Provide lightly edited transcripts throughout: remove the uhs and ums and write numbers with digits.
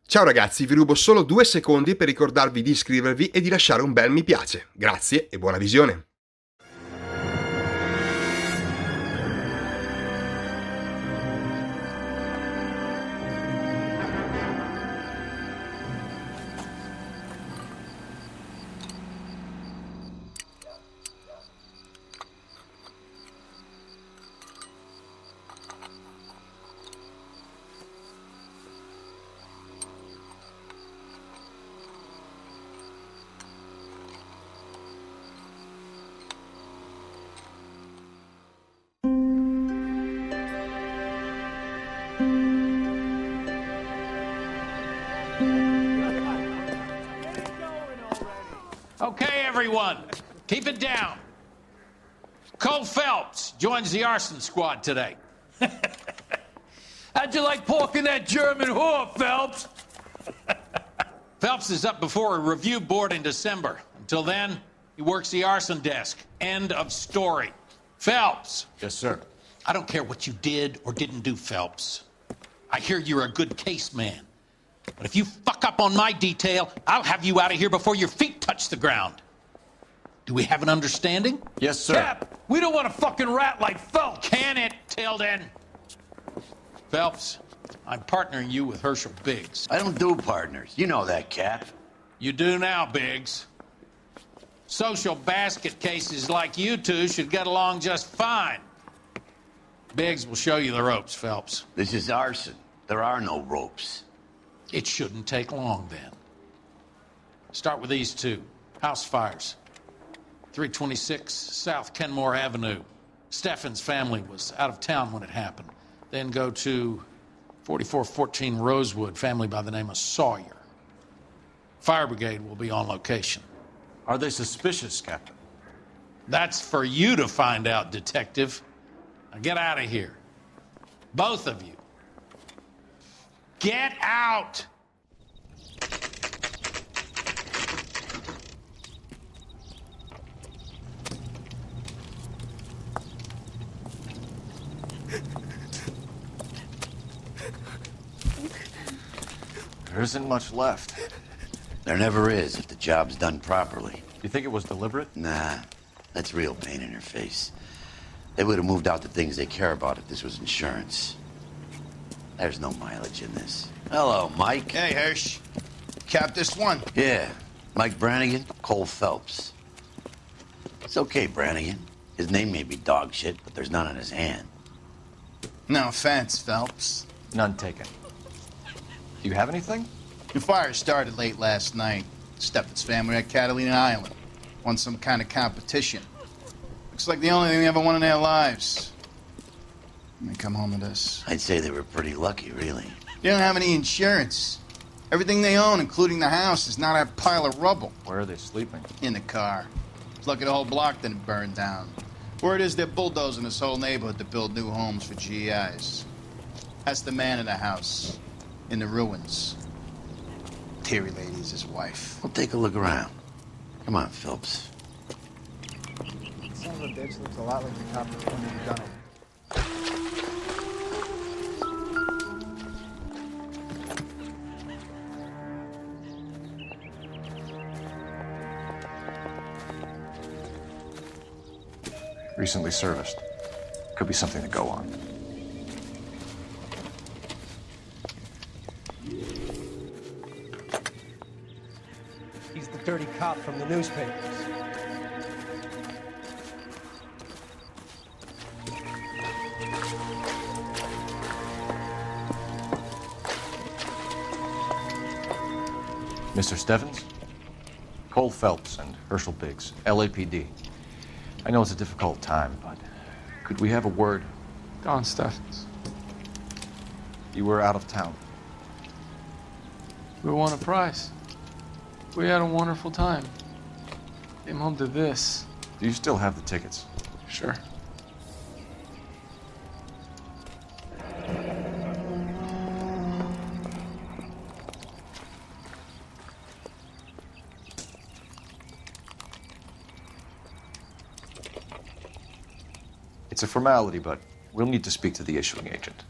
Ciao ragazzi, vi rubo solo 2 secondi per ricordarvi di iscrivervi e di lasciare un bel mi piace. Grazie e buona visione! Okay, everyone, keep it down. Cole Phelps joins the arson squad today. How'd you like pork in that German whore, Phelps? Phelps is up before a review board in December. Until then, he works the arson desk. End of story. Phelps. Yes, sir. I don't care what you did or didn't do, Phelps. I hear you're a good case man. But if you fuck up on my detail, I'll have you out of here before your feet touch the ground. Do we have an understanding? Yes, sir. Cap, we don't want a fucking rat like Phelps. Can it, Tilden? Phelps, I'm partnering you with Herschel Biggs. I don't do partners. You know that, Cap. You do now, Biggs. Social basket cases like you two should get along just fine. Biggs will show you the ropes, Phelps. This is arson. There are no ropes. It shouldn't take long, then. Start with these two. House fires. 326 South Kenmore Avenue. Steffen's family was out of town when it happened. Then go to 4414 Rosewood, family by the name of Sawyer. Fire brigade will be on location. Are they suspicious, Captain? That's for you to find out, Detective. Now get out of here. Both of you. Get out! There isn't much left. There never is if the job's done properly. You think it was deliberate? Nah, that's real pain in her face. They would have moved out the things they care about if this was insurance. There's no mileage in this. Hello, Mike. Hey, Hirsch. Cap this one. Yeah, Mike Brannigan, Cole Phelps. It's okay, Brannigan. His name may be dog shit, but there's none on his hand. No offense, Phelps. None taken. Do you have anything? The fire started late last night. Steffen's family at Catalina Island. Won some kind of competition. Looks like the only thing they ever won in their lives. Let me come home to this. I'd say they were pretty lucky, really. They don't have any insurance. Everything they own, including the house, is not a pile of rubble. Where are they sleeping? In the car. It's lucky the whole block didn't burn down. Word is they're bulldozing this whole neighborhood to build new homes for GIs. That's the man in the house. In the ruins. Terry lady's his wife. We'll take a look around. Come on, Phelps. Son of a bitch looks a lot like the cop that pointed the gun at me. Recently serviced. Could be something to go on. He's the dirty cop from the newspapers. Mr. Steffens? Cole Phelps and Herschel Biggs, LAPD. I know it's a difficult time, but could we have a word? Don Steffens. You were out of town. We won a prize. We had a wonderful time. Came home to this. Do you still have the tickets? Sure. It's a formality, but we'll need to speak to the issuing agent.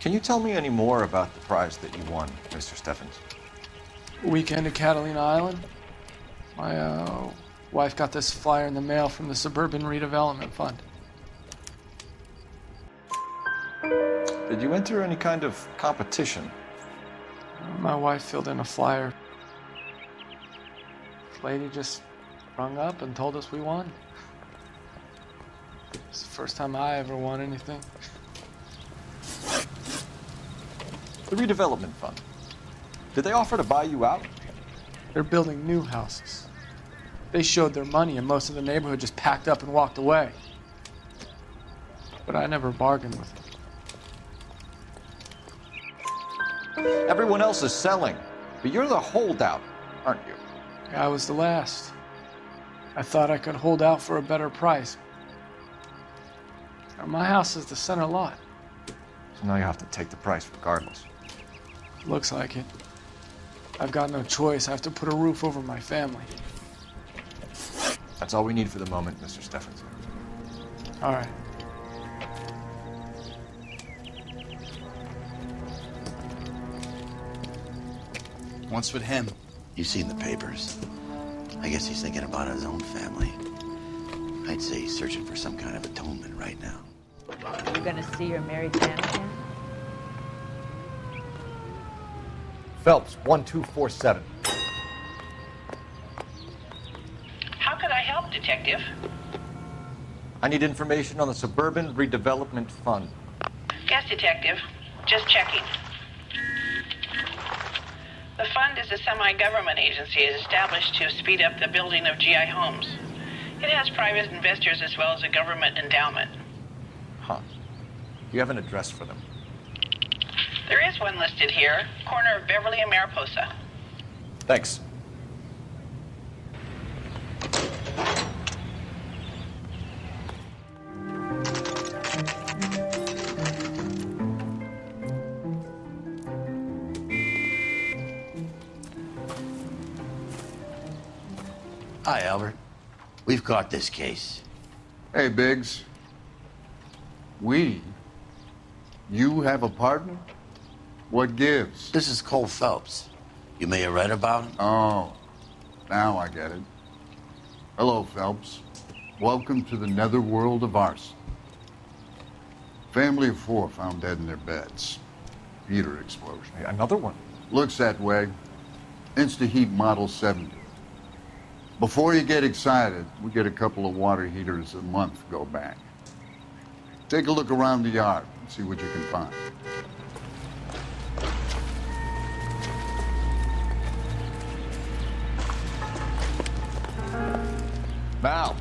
Can you tell me any more about the prize that you won, Mr. Steffens? Weekend at Catalina Island. My wife got this flyer in the mail from the Suburban Redevelopment Fund. Did you enter any kind of competition? My wife filled in a flyer. Lady just rung up and told us we won. It's the first time I ever won anything. The redevelopment fund. Did they offer to buy you out? They're building new houses. They showed their money and most of the neighborhood just packed up and walked away. But I never bargained with them. Everyone else is selling, but you're the holdout, aren't you? I was the last. I thought I could hold out for a better price. Now, my house is the center lot. So now you have to take the price regardless. Looks like it. I've got no choice. I have to put a roof over my family. That's all we need for the moment, Mr. Steffens. All right. What's with him? You've seen the papers. I guess he's thinking about his own family. I'd say he's searching for some kind of atonement right now. You're gonna see your married man again? Phelps, 1247. How could I help, Detective? I need information on the Suburban Redevelopment Fund. Yes, Detective. Just checking. The fund is a semi-government agency established to speed up the building of GI homes. It has private investors as well as a government endowment. Huh. You have an address for them? There is one listed here, corner of Beverly and Mariposa. Thanks. Hi, Albert. We've caught this case. Hey, Biggs. You have a partner? What gives? This is Cole Phelps. You may have read about him. Oh, now I get it. Hello, Phelps. Welcome to the netherworld of arson. Family of 4 found dead in their beds. Heater explosion. Hey, another one. Looks that way. Insta-Heat Model 70. Before you get excited, we get a couple of water heaters a month go back. Take a look around the yard and see what you can find. Mal,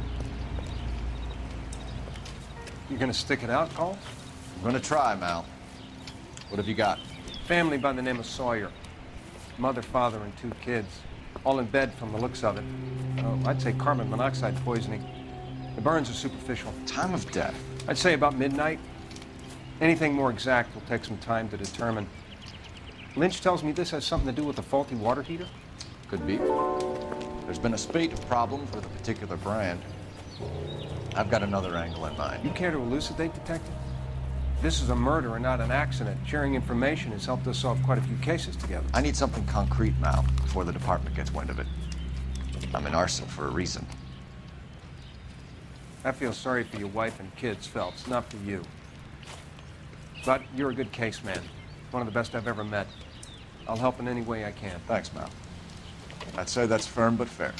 You gonna stick it out, Cole? I'm gonna try, Mal. What have you got? Family by the name of Sawyer. Mother, father, and 2 kids. All in bed from the looks of it. I'd say carbon monoxide poisoning. The burns are superficial. Time of death? I'd say about midnight. Anything more exact will take some time to determine. Lynch tells me this has something to do with a faulty water heater. Could be. There's been a spate of problems with a particular brand. I've got another angle in mind. You care to elucidate, Detective? This is a murder and not an accident. Sharing information has helped us solve quite a few cases together. I need something concrete, Mal, before the department gets wind of it. I'm in arson for a reason. I feel sorry for your wife and kids, Phelps, not for you. But you're a good case man. One of the best I've ever met. I'll help in any way I can. Thanks, Mal. I'd say that's firm but fair.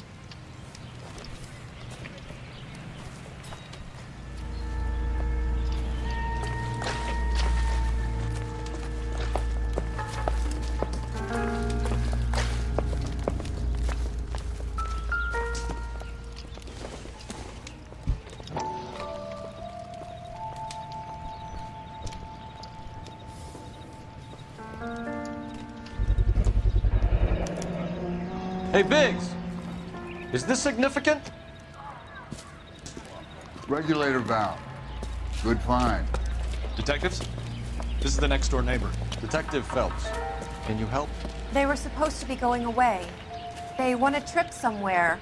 Hey, Biggs, is this significant? Regulator valve. Good find. Detectives, this is the next door neighbor, Detective Phelps. Can you help? They were supposed to be going away. They won a trip somewhere.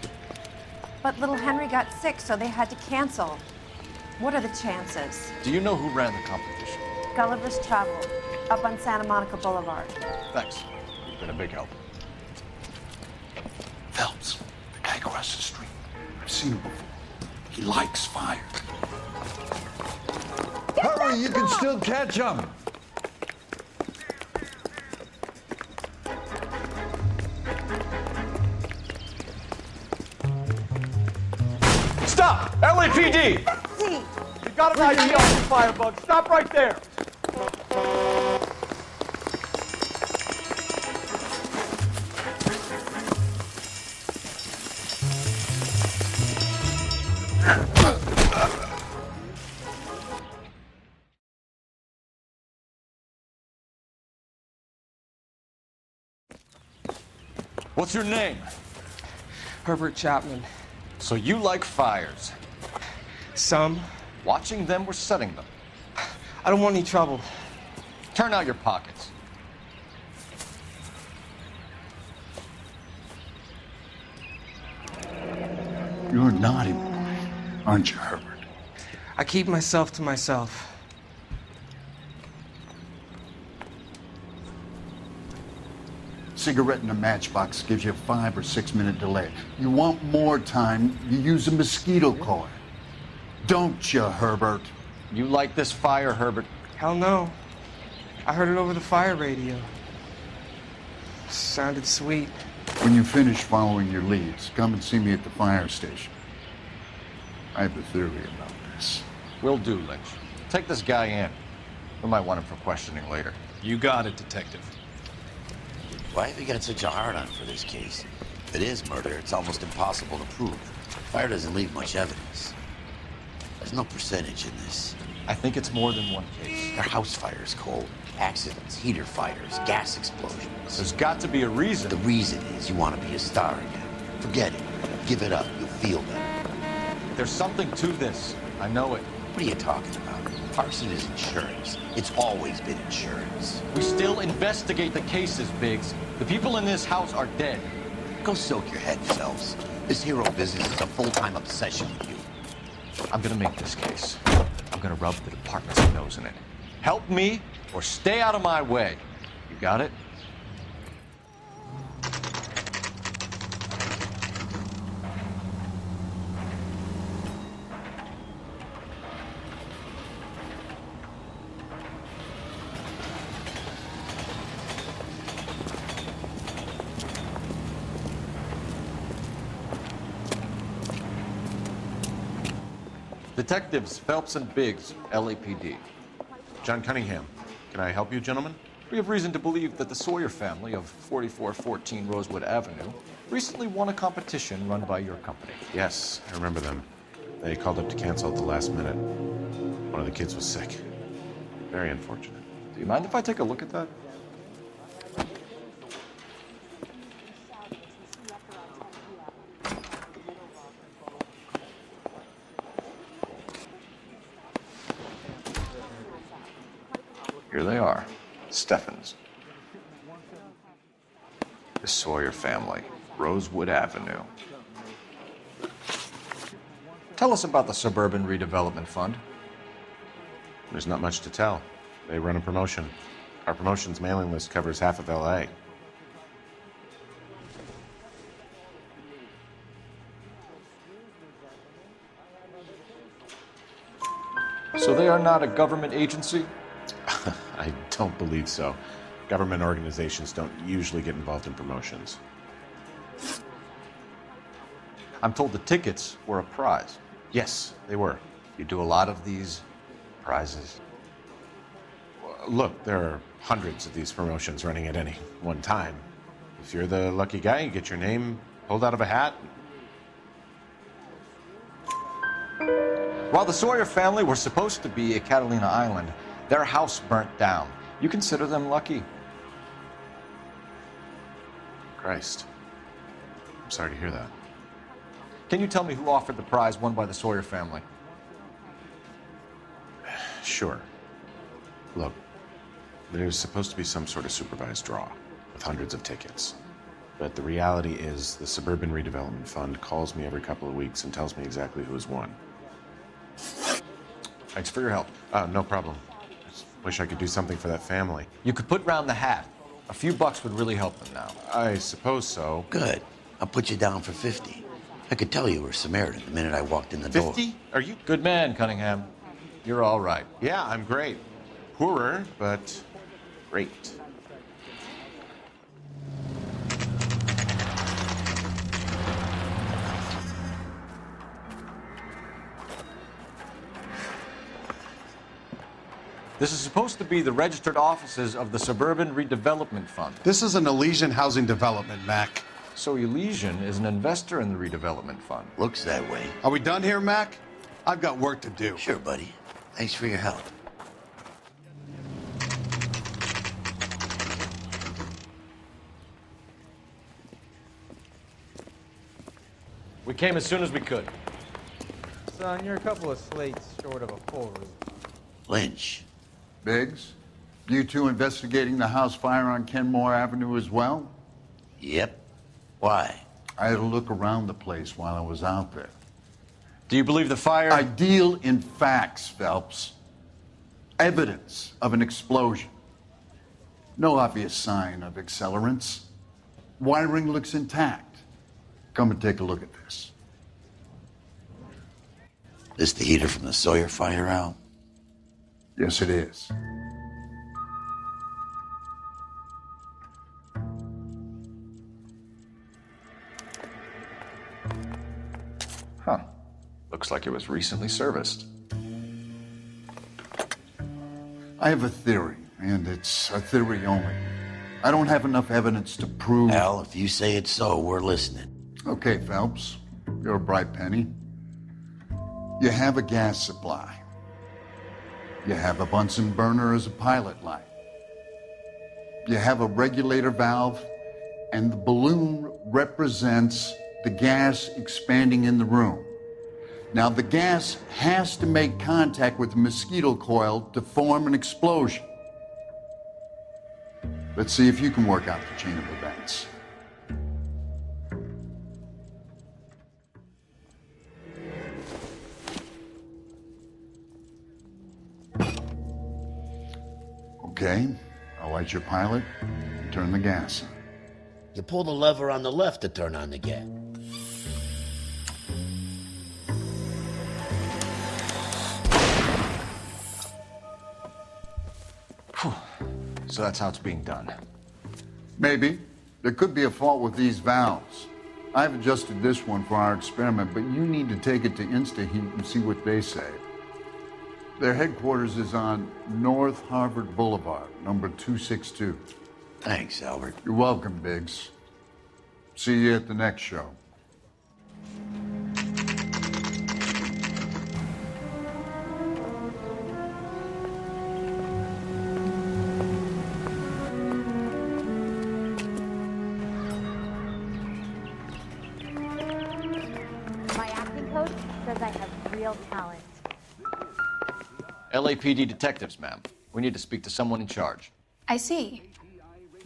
But little Henry got sick, so they had to cancel. What are the chances? Do you know who ran the competition? Gulliver's Travel, up on Santa Monica Boulevard. Thanks. You've been a big help. Phelps, the guy across the street. I've seen him before. He likes fire. Hurry, you can still catch him. Stop! LAPD! See, You got an ID on the firebug. Stop right there. What's your name? Herbert Chapman. So you like fires. Some. Watching them or setting them? I don't want any trouble. Turn out your pockets. You're a naughty boy, aren't you, Herbert? I keep myself to myself. Cigarette in a matchbox gives you a 5 or 6 minute delay. You want more time, you use a mosquito coil. Don't you, Herbert? You like this fire, Herbert? Hell no. I heard it over the fire radio. Sounded sweet. When you finish following your leads, come and see me at the fire station. I have a theory about this. Will do, Lynch. Take this guy in. We might want him for questioning later. You got it, Detective. Why have you got such a hard-on for this case? If it is murder, it's almost impossible to prove. Fire doesn't leave much evidence. There's no percentage in this. I think it's more than one case. There are house fires, Cole. Accidents, heater fires, gas explosions. There's got to be a reason. The reason is you want to be a star again. Forget it. Give it up. You'll feel better. There's something to this. I know it. What are you talking about? Arson is insurance. It's always been insurance. We still investigate the cases, Biggs. The people in this house are dead. Go soak your head, Phelps. This hero business is a full-time obsession with you. I'm gonna make this case. I'm gonna rub the department's nose in it. Help me or stay out of my way. You got it? Detectives Phelps and Biggs, LAPD. John Cunningham. Can I help you, gentlemen? We have reason to believe that the Sawyer family of 4414 Rosewood Avenue recently won a competition run by your company. Yes, I remember them. They called up to cancel at the last minute. One of the kids was sick. Very unfortunate. Do you mind if I take a look at that? Here they are, Steffens. The Sawyer family, Rosewood Avenue. Tell us about the Suburban Redevelopment Fund. There's not much to tell. They run a promotion. Our promotions mailing list covers half of LA. So they are not a government agency? I don't believe so. Government organizations don't usually get involved in promotions. I'm told the tickets were a prize. Yes, they were. You do a lot of these prizes. Look, there are hundreds of these promotions running at any one time. If you're the lucky guy, you get your name pulled out of a hat. While the Sawyer family were supposed to be at Catalina Island, their house burnt down. You consider them lucky? Christ. I'm sorry to hear that. Can you tell me who offered the prize won by the Sawyer family? Sure. Look, there's supposed to be some sort of supervised draw with hundreds of tickets. But the reality is the Suburban Redevelopment Fund calls me every couple of weeks and tells me exactly who has won. Thanks for your help. No problem. Wish I could do something for that family. You could put round the hat. A few bucks would really help them now. I suppose so. Good. I'll put you down for 50. I could tell you were Samaritan the minute I walked in the door. 50? Are you? Good man, Cunningham. You're all right. Yeah, I'm great. Poorer, but great. This is supposed to be the registered offices of the Suburban Redevelopment Fund. This is an Elysian housing development, Mac. So Elysian is an investor in the redevelopment fund. Looks that way. Are we done here, Mac? I've got work to do. Sure, buddy. Thanks for your help. We came as soon as we could. Son, you're a couple of slates short of a full roof. Lynch. Biggs, you two investigating the house fire on Kenmore Avenue as well? Yep. Why? I had a look around the place while I was out there. Do you believe the fire? I deal in facts, Phelps. Evidence of an explosion. No obvious sign of accelerants. Wiring looks intact. Come and take a look at this. This the heater from the Sawyer fire, Al? Yes, it is. Huh. Looks like it was recently serviced. I have a theory, and it's a theory only. I don't have enough evidence to prove... Al, if you say it's so, we're listening. Okay, Phelps. You're a bright penny. You have a gas supply. You have a Bunsen burner as a pilot light. You have a regulator valve, and the balloon represents the gas expanding in the room. Now, the gas has to make contact with the mosquito coil to form an explosion. Let's see if you can work out the chain of events. Okay, I'll light your pilot and turn the gas on. You pull the lever on the left to turn on the gas. So that's how it's being done. Maybe. There could be a fault with these valves. I've adjusted this one for our experiment, but you need to take it to InstaHeat and see what they say. Their headquarters is on North Harvard Boulevard, number 262. Thanks, Albert. You're welcome, Biggs. See you at the next show. My acting coach says I have real talent. LAPD detectives, ma'am. We need to speak to someone in charge. I see.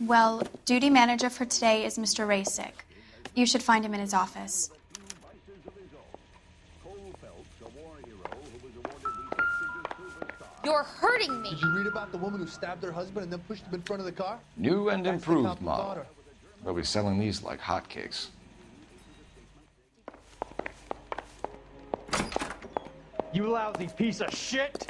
Well, duty manager for today is Mr. Rasick. You should find him in his office. You're hurting me. Did you read about the woman who stabbed her husband and then pushed him in front of the car? New and That's the improved cop who model. got her. They'll be selling these like hotcakes. You lousy piece of shit!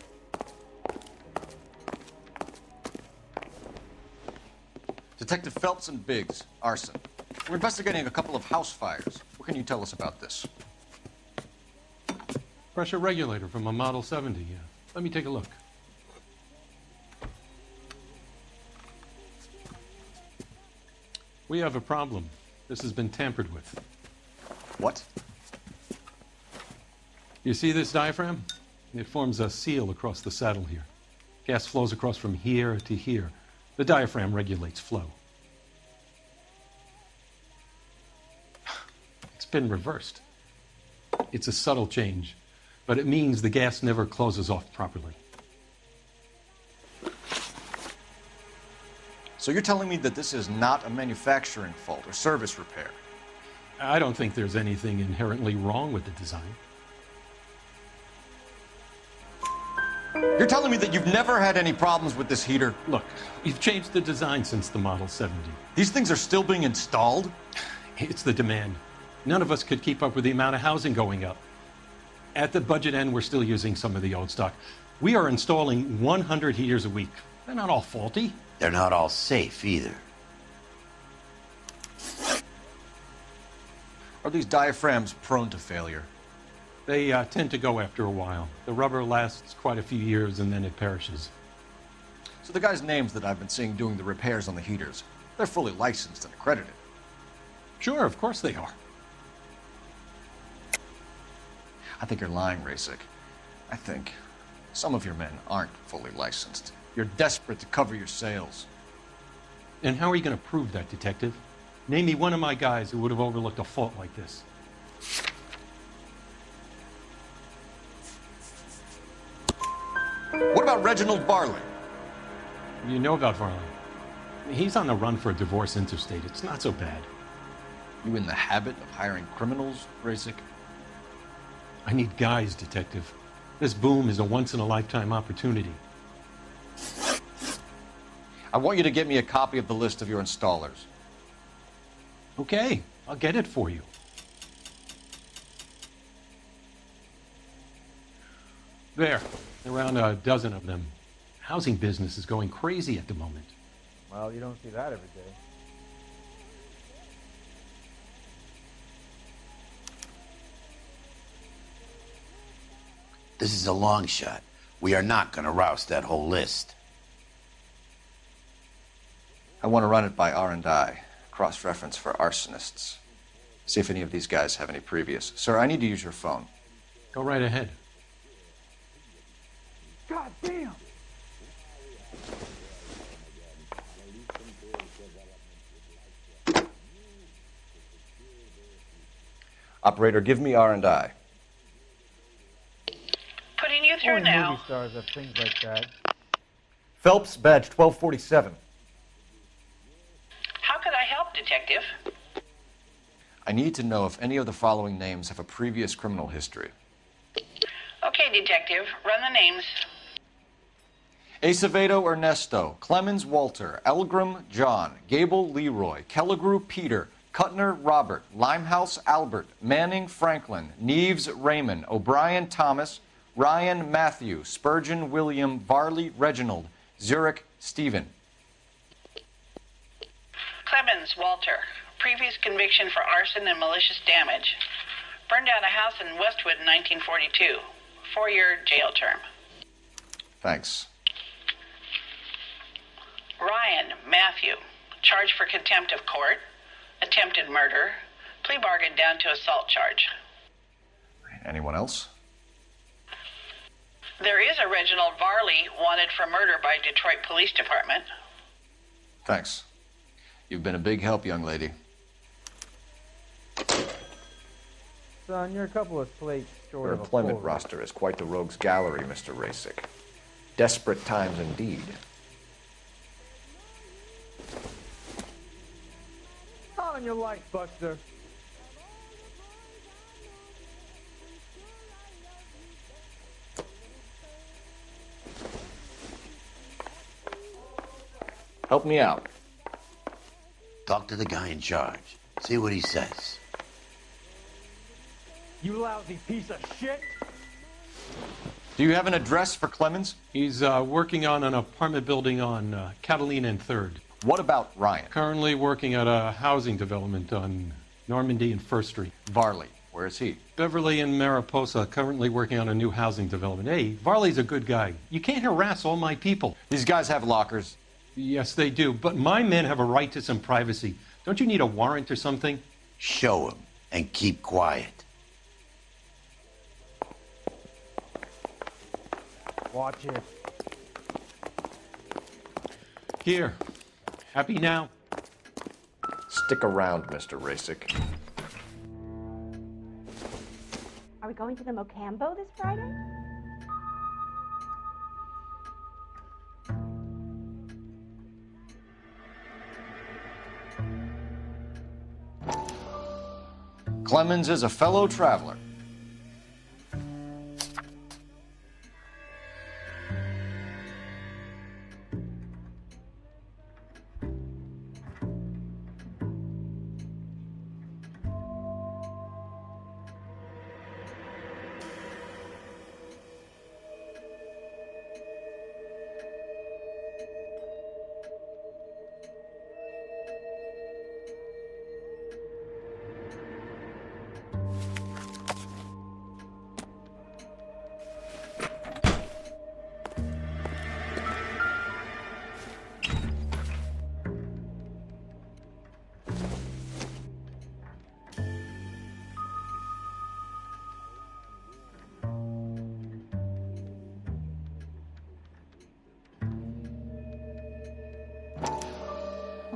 Detective Phelps and Biggs, arson. We're investigating a couple of house fires. What can you tell us about this? Pressure regulator from a Model 70, yeah. Let me take a look. We have a problem. This has been tampered with. What? You see this diaphragm? It forms a seal across the saddle here. Gas flows across from here to here. The diaphragm regulates flow. It's been reversed. It's a subtle change, but it means the gas never closes off properly. So you're telling me that this is not a manufacturing fault or service repair? I don't think there's anything inherently wrong with the design. You're telling me that you've never had any problems with this heater? Look, we've changed the design since the Model 70. These things are still being installed? It's the demand. None of us could keep up with the amount of housing going up. At the budget end, we're still using some of the old stock. We are installing 100 heaters a week. They're not all faulty. They're not all safe either. Are these diaphragms prone to failure? They tend to go after a while. The rubber lasts quite a few years and then it perishes. So the guys' names that I've been seeing doing the repairs on the heaters, they're fully licensed and accredited. Sure, of course they are. I think you're lying, Rasik. I think some of your men aren't fully licensed. You're desperate to cover your sales. And how are you going to prove that, Detective? Name me one of my guys who would have overlooked a fault like this. What about Reginald Varley? You know about Varley. He's on the run for a divorce interstate. It's not so bad. You in the habit of hiring criminals, Rasik? I need guys, Detective. This boom is a once-in-a-lifetime opportunity. I want you to get me a copy of the list of your installers. Okay, I'll get it for you. There, around a dozen of them. Housing business is going crazy at the moment. Well, you don't see that every day. This is a long shot. We are not going to rouse that whole list. I want to run it by R&I, cross-reference for arsonists. See if any of these guys have any previous. Sir, I need to use your phone. Go right ahead. God damn! Operator, give me R&I. Putting you through Only now. movie stars have things like that. Phelps, badge 1247. How could I help, Detective? I need to know if any of the following names have a previous criminal history. Okay, Detective, run the names. Acevedo Ernesto, Clemens Walter, Elgram John, Gable Leroy, Kelligrew Peter, Cutner Robert, Limehouse Albert, Manning Franklin, Neves Raymond, O'Brien Thomas, Ryan Matthew, Spurgeon William, Varley Reginald, Zurich Stephen. Clemens Walter, previous conviction for arson and malicious damage. Burned down a house in Westwood in 1942. 4-year jail term. Thanks. Ryan Matthew, charged for contempt of court, attempted murder, plea bargain down to assault charge. Anyone else? There is a Reginald Varley wanted for murder by Detroit Police Department. Thanks. You've been a big help, young lady. Son, you're a couple of slates short Your of a employment full roster is quite the rogues gallery, Mr. Rasik. Desperate times indeed. on your life, Buster. Help me out. Talk to the guy in charge. See what he says. You lousy piece of shit! Do you have an address for Clemens? He's working on an apartment building on Catalina and 3rd. What about Ryan? Currently working at a housing development on Normandy and 1st Street. Varley, where is he? Beverly and Mariposa, currently working on a new housing development. Hey, Varley's a good guy. You can't harass all my people. These guys have lockers. Yes, they do, but my men have a right to some privacy. Don't you need a warrant or something? Show him and keep quiet. Watch it. Here. Happy now? Stick around, Mr. Rasik. Are we going to the Mocambo this Friday? Clemens is a fellow traveler.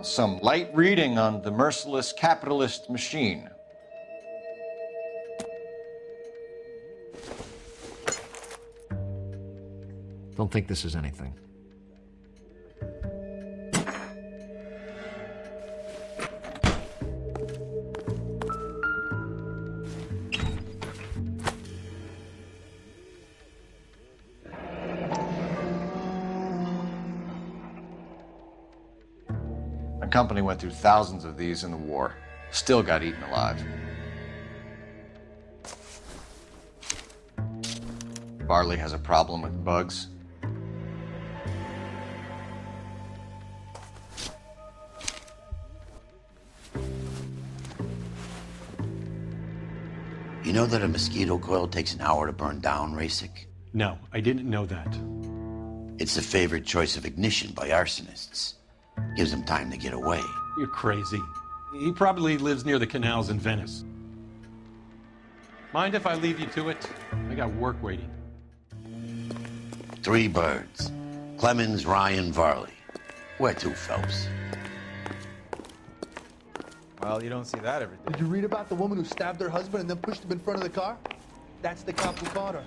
Some light reading on the merciless capitalist machine. Don't think this is anything. My company went through thousands of these in the war. Still got eaten alive. Barley has a problem with bugs. You know that a mosquito coil takes an hour to burn down, Rasik? No, I didn't know that. It's the favorite choice of ignition by arsonists. Gives them time to get away. You're crazy. He probably lives near the canals in Venice. Mind if I leave you to it? I got work waiting. 3 birds. Clemens, Ryan, Varley. Where to, Phelps? Well, you don't see that every day. Did you read about the woman who stabbed her husband and then pushed him in front of the car? That's the cop who caught her.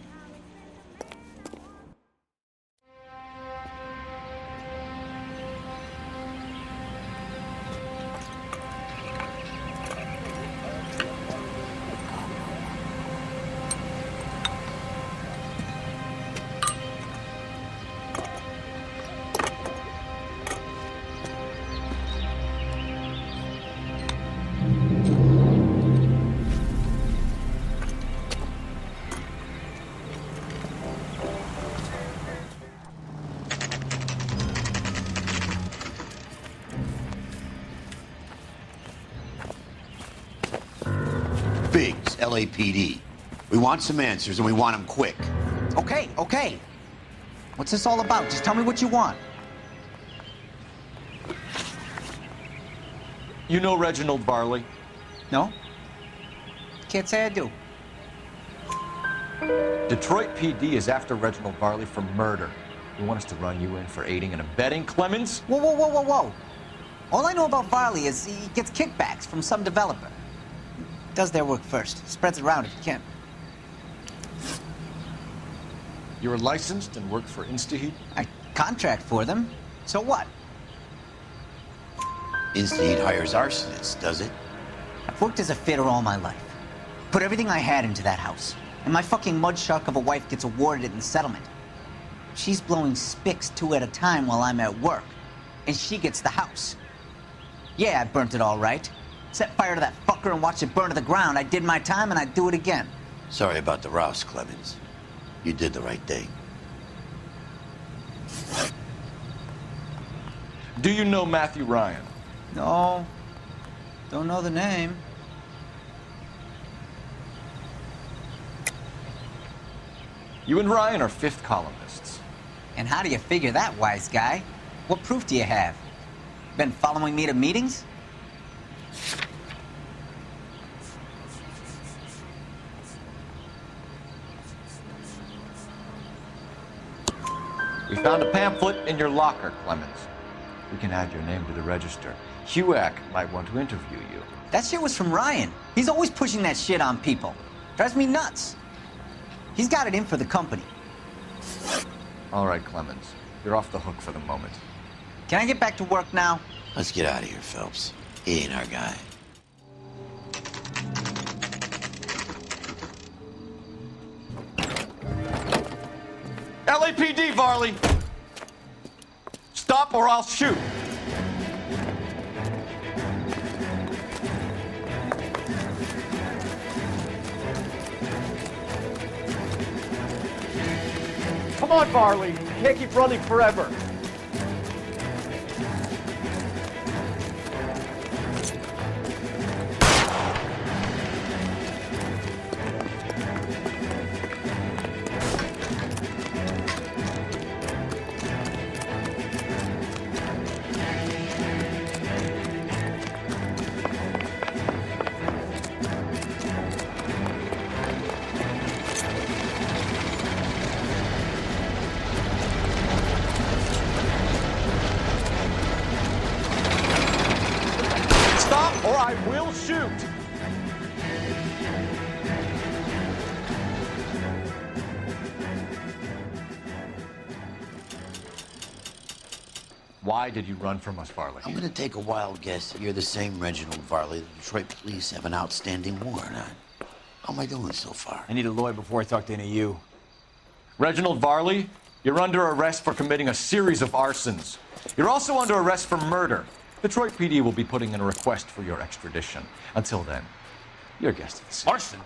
Biggs, LAPD. We want some answers and we want them quick. Okay, okay. What's this all about? Just tell me what you want. You know Reginald Barley? No? Can't say I do. Detroit PD is after Reginald Barley for murder. You want us to run you in for aiding and abetting, Clemens? Whoa, whoa, whoa, whoa, whoa. All I know about Varley is he gets kickbacks from some developer. Does their work first. Spreads it around if he can. You're licensed and work for InstaHeat? I contract for them. So what? InstaHeat hires arsonists, does it? I've worked as a fitter all my life. Put everything I had into that house. And my fucking mudshark of a wife gets awarded it in settlement. She's blowing spics 2 at a time while I'm at work. And she gets the house. Yeah, I burnt it all right. Set fire to that fucker and watched it burn to the ground. I did my time and I'd do it again. Sorry about the rouse, Clemens. You did the right thing. Do you know Matthew Ryan? No. Don't know the name. You and Ryan are 5th columnists. And how do you figure that, wise guy? What proof do you have? Been following me to meetings? We found a pamphlet in your locker, Clemens. We can add your name to the register. HUAC might want to interview you. That shit was from Ryan. He's always pushing that shit on people. Drives me nuts. He's got it in for the company. All right, Clemens. You're off the hook for the moment. Can I get back to work now? Let's get out of here, Phelps. He ain't our guy. LAPD, Varley! Stop or I'll shoot! Come on, Varley. You can't keep running forever. I will shoot. Why did you run from us, Varley? I'm gonna take a wild guess that you're the same Reginald Varley the Detroit police have an outstanding warrant on. How am I doing so far? I need a lawyer before I talk to any of you. Reginald Varley, you're under arrest for committing a series of arsons. You're also under arrest for murder. Detroit PD will be putting in a request for your extradition. Until then, you're a guest of the city. Arson?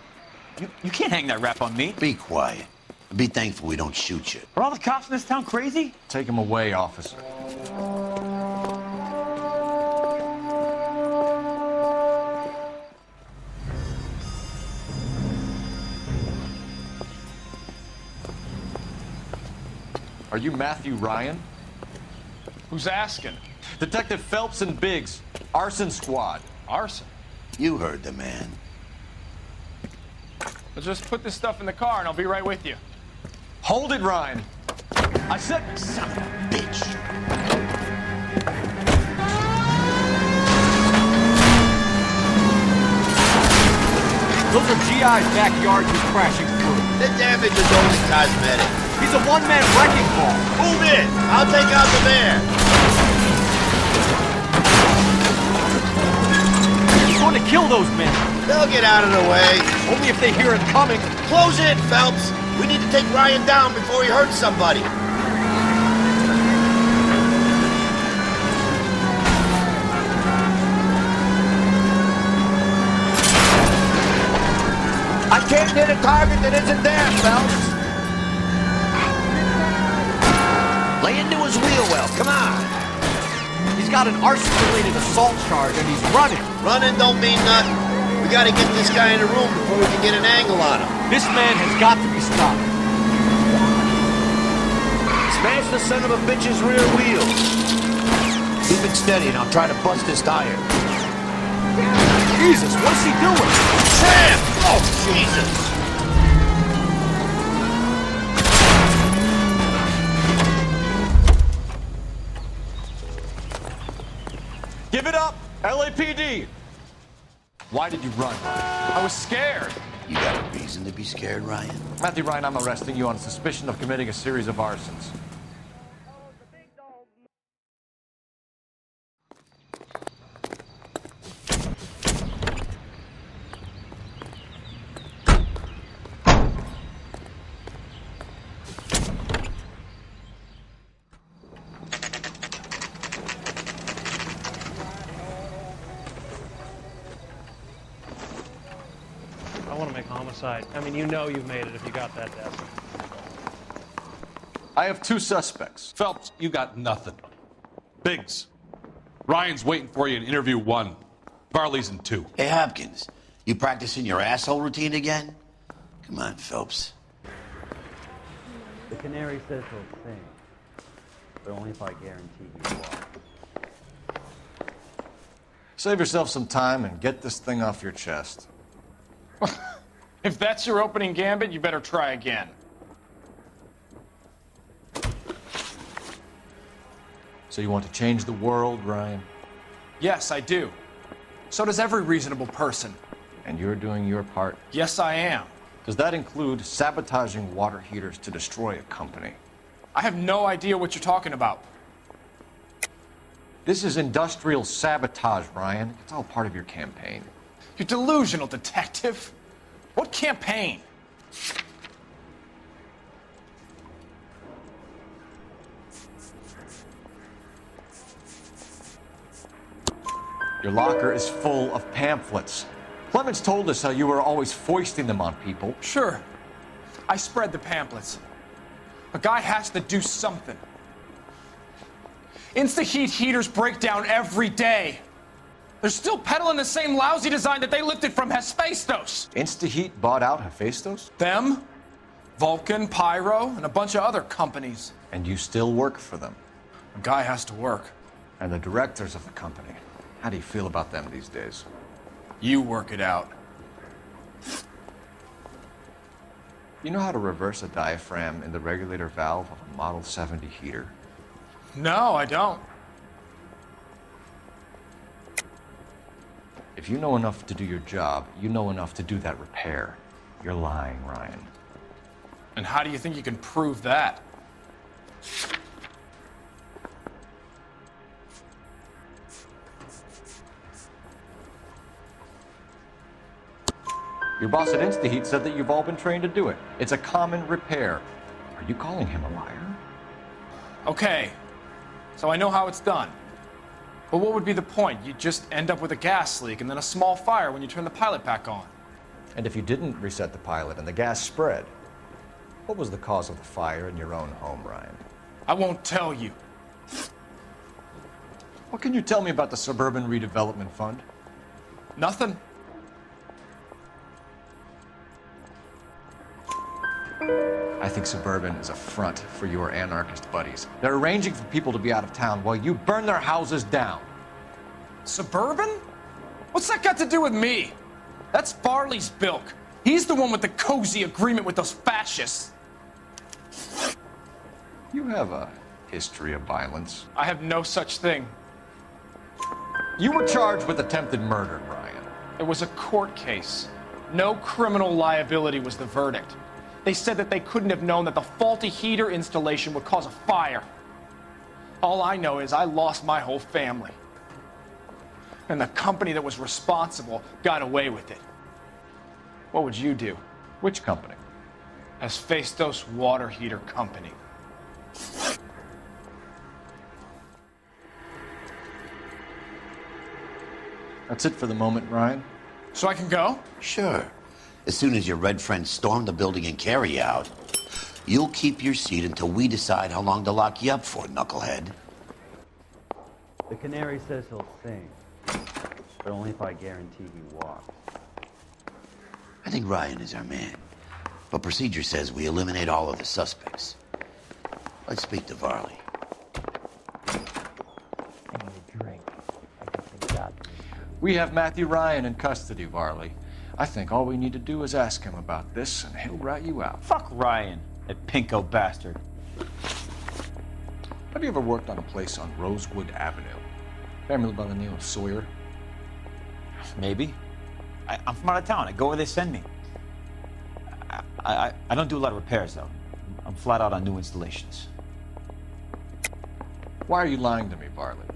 You can't hang that rap on me. Be quiet. Be thankful we don't shoot you. Are all the cops in this town crazy? Take him away, officer. Are you Matthew Ryan? Who's asking? Detective Phelps and Biggs, arson squad. Arson? You heard the man. Well, just put this stuff in the car and I'll be right with you. Hold it, Ryan. I said... Son of a bitch. Those are GI's backyards he's crashing through. The damage is only cosmetic. He's a one-man wrecking ball. Move in. I'll take out the van. He's going to kill those men. They'll get out of the way. Only if they hear it coming. Close in, Phelps. We need to take Ryan down before he hurts somebody. I can't hit a target that isn't there, Phelps. Lay into his wheel well, come on. He's got an arson-related assault charge and he's running. Running don't mean nothing. We gotta get this guy in the room before we can get an angle on him. This man has got to be stopped. Smash the son of a bitch's rear wheel. Keep it steady and I'll try to bust his tire. Jesus, what's he doing? Tramp! Oh, Jesus! Give it up, LAPD! Why did you run? I was scared. You got a reason to be scared, Ryan? Matthew Ryan, I'm arresting you on suspicion of committing a series of arsons. I want to make homicide. I mean, you know you've made it if you got that desk. I have two suspects. Phelps, you got nothing. Biggs, Ryan's waiting for you in interview 1. Varley's in 2. Hey, Hopkins, you practicing your asshole routine again? Come on, Phelps. The canary says he'll sing, but only if I guarantee he will. Save yourself some time and get this thing off your chest. If that's your opening gambit, you better try again. So you want to change the world, Ryan? Yes, I do. So does every reasonable person. And you're doing your part? Yes, I am. Does that include sabotaging water heaters to destroy a company? I have no idea what you're talking about. This is industrial sabotage, Ryan. It's all part of your campaign. You're delusional, detective. What campaign? Your locker is full of pamphlets. Clemens told us how you were always foisting them on people. Sure. I spread the pamphlets. A guy has to do something. Insta-heat heaters break down every day. They're still peddling the same lousy design that they lifted from Hephaestus. Insta-heat bought out Hephaestus? Them, Vulcan, Pyro, and a bunch of other companies. And you still work for them? A guy has to work. And the directors of the company. How do you feel about them these days? You work it out. You know how to reverse a diaphragm in the regulator valve of a Model 70 heater? No, I don't. If you know enough to do your job, you know enough to do that repair. You're lying, Ryan. And how do you think you can prove that? Your boss at InstaHeat said that you've all been trained to do it. It's a common repair. Are you calling him a liar? Okay, so I know how it's done. But what would be the point? You just end up with a gas leak and then a small fire when you turn the pilot back on. And if you didn't reset the pilot and the gas spread, what was the cause of the fire in your own home, Ryan? I won't tell you. What can you tell me about the Suburban Redevelopment Fund? Nothing. I think Suburban is a front for your anarchist buddies. They're arranging for people to be out of town while you burn their houses down. Suburban? What's that got to do with me? That's Farley's bilk. He's the one with the cozy agreement with those fascists. You have a history of violence. I have no such thing. You were charged with attempted murder, Ryan. It was a court case. No criminal liability was the verdict. They said that they couldn't have known that the faulty heater installation would cause a fire. All I know is I lost my whole family. And the company that was responsible got away with it. What would you do? Which company? Hephaestos Water Heater Company. That's it for the moment, Ryan. So I can go? Sure. As soon as your red friends storm the building and carry you out, you'll keep your seat until we decide how long to lock you up for, knucklehead. The canary says he'll sing, but only if I guarantee he walks. I think Ryan is our man, but procedure says we eliminate all of the suspects. Let's speak to Varley. We have Matthew Ryan in custody, Varley. I think all we need to do is ask him about this, and he'll rat you out. Fuck Ryan, that pinko bastard. Have you ever worked on a place on Rosewood Avenue? Family by the name of Sawyer? Maybe. I'm from out of town. I go where they send me. I don't do a lot of repairs, though. I'm flat out on new installations. Why are you lying to me, Varley?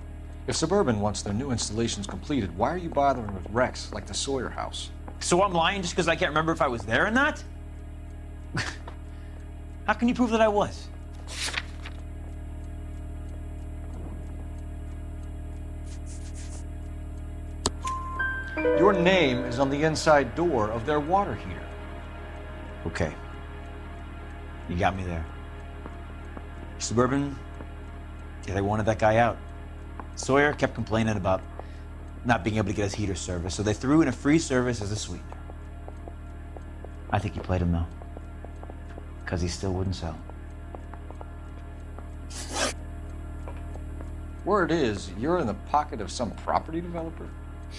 If Suburban wants their new installations completed, why are you bothering with wrecks like the Sawyer house? So I'm lying just because I can't remember if I was there or not? How can you prove that I was? Your name is on the inside door of their water heater. Okay. You got me there. Suburban, yeah, they wanted that guy out. Sawyer kept complaining about not being able to get his heater service, so they threw in a free service as a sweetener. I think he played him, though, because he still wouldn't sell. Word is, you're in the pocket of some property developer?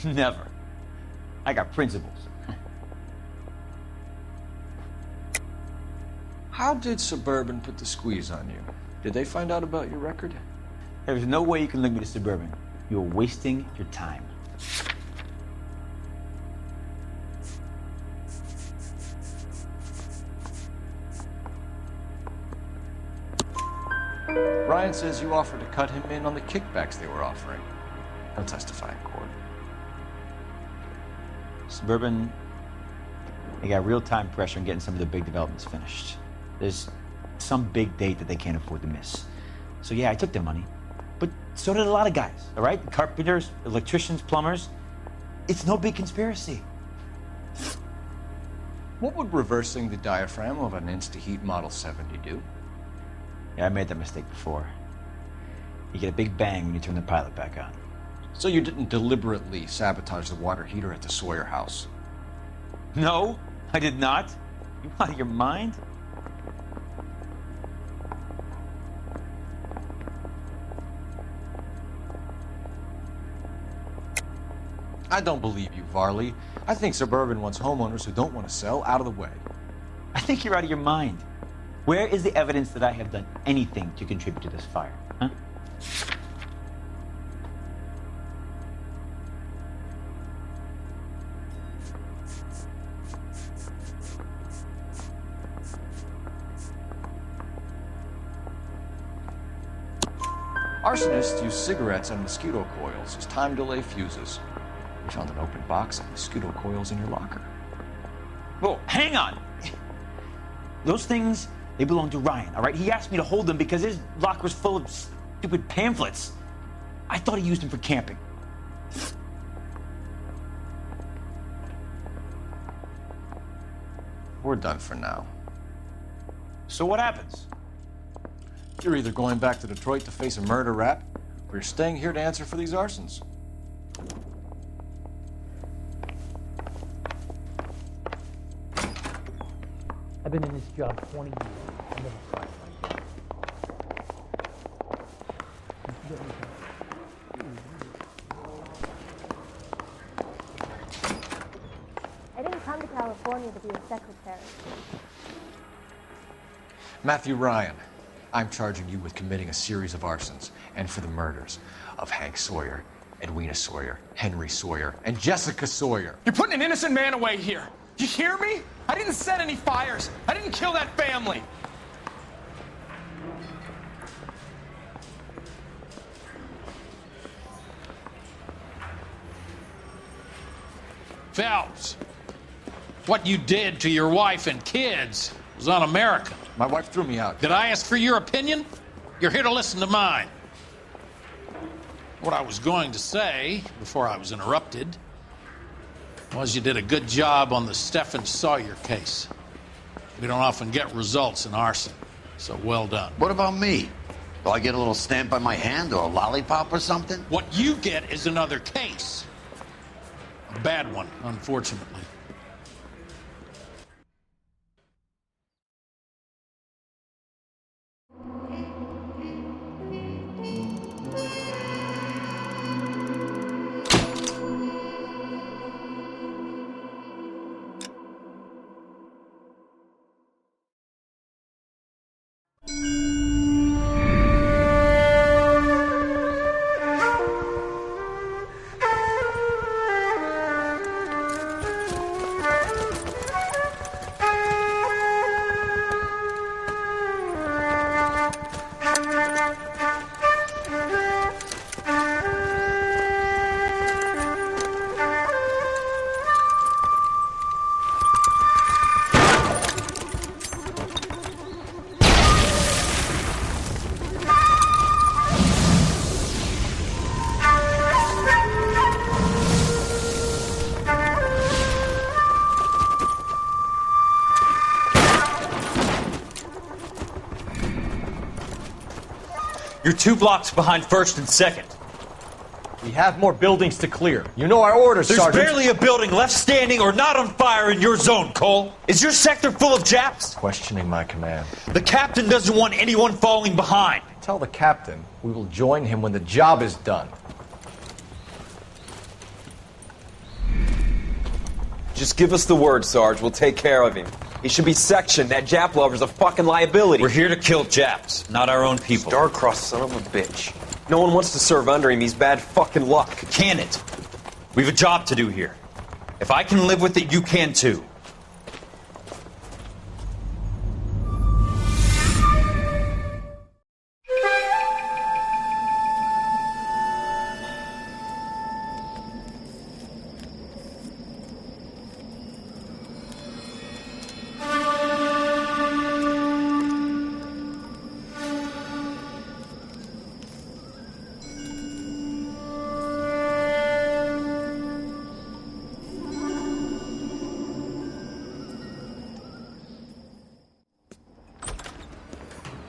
Never. I got principles. How did Suburban put the squeeze on you? Did they find out about your record? There's no way you can link me to Suburban. You're wasting your time. Ryan says you offered to cut him in on the kickbacks they were offering. He'll testify in court. Suburban, they got real-time pressure on getting some of the big developments finished. There's some big date that they can't afford to miss. So yeah, I took their money. But so did a lot of guys, all right? Carpenters, electricians, plumbers. It's no big conspiracy. What would reversing the diaphragm of an InstaHeat Model 70 do? Yeah, I made that mistake before. You get a big bang when you turn the pilot back on. So you didn't deliberately sabotage the water heater at the Sawyer house? No, I did not. You out of your mind? I don't believe you, Varley. I think Suburban wants homeowners who don't want to sell out of the way. I think you're out of your mind. Where is the evidence that I have done anything to contribute to this fire, huh? Arsonists use cigarettes and mosquito coils as time delay fuses. We found an open box of mosquito coils in your locker. Whoa, hang on. Those things, they belong to Ryan, all right? He asked me to hold them because his locker was full of stupid pamphlets. I thought he used them for camping. We're done for now. So what happens? You're either going back to Detroit to face a murder rap, or you're staying here to answer for these arsons. I've been in this job 20 years. I never saw it like that. I didn't come to California to be a secretary. Matthew Ryan, I'm charging you with committing a series of arsons and for the murders of Hank Sawyer, Edwina Sawyer, Henry Sawyer, and Jessica Sawyer. You're putting an innocent man away here. You hear me? I didn't set any fires. I didn't kill that family. Phelps, what you did to your wife and kids was un-American. My wife threw me out. Did I ask for your opinion? You're here to listen to mine. What I was going to say, before I was interrupted, was you did a good job on the Stephen Sawyer case. We don't often get results in arson, so well done. What about me? Do I get a little stamp on my hand or a lollipop or something? What you get is another case. A bad one, unfortunately. You're 2 blocks behind 1st and 2nd. We have more buildings to clear. You know our orders, There's Sergeant. barely a building left standing or not on fire in your zone, Cole. Is your sector full of Japs? Questioning my command. The captain doesn't want anyone falling behind. Tell the captain we will join him when the job is done. Just give us the word, Sarge. We'll take care of him. He should be sectioned. That Jap lover's a fucking liability. We're here to kill Japs, not our own people. Star-crossed son of a bitch. No one wants to serve under him. He's bad fucking luck. Can it? We have a job to do here. If I can live with it, you can too.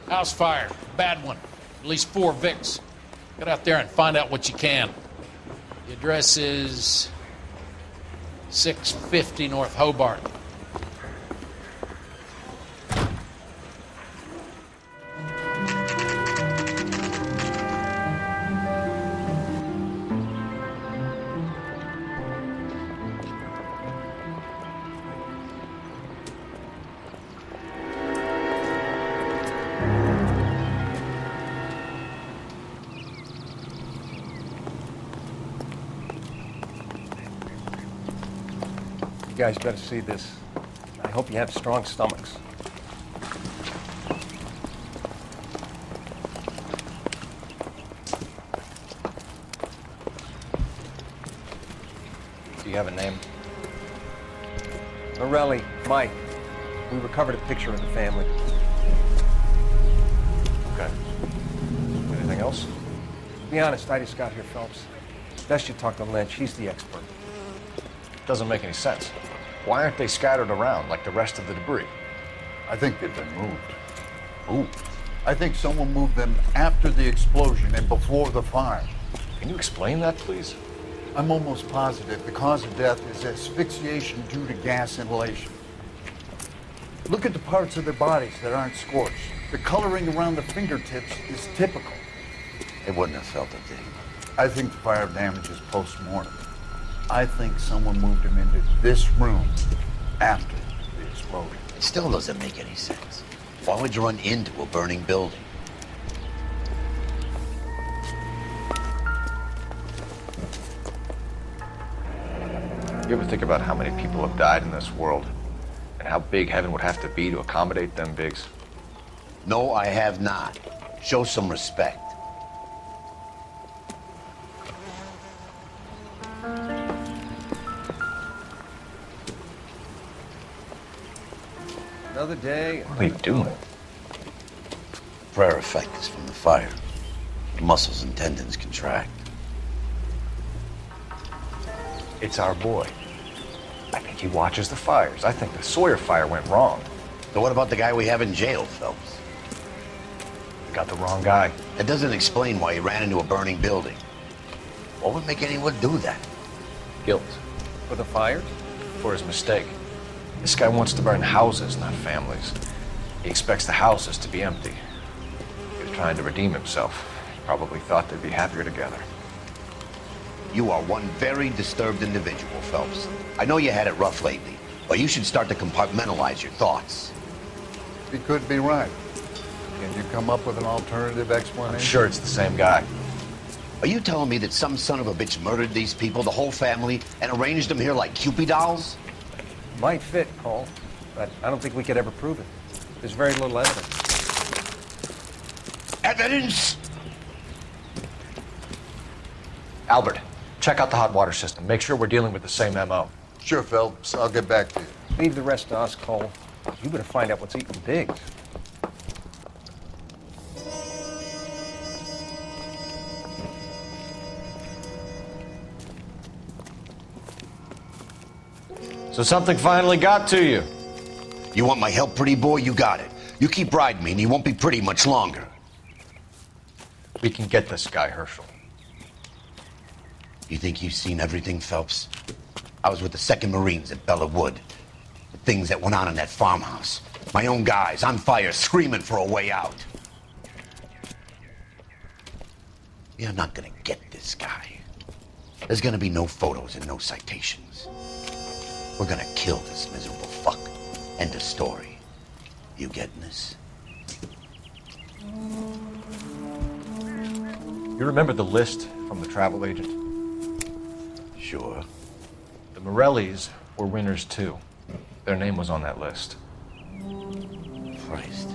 House fire, bad one. At least 4 Vicks. Get out there and find out what you can. The address is 650 North Hobart. You guys better see this. I hope you have strong stomachs. you have a name? Morelli, Mike. We recovered a picture of the family. Okay. Anything else? To be honest, I just got here, Phelps. Best you talk to Lynch. He's the expert. Doesn't make any sense. Why aren't they scattered around like the rest of the debris? I think they've been moved. Ooh. I think someone moved them after the explosion and before the fire. Can you explain that, please? I'm almost positive the cause of death is asphyxiation due to gas inhalation. Look at the parts of their bodies that aren't scorched. The coloring around the fingertips is typical. They wouldn't have felt a thing. I think the fire damage is post-mortem. I think someone moved him into this room after the explosion. It still doesn't make any sense. Why would you run into a burning building? You ever think about how many people have died in this world? And how big heaven would have to be to accommodate them bigs? No, I have not. Show some respect. Another day. What are you doing? Prayer effect is from the fire. The muscles and tendons contract. It's our boy. I think he watches the fires. I think the Sawyer fire went wrong. So what about the guy we have in jail, Phelps? We got the wrong guy. That doesn't explain why he ran into a burning building. What would make anyone do that? Guilt. For the fires? For his mistake. This guy wants to burn houses, not families. He expects the houses to be empty. He was trying to redeem himself. He probably thought they'd be happier together. You are one very disturbed individual, Phelps. I know you had it rough lately, but you should start to compartmentalize your thoughts. He could be right. Can you come up with an alternative explanation? I'm sure it's the same guy. Are you telling me that some son of a bitch murdered these people, the whole family, and arranged them here like Cupid dolls? Might fit, Cole, but I don't think we could ever prove it. There's very little evidence. Evidence? Albert, check out the hot water system. Make sure we're dealing with the same MO. Sure, Phelps. I'll get back to you. Leave the rest to us, Cole. You better find out what's eating Biggs. So something finally got to you. You want my help, pretty boy? You got it. You keep riding me and you won't be pretty much longer. We can get this guy, Herschel. You think you've seen everything, Phelps? I was with the 2nd Marines at Bella Wood. The things that went on in that farmhouse. My own guys on fire, screaming for a way out. You're not gonna get this guy. There's gonna be no photos and no citations. We're gonna kill this miserable fuck. End of story. You getting this? You remember the list from the travel agent? Sure. The Morellis were winners too. Their name was on that list. Christ.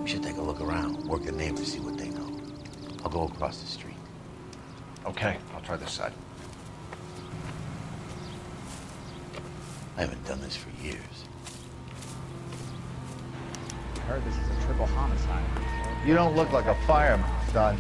We should take a look around, work the neighbors, see what they know. I'll go across the street. Okay, I'll try this side. I haven't done this for years. I heard this is a triple homicide. You don't look like a fireman, son.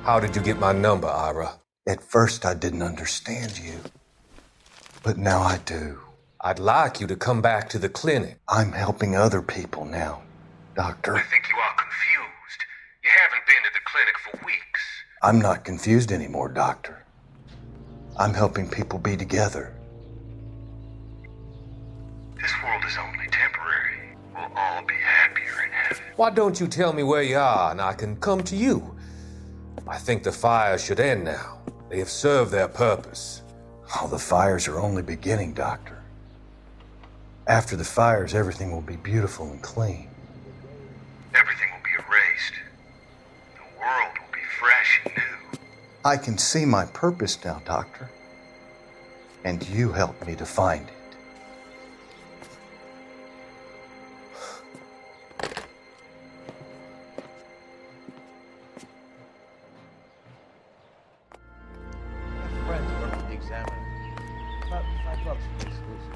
How did you get my number, Ira? At first, I didn't understand you, but now I do. I'd like you to come back to the clinic. I'm helping other people now, Doctor. I think you are confused. You haven't been to the clinic for weeks. I'm not confused anymore, Doctor. I'm helping people be together. This world is only temporary. We'll all be happier in heaven. Why don't you tell me where you are and I can come to you? I think the fires should end now. They have served their purpose. Oh, the fires are only beginning, Doctor. After the fires, everything will be beautiful and clean. Everything will be erased. The world will be fresh and new. I can see my purpose now, Doctor. And you helped me to find it. Friends work with the Examiner. About $5 for the exclusive.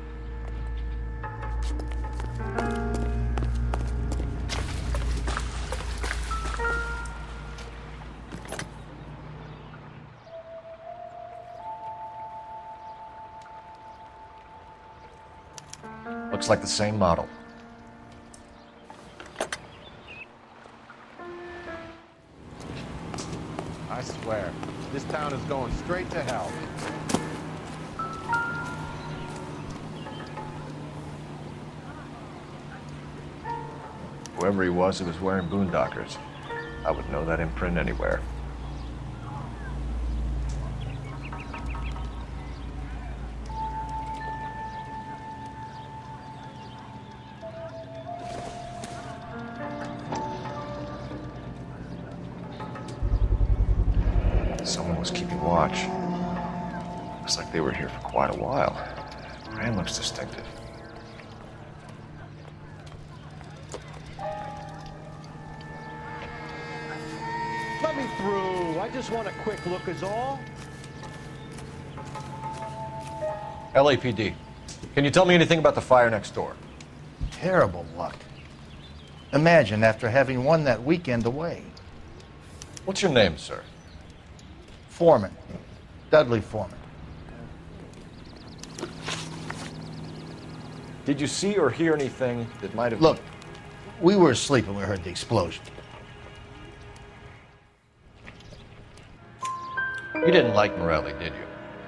Looks like the same model. I swear, this town is going straight to hell. Whoever he was wearing boondockers. I would know that imprint anywhere. Someone was keeping watch. Looks like they were here for quite a while. Brand looks distinctive. Let me through. I just want a quick look is all. LAPD. Can you tell me anything about the fire next door? Terrible luck. Imagine after having won that weekend away. What's your name, sir? Foreman. Dudley Foreman. Did you see or hear anything that might have... Look, we were asleep when we heard the explosion. You didn't like Morelli, did you?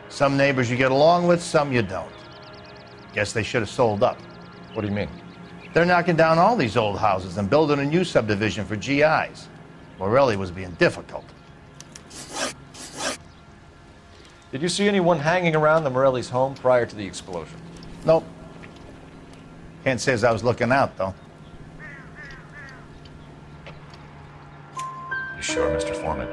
Some neighbors you get along with, some you don't. Guess they should have sold up. What do you mean? They're knocking down all these old houses and building a new subdivision for GIs. Morelli was being difficult. Did you see anyone hanging around the Morelli's home prior to the explosion? Nope. Can't say as I was looking out, though. You sure, Mr. Foreman?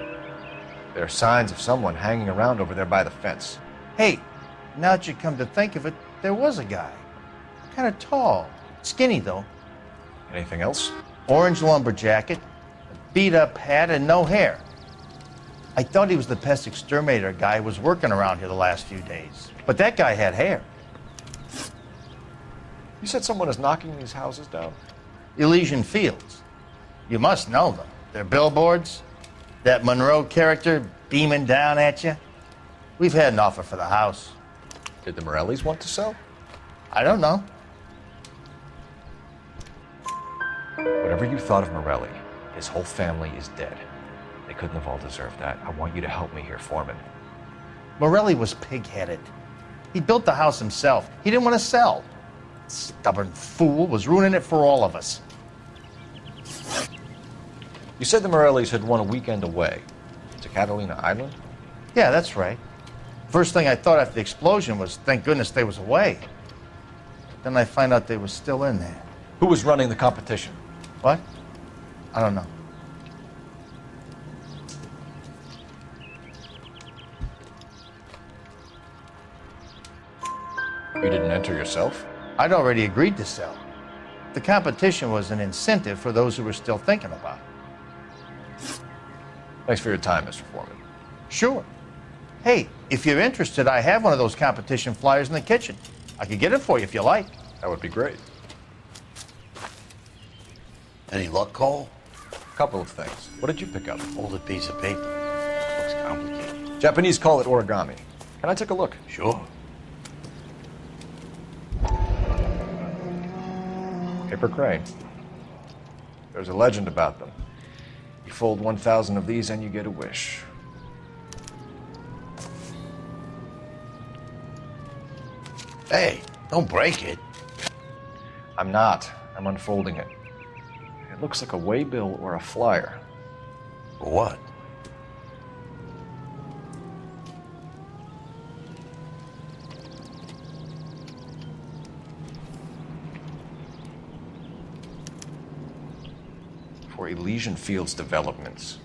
There are signs of someone hanging around over there by the fence. Hey, now that you come to think of it, there was a guy. Kind of tall. Skinny, though. Anything else? Orange lumber jacket, a beat-up hat, and no hair. I thought he was the pest exterminator guy who was working around here the last few days. But that guy had hair. You said someone is knocking these houses down? Elysian Fields. You must know them. They're billboards. That Monroe character beaming down at you. We've had an offer for the house. Did the Morellis want to sell? I don't know. Whatever you thought of Morelli, his whole family is dead. They couldn't have all deserved that. I want you to help me here, Foreman. Morelli was pig-headed. He built the house himself. He didn't want to sell. Stubborn fool was ruining it for all of us. You said the Morellis had won a weekend away to Catalina Island? Yeah, that's right. First thing I thought after the explosion was, thank goodness they was away. Then I find out they were still in there. Who was running the competition? What? I don't know. You didn't enter yourself? I'd already agreed to sell. The competition was an incentive for those who were still thinking about it. Thanks for your time, Mr. Foreman. Sure. Hey, if you're interested, I have one of those competition flyers in the kitchen. I could get it for you if you like. That would be great. Any luck, Cole? A couple of things. What did you pick up? Folded piece of paper. Looks complicated. Japanese call it origami. Can I take a look? Sure. Paper crane. There's a legend about them. You fold 1,000 of these and you get a wish. Hey, don't break it. I'm not. I'm unfolding it. It looks like a waybill or a flyer. For what? For Elysian Fields developments.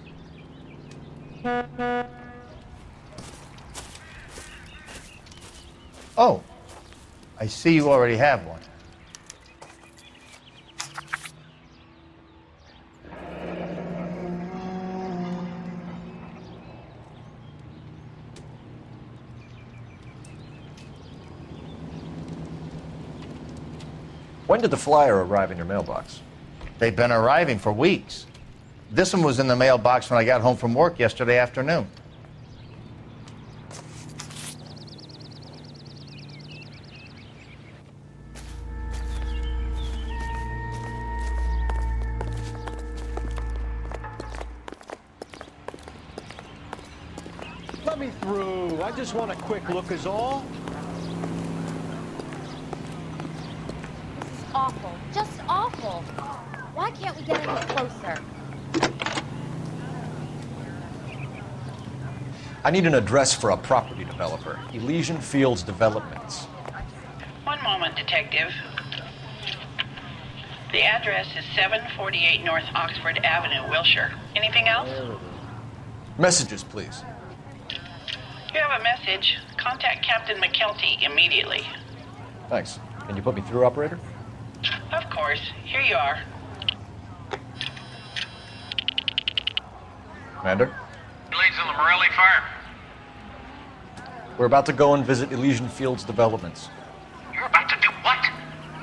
Oh, I see you already have one. When did the flyer arrive in your mailbox? They've been arriving for weeks. This one was in the mailbox when I got home from work yesterday afternoon. Let me through. I just want a quick look is all. Awful. Just awful. Why can't we get any closer? I need an address for a property developer. Elysian Fields Developments. One moment, Detective. The address is 748 North Oxford Avenue, Wilshire. Anything else? Messages, please. You have a message. Contact Captain McKelty immediately. Thanks. Can you put me through, operator? Of course. Here you are. Commander? Leads in the Morelli fire. We're about to go and visit Elysian Fields Developments. You're about to do what?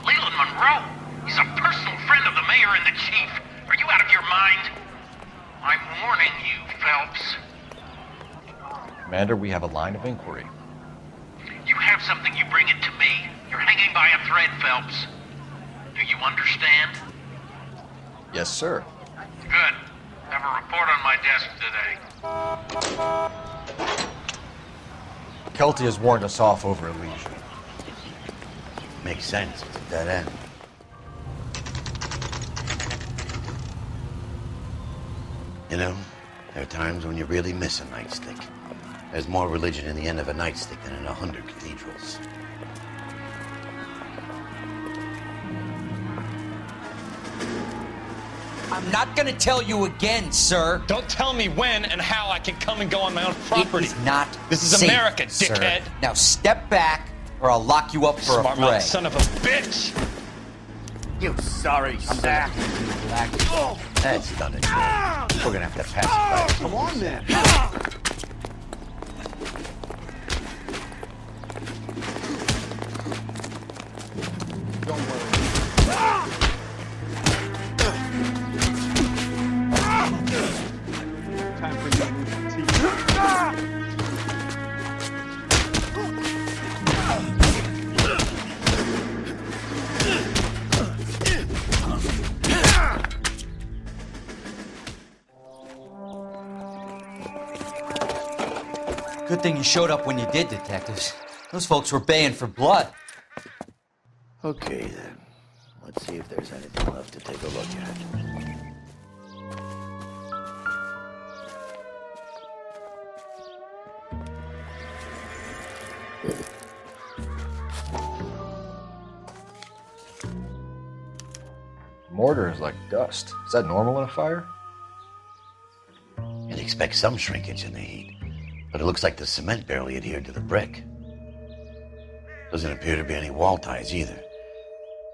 Leland Monroe? He's a personal friend of the mayor and the chief. Are you out of your mind? I'm warning you, Phelps. Commander, we have a line of inquiry. You have something, you bring it to me. You're hanging by a thread, Phelps. Do you understand? Yes, sir. Good. Have a report on my desk today. Kelty has warned us off over Elysian. Makes sense. It's a dead end. You know, there are times when you really miss a nightstick. There's more religion in the end of a nightstick than in 100 cathedrals. I'm not gonna tell you again, sir. Don't tell me when and how I can come and go on my own property. It is not This is safe, America, sir. dickhead. Now step back, or I'll lock you up for a Smart fray. mouth son of a bitch. You sorry sack. That's done it. We're gonna have to pass it by. Come on, then. Don't worry. Time for you to lose your teeth. Good thing you showed up when you did, detectives. Those folks were baying for blood. Okay, then. Let's see if there's anything left to take a look at. Mortar is like dust. Is that normal in a fire? You'd expect some shrinkage in the heat, but it looks like the cement barely adhered to the brick. Doesn't appear to be any wall ties either.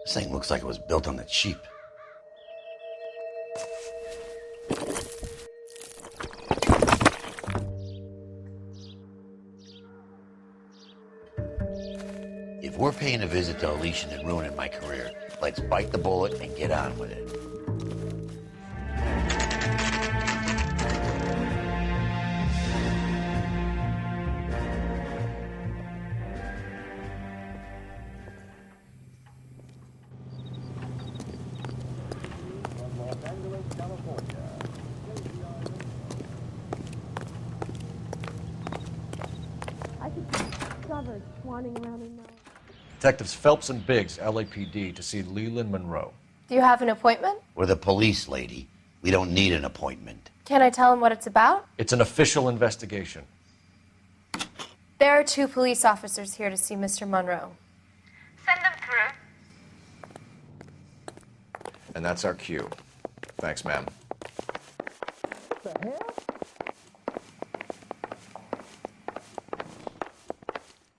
This thing looks like it was built on the cheap. If we're paying a visit to Elysian and ruining my career, let's bite the bullet and get on with it. I could be discovered swanning around in those. Detectives Phelps and Biggs, LAPD, to see Leland Monroe. Do you have an appointment? We're the police, lady. We don't need an appointment. Can I tell him what it's about? It's an official investigation. There are 2 police officers here to see Mr. Monroe. Send them through. And that's our cue. Thanks, ma'am. The hell?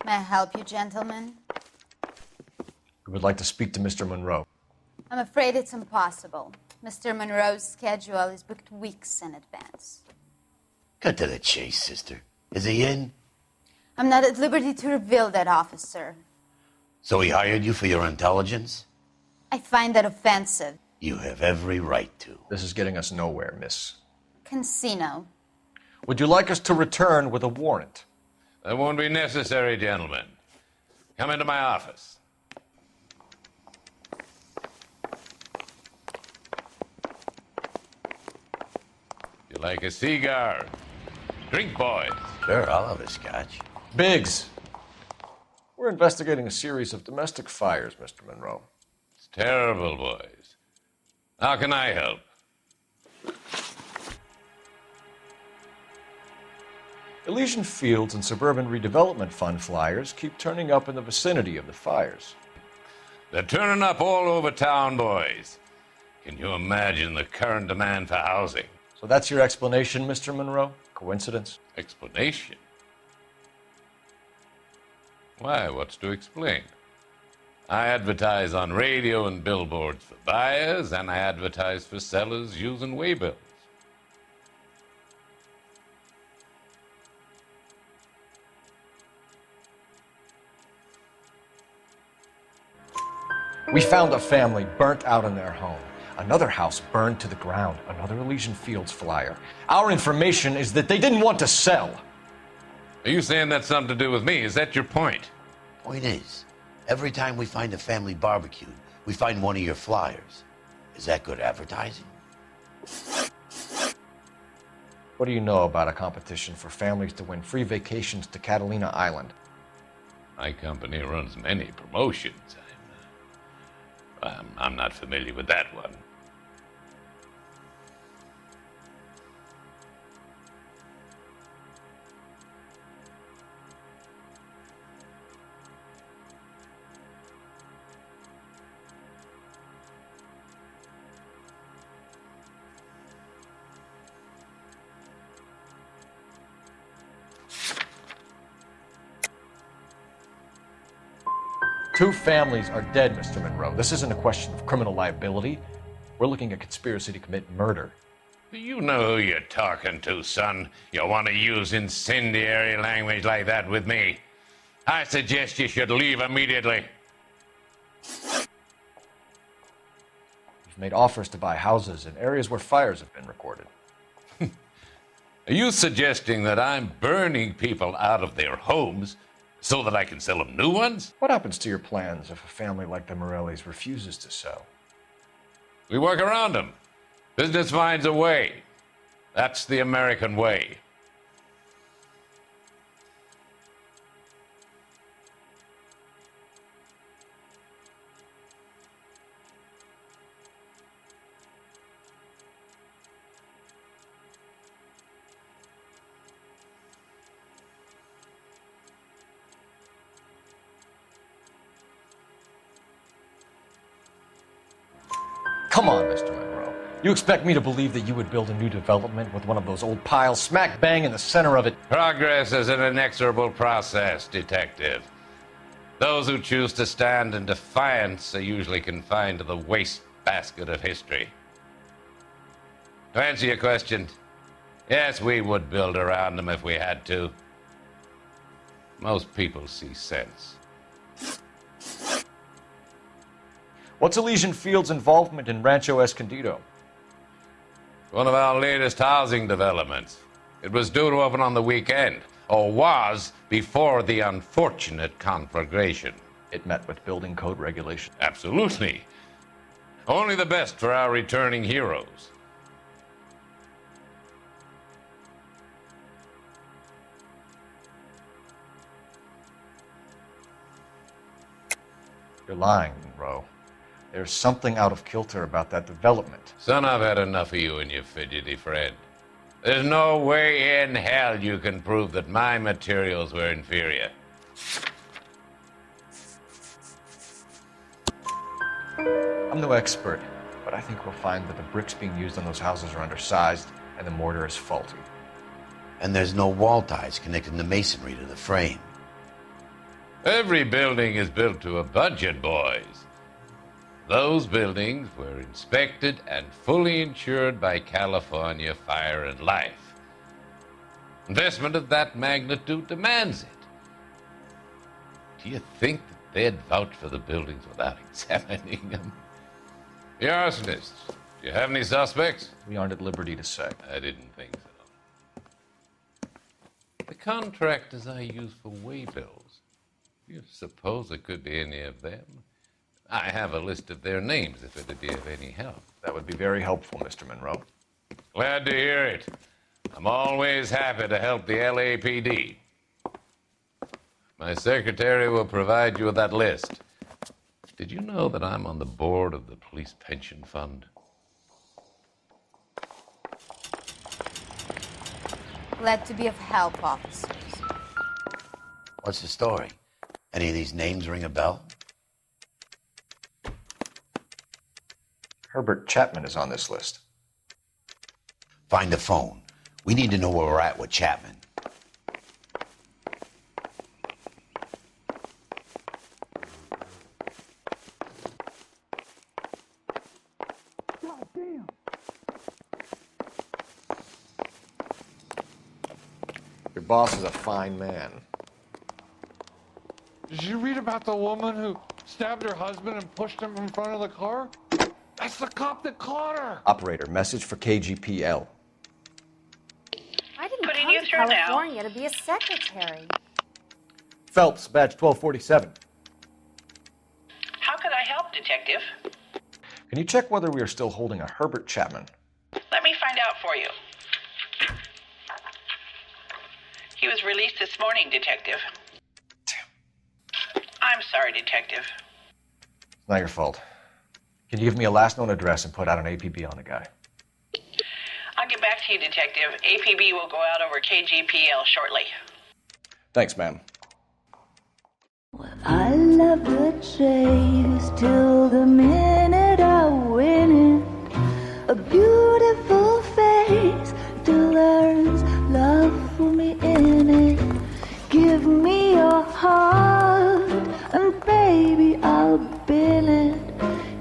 May I help you, gentlemen? We would like to speak to Mr. Monroe. I'm afraid it's impossible. Mr. Monroe's schedule is booked weeks in advance. Cut to the chase, sister. Is he in? I'm not at liberty to reveal that, officer. So he hired you for your intelligence? I find that offensive. You have every right to. This is getting us nowhere, miss. Casino. Would you like us to return with a warrant? That won't be necessary, gentlemen. Come into my office. You like a cigar? Drink, boys. Sure, I'll have a scotch. Biggs! We're investigating a series of domestic fires, Mr. Monroe. It's terrible, boys. How can I help? Elysian Fields and Suburban Redevelopment Fund flyers keep turning up in the vicinity of the fires. They're turning up all over town, boys. Can you imagine the current demand for housing? So that's your explanation, Mr. Monroe? Coincidence? Explanation? Why, what's to explain? I advertise on radio and billboards for buyers, and I advertise for sellers using waybills. We found a family burnt out in their home. Another house burned to the ground. Another Elysian Fields flyer. Our information is that they didn't want to sell. Are you saying that's something to do with me? Is that your point? Point is, every time we find a family barbecued, we find one of your flyers. Is that good advertising? What do you know about a competition for families to win free vacations to Catalina Island? My company runs many promotions. I'm not familiar with that one. Two families are dead, Mr. Monroe. This isn't a question of criminal liability. We're looking at conspiracy to commit murder. Do you know who you're talking to, son? You want to use incendiary language like that with me? I suggest you should leave immediately. We've made offers to buy houses in areas where fires have been recorded. Are you suggesting that I'm burning people out of their homes so that I can sell them new ones? What happens to your plans if a family like the Morellis refuses to sell? We work around them. Business finds a way. That's the American way. Come on, Mr. Monroe. You expect me to believe that you would build a new development with one of those old piles smack bang in the center of it? Progress is an inexorable process, detective. Those who choose to stand in defiance are usually confined to the wastebasket of history. To answer your question, yes, we would build around them if we had to. Most people see sense. What's Elysian Fields' involvement in Rancho Escondido? One of our latest housing developments. It was due to open on the weekend, or was before the unfortunate conflagration. It met with building code regulations. Absolutely. Only the best for our returning heroes. You're lying, Monroe. There's something out of kilter about that development. Son, I've had enough of you and your fidgety friend. There's no way in hell you can prove that my materials were inferior. I'm no expert, but I think we'll find that the bricks being used on those houses are undersized and the mortar is faulty. And there's no wall ties connecting the masonry to the frame. Every building is built to a budget, boys. Those buildings were inspected and fully insured by California Fire and Life. Investment of that magnitude demands it. Do you think that they'd vouch for the buildings without examining them? The arsonists, do you have any suspects? We aren't at liberty to say. I didn't think so. The contractors I use for waybills, do you suppose it could be any of them? I have a list of their names if it'd be of any help. That would be very helpful, Mr. Monroe. Glad to hear it. I'm always happy to help the LAPD. My secretary will provide you with that list. Did you know that I'm on the board of the police pension fund? Glad to be of help, officers. What's the story? Any of these names ring a bell? Herbert Chapman is on this list. Find the phone. We need to know where we're at with Chapman. Goddamn. Your boss is a fine man. Did you read about the woman who stabbed her husband and pushed him in front of the car? That's the cop that caught her. Operator, message for KGPL. I didn't Putting come you to through now. California to be a secretary. Phelps, badge 1247. How could I help, Detective? Can you check whether we are still holding a Herbert Chapman? Let me find out for you. He was released this morning, Detective. Damn. I'm sorry, Detective. It's not your fault. Can you give me a last known address and put out an APB on the guy? I'll get back to you, Detective. APB will go out over KGPL shortly. Thanks, ma'am. I love the chase till the minute I win it. A beautiful face till there's love for me in it. Give me your heart and baby I'll bill it.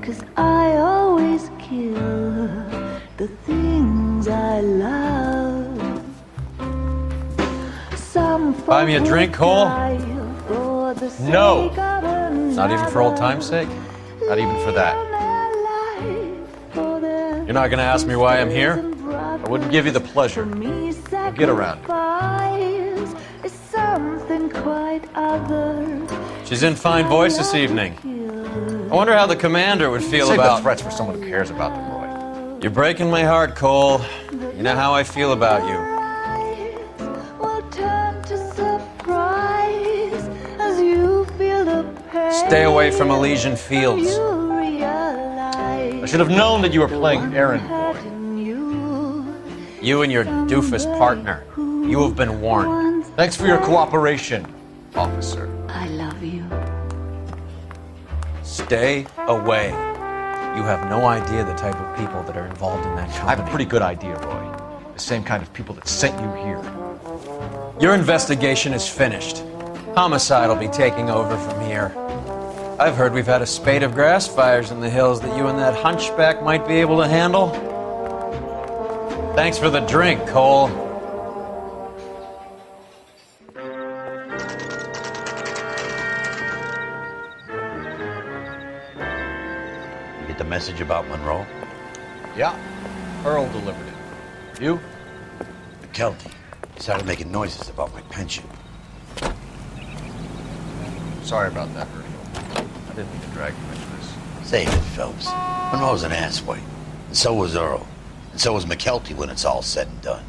'Cause I always kill the things I love. Buy me a drink, Cole? No. Not even for old time's sake? Not even for that. You're not going to ask me why I'm here? I wouldn't give you the pleasure. We'll get around it. She's in fine voice this evening. I wonder how the commander would feel Save about... the threats for someone who cares about them, Roy. You're breaking my heart, Cole. You know how I feel about you. Stay away from Elysian Fields. I should have known that you were playing errand boy. You and your doofus partner. You have been warned. Thanks for your cooperation, officer. I love you. Stay away. You have no idea the type of people that are involved in that company. I have a pretty good idea, Roy. The same kind of people that sent you here. Your investigation is finished. Homicide will be taking over from here. I've heard we've had a spate of grass fires in the hills that you and that hunchback might be able to handle. Thanks for the drink, Cole. You get the message about Monroe? Yeah. Earl delivered it. You? McKelty. He started making noises about my pension. Sorry about that, Earl. I didn't mean to drag you into this. Save it, Phelps. Monroe's an asswipe. And so was Earl. And so was McKelty when it's all said and done.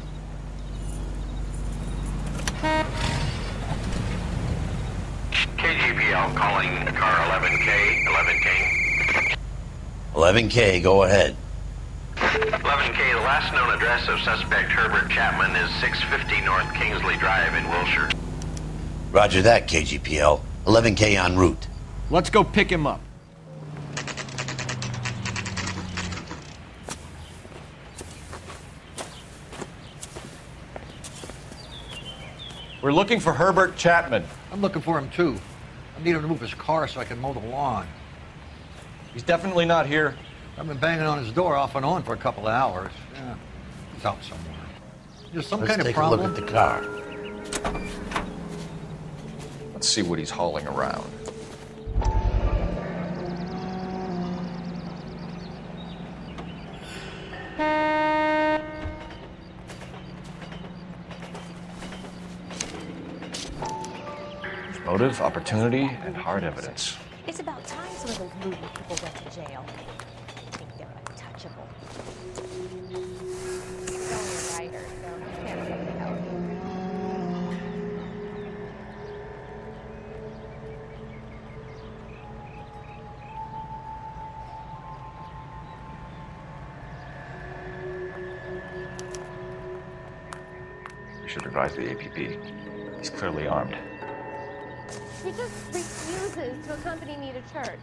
KGPL calling car 11K. 11K, go ahead. 11K, the last known address of suspect Herbert Chapman is 650 North Kingsley Drive in Wilshire. Roger that, KGPL. 11K en route. Let's go pick him up. We're looking for Herbert Chapman. I'm looking for him too. I need him to move his car so I can mow the lawn. He's definitely not here. I've been banging on his door off and on for a couple of hours. Yeah, he's out somewhere. There's some kind of problem. Let's take a look at the car. Let's see what he's hauling around. Motive, opportunity, and hard evidence. It's about time some of those movie people went to jail. They think they're untouchable. He's only a writer, so he can't really help. We should advise the APP. He's clearly armed. He just refuses to accompany me to church.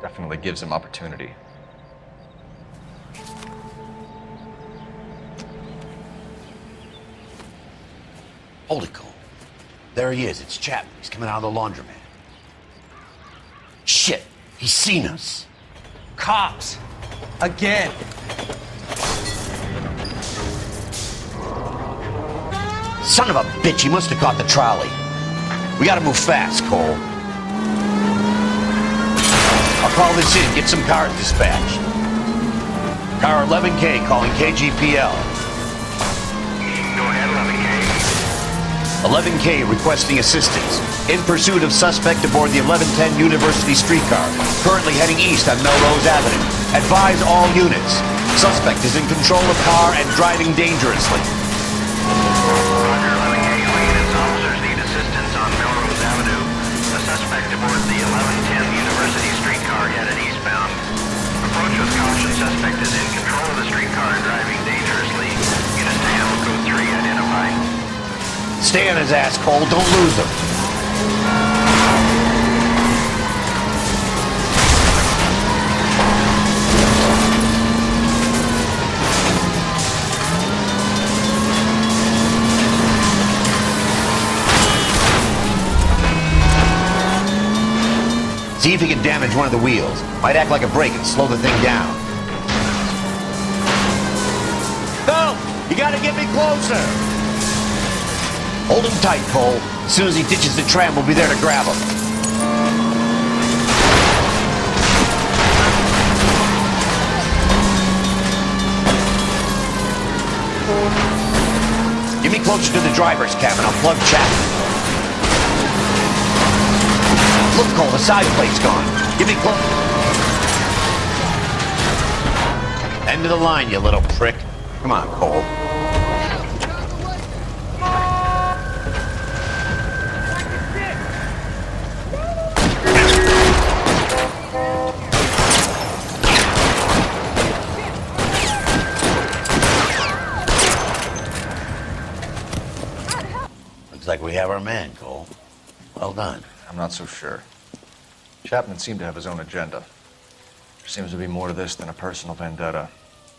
Definitely gives him opportunity. Hold it, Cole. There he is. It's Chapman. He's coming out of the laundromat. Shit! He's seen us. Cops! Again! Son of a bitch, he must have caught the trolley. We gotta move fast, Cole. I'll call this in, get some cars dispatched. Car 11K calling KGPL. Go ahead, 11K. 11K requesting assistance. In pursuit of suspect aboard the 1110 University streetcar, currently heading east on Melrose Avenue. Advise all units. Suspect is in control of car and driving dangerously. Roger, 11K. All units, officers need assistance on Melrose Avenue. The suspect aboard the 1110 University streetcar headed eastbound. Approach with caution. Suspect is in control of the streetcar and driving dangerously. Units to handle code 3 identified. Stay on his ass, Cole. Don't lose him. See if he can damage one of the wheels. Might act like a brake and slow the thing down. No! You gotta get me closer! Hold him tight, Cole. As soon as he ditches the tram, we'll be there to grab him. Get me closer to the driver's cabin. I'll plug Chapman. Look, Cole, the side plate's gone. Get me close. End of the line, you little prick. Come on, Cole. Looks like we have our man, Cole. Well done. I'm not so sure. Chapman seemed to have his own agenda. There seems to be more to this than a personal vendetta.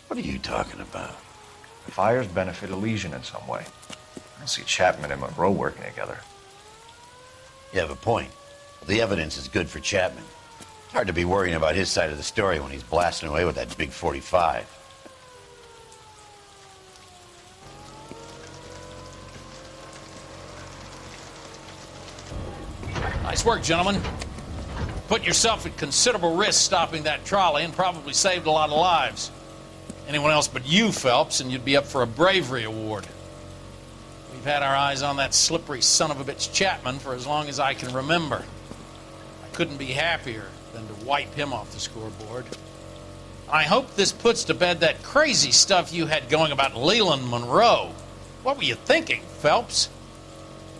What are you talking about? The fires benefit Elysian in some way. I don't see Chapman and Monroe working together. You have a point. The evidence is good for Chapman. It's hard to be worrying about his side of the story when he's blasting away with that big 45. Nice work, gentlemen. Put yourself at considerable risk stopping that trolley and probably saved a lot of lives. Anyone else but you, Phelps, and you'd be up for a bravery award. We've had our eyes on that slippery son of a bitch Chapman for as long as I can remember. I couldn't be happier than to wipe him off the scoreboard. I hope this puts to bed that crazy stuff you had going about Leland Monroe. What were you thinking, Phelps?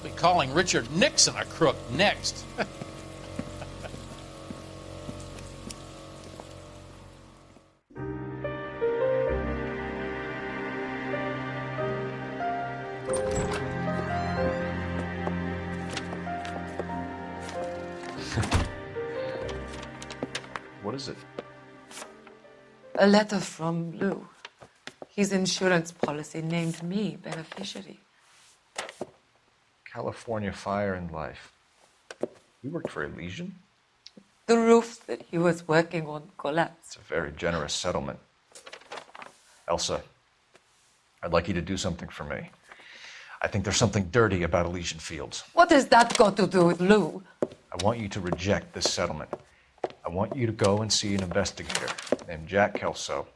We'll be calling Richard Nixon a crook next. What is it? A letter from Lou. His insurance policy named me beneficiary. California Fire and Life. You worked for Elysian? The roof that he was working on collapsed. It's a very generous settlement. Elsa, I'd like you to do something for me. I think there's something dirty about Elysian Fields. What has that got to do with Lou? I want you to reject this settlement. I want you to go and see an investigator named Jack Kelso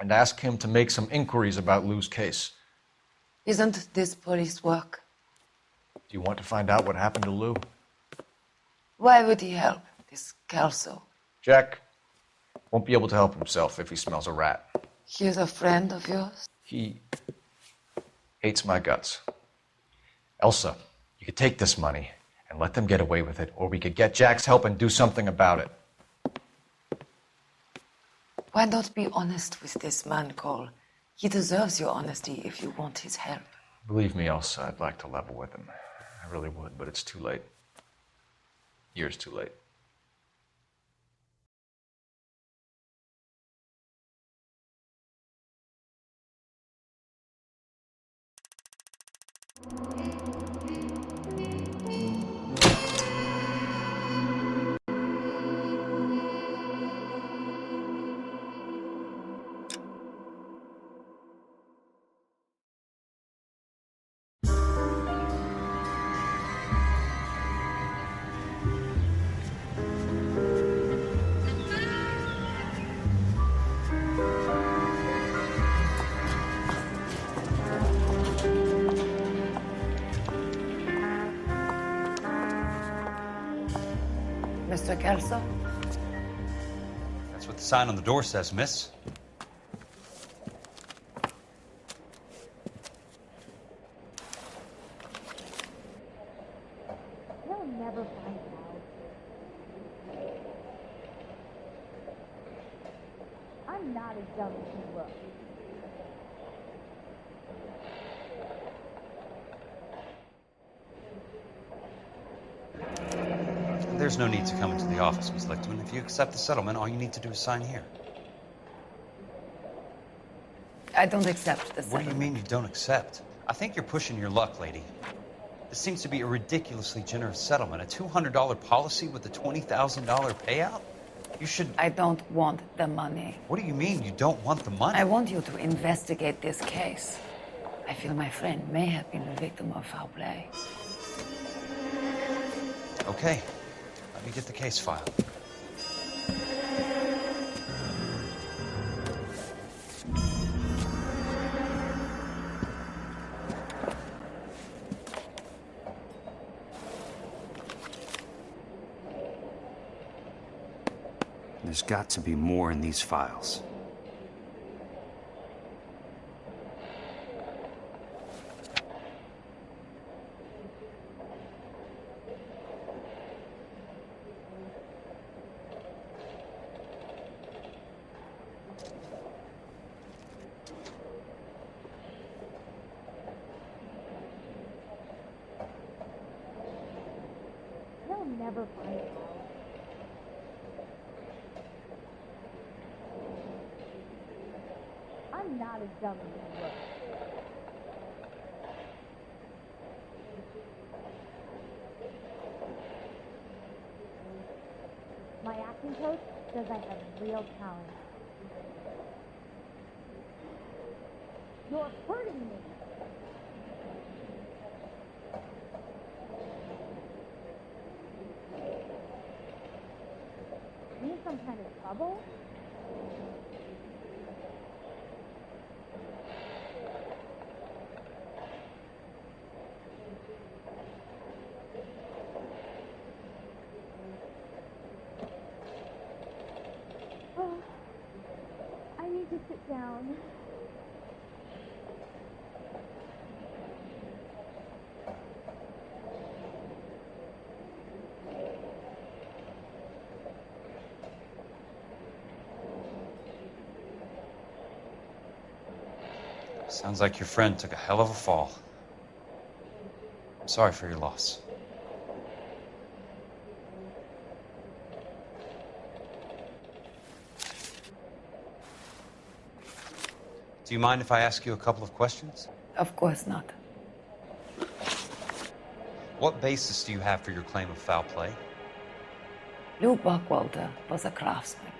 and ask him to make some inquiries about Lou's case. Isn't this police work? Do you want to find out what happened to Lou? Why would he help, this Kelso? Jack won't be able to help himself if he smells a rat. He's a friend of yours? He hates my guts. Elsa, you could take this money and let them get away with it, or we could get Jack's help and do something about it. Why not be honest with this man, Cole? He deserves your honesty if you want his help. Believe me, Elsa, I'd like to level with him. I really would, but it's too late. Years too late. Mr. Kelso? That's what the sign on the door says, miss. He'll never find out. I'm not as dumb as you look. There's no need to come into the office, Miss Lichtman. If you accept the settlement, all you need to do is sign here. I don't accept the What do you settlement. mean you don't accept? I think you're pushing your luck, lady. This seems to be a ridiculously generous settlement. A $200 policy with a $20,000 payout? You should... I don't want the money. What do you mean you don't want the money? I want you to investigate this case. I feel my friend may have been a victim of foul play. Okay. Let me get the case file. There's got to be more in these files. He'll never find out. I'm not as dumb as you look. My acting coach says I have real talent. You're hurting me. You in some kind of trouble? Oh, I need to sit down. Sounds like your friend took a hell of a fall. I'm sorry for your loss. Do you mind if I ask you a couple of questions? Of course not. What basis do you have for your claim of foul play? Lou Buckwalter was a craftsman.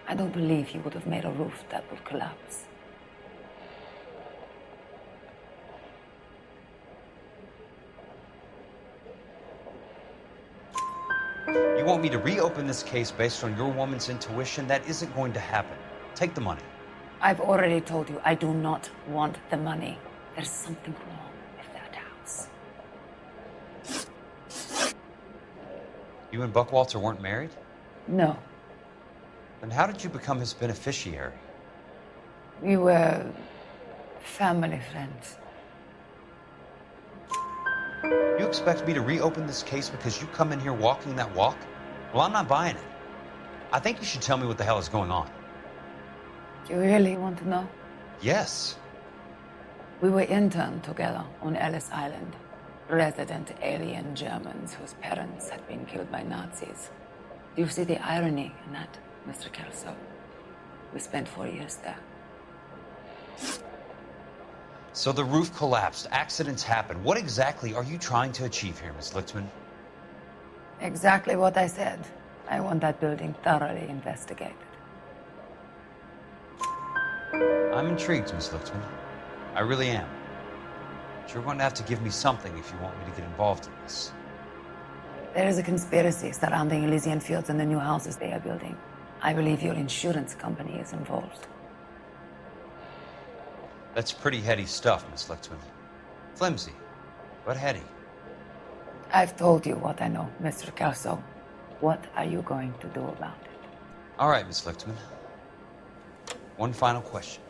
I don't believe he would have made a roof that would collapse. You want me to reopen this case based on your woman's intuition? That isn't going to happen. Take the money. I've already told you I do not want the money. There's something wrong with that house. You and Buckwalter weren't married? No. Then how did you become his beneficiary? We were family friends. You expect me to reopen this case because you come in here walking that walk? Well, I'm not buying it. I think you should tell me what the hell is going on. You really want to know? Yes. We were interned together on Ellis Island. Resident alien Germans whose parents had been killed by Nazis. Do you see the irony in that, Mr. Kelso? We spent 4 years there. So the roof collapsed, accidents happen. What exactly are you trying to achieve here, Miss Lichtman? Exactly what I said. I want that building thoroughly investigated. I'm intrigued, Miss Lichtman. I really am. But you're going to have to give me something if you want me to get involved in this. There is a conspiracy surrounding Elysian Fields and the new houses they are building. I believe your insurance company is involved. That's pretty heady stuff, Miss Lichtman. Flimsy, but heady. I've told you what I know, Mr. Kelso. What are you going to do about it? All right, Miss Lichtman. One final question.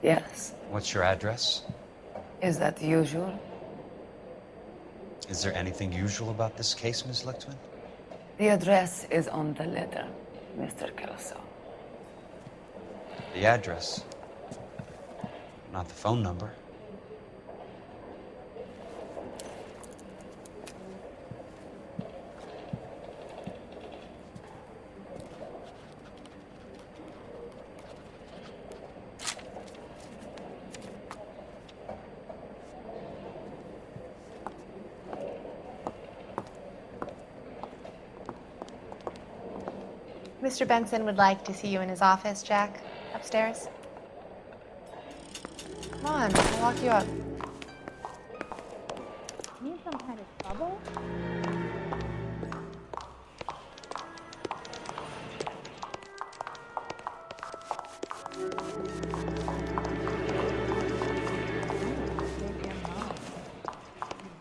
Yes. What's your address? Is that usual? Is there anything usual about this case, Miss Lichtman? The address is on the letter, Mr. Kelso. The address, not the phone number. Mr. Benson would like to see you in his office, Jack. Upstairs. Come on, I'll walk you up. Need some kind of trouble?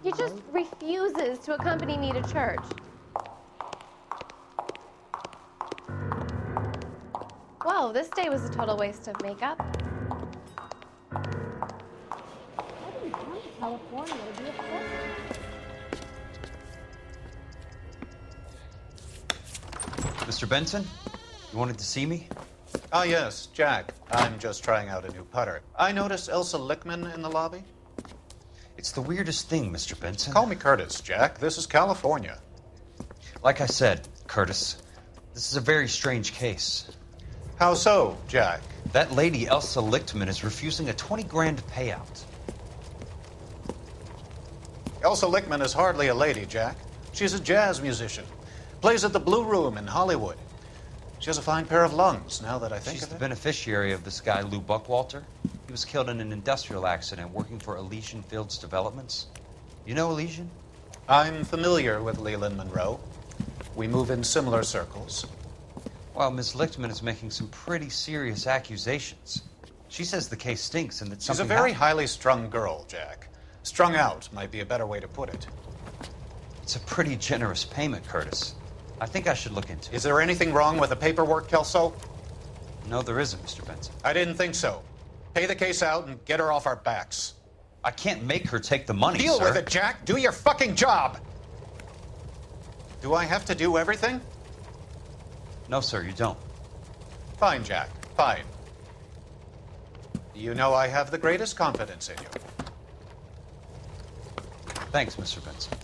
He just refuses to accompany me to church. Whoa, this day was a total waste of makeup. I didn't come to California to be a friend. Mr. Benson, you wanted to see me? Ah, yes, Jack. I'm just trying out a new putter. I noticed Elsa Lichtman in the lobby. It's the weirdest thing, Mr. Benson. Call me Curtis, Jack. This is California. Like I said, Curtis, this is a very strange case. How so, Jack? That lady, Elsa Lichtman, is refusing a 20 grand payout. Elsa Lichtman is hardly a lady, Jack. She's a jazz musician. Plays at the Blue Room in Hollywood. She has a fine pair of lungs, now that I think She's of the it. beneficiary of this guy, Lou Buckwalter. He was killed in an industrial accident working for Elysian Fields Developments. You know Elysian? I'm familiar with Leland Monroe. We move in similar circles. Well, Miss Lichtman is making some pretty serious accusations. She says the case stinks and that She's a something very happened. highly strung girl, Jack. Strung out might be a better way to put it. It's a pretty generous payment, Curtis. I think I should look into it. Is there anything wrong with the paperwork, Kelso? No, there isn't, Mr. Benson. I didn't think so. Pay the case out and get her off our backs. I can't make her take the money, Deal sir. with it, Jack. Do your fucking job. Do I have to do everything? No, sir, you don't. Fine, Jack. Fine. You know I have the greatest confidence in you. Thanks, Mr. Benson.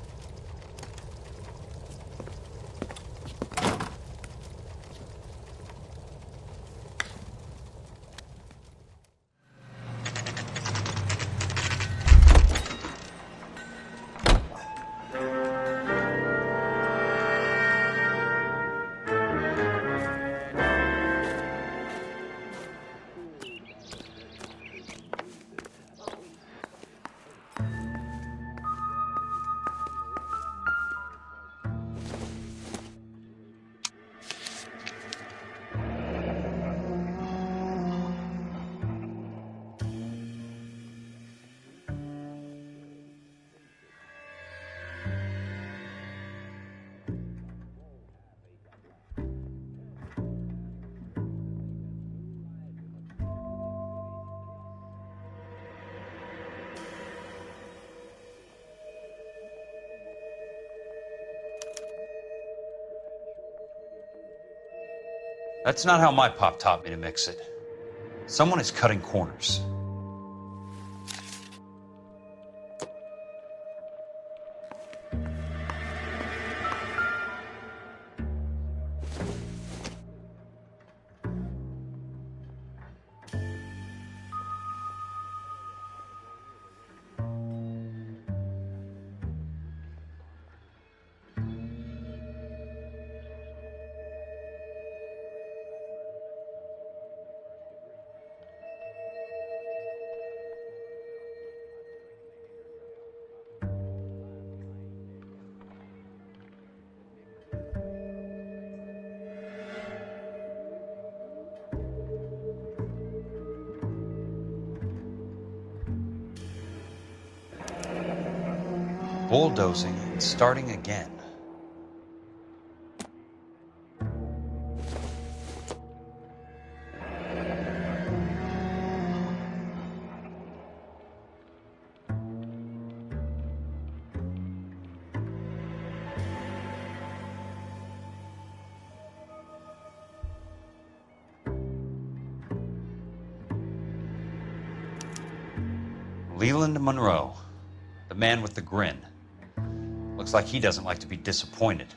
That's not how my pop taught me to mix it. Someone is cutting corners. Bulldozing and starting again. Leland Monroe, the man with the grin. Looks like he doesn't like to be disappointed.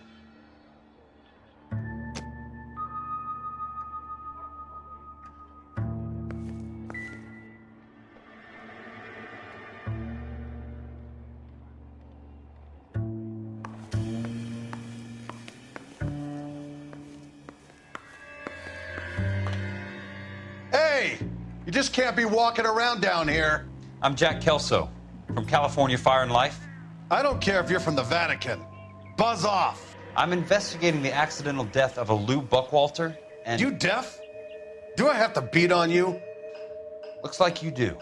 Hey! You just can't be walking around down here. I'm Jack Kelso, from California Fire and Life. I don't care if you're from the Vatican. Buzz off. I'm investigating the accidental death of a Lou Buckwalter, and... You deaf? Do I have to beat on you? Looks like you do.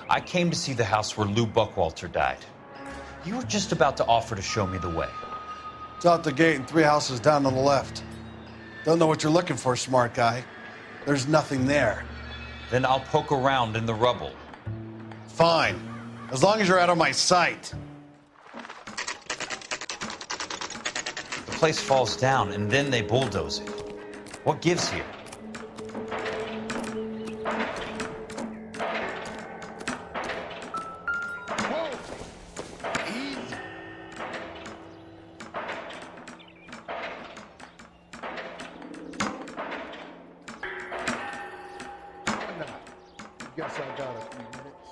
I came to see the house where Lou Buckwalter died. You were just about to offer to show me the way. It's out the gate and 3 houses down on the left. Don't know what you're looking for, smart guy. There's nothing there. Then I'll poke around in the rubble. Fine. As long as you're out of my sight. The place falls down and then they bulldoze it. What gives here? Guess I got a few minutes.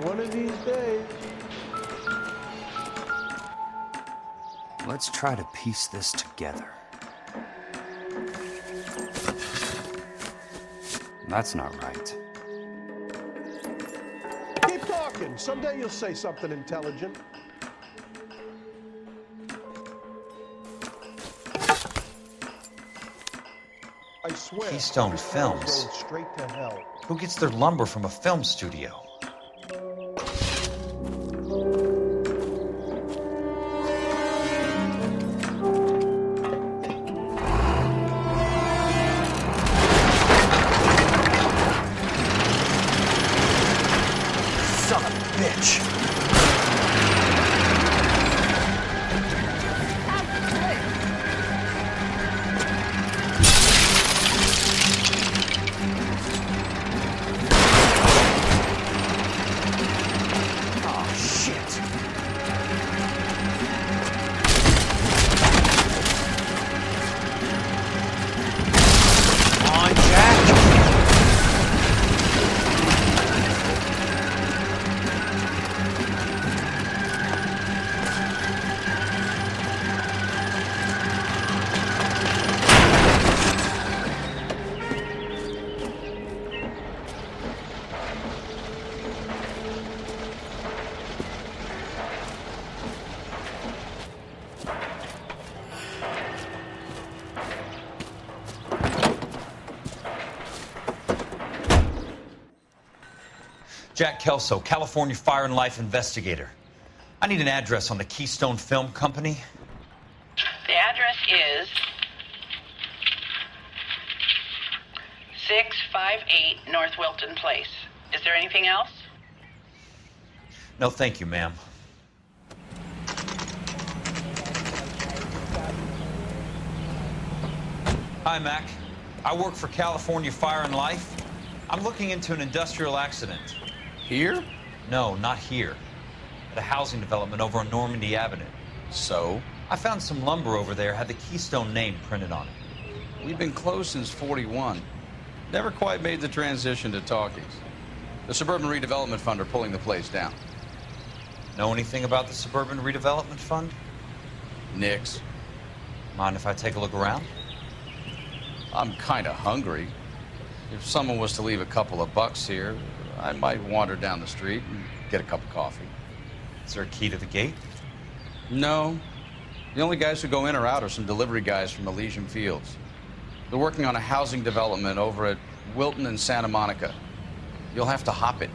One of these days. Let's try to piece this together. That's not right. Keep talking. Someday you'll say something intelligent. I swear. Keystone Films. Going straight to hell. Who gets their lumber from a film studio? Son of a bitch. Jack Kelso, California Fire and Life investigator. I need an address on the Keystone Film Company. is 658 North Wilton Place. Is there anything else? No, thank you, ma'am. Hi, Mac. I work for California Fire and Life. I'm looking into an industrial accident. Here? No, not here. At a housing development over on Normandy Avenue. So? I found some lumber over there, had the Keystone name printed on it. We've been closed since '41. Never quite made the transition to talkies. The Suburban Redevelopment Fund are pulling the place down. Know anything about the Suburban Redevelopment Fund? Nix. Mind if I take a look around? I'm kind of hungry. If someone was to leave a couple of bucks here, I might wander down the street and get a cup of coffee. Is there a key to the gate? No. The only guys who go in or out are some delivery guys from Elysian Fields. They're working on a housing development over at Wilton and Santa Monica. You'll have to hop it.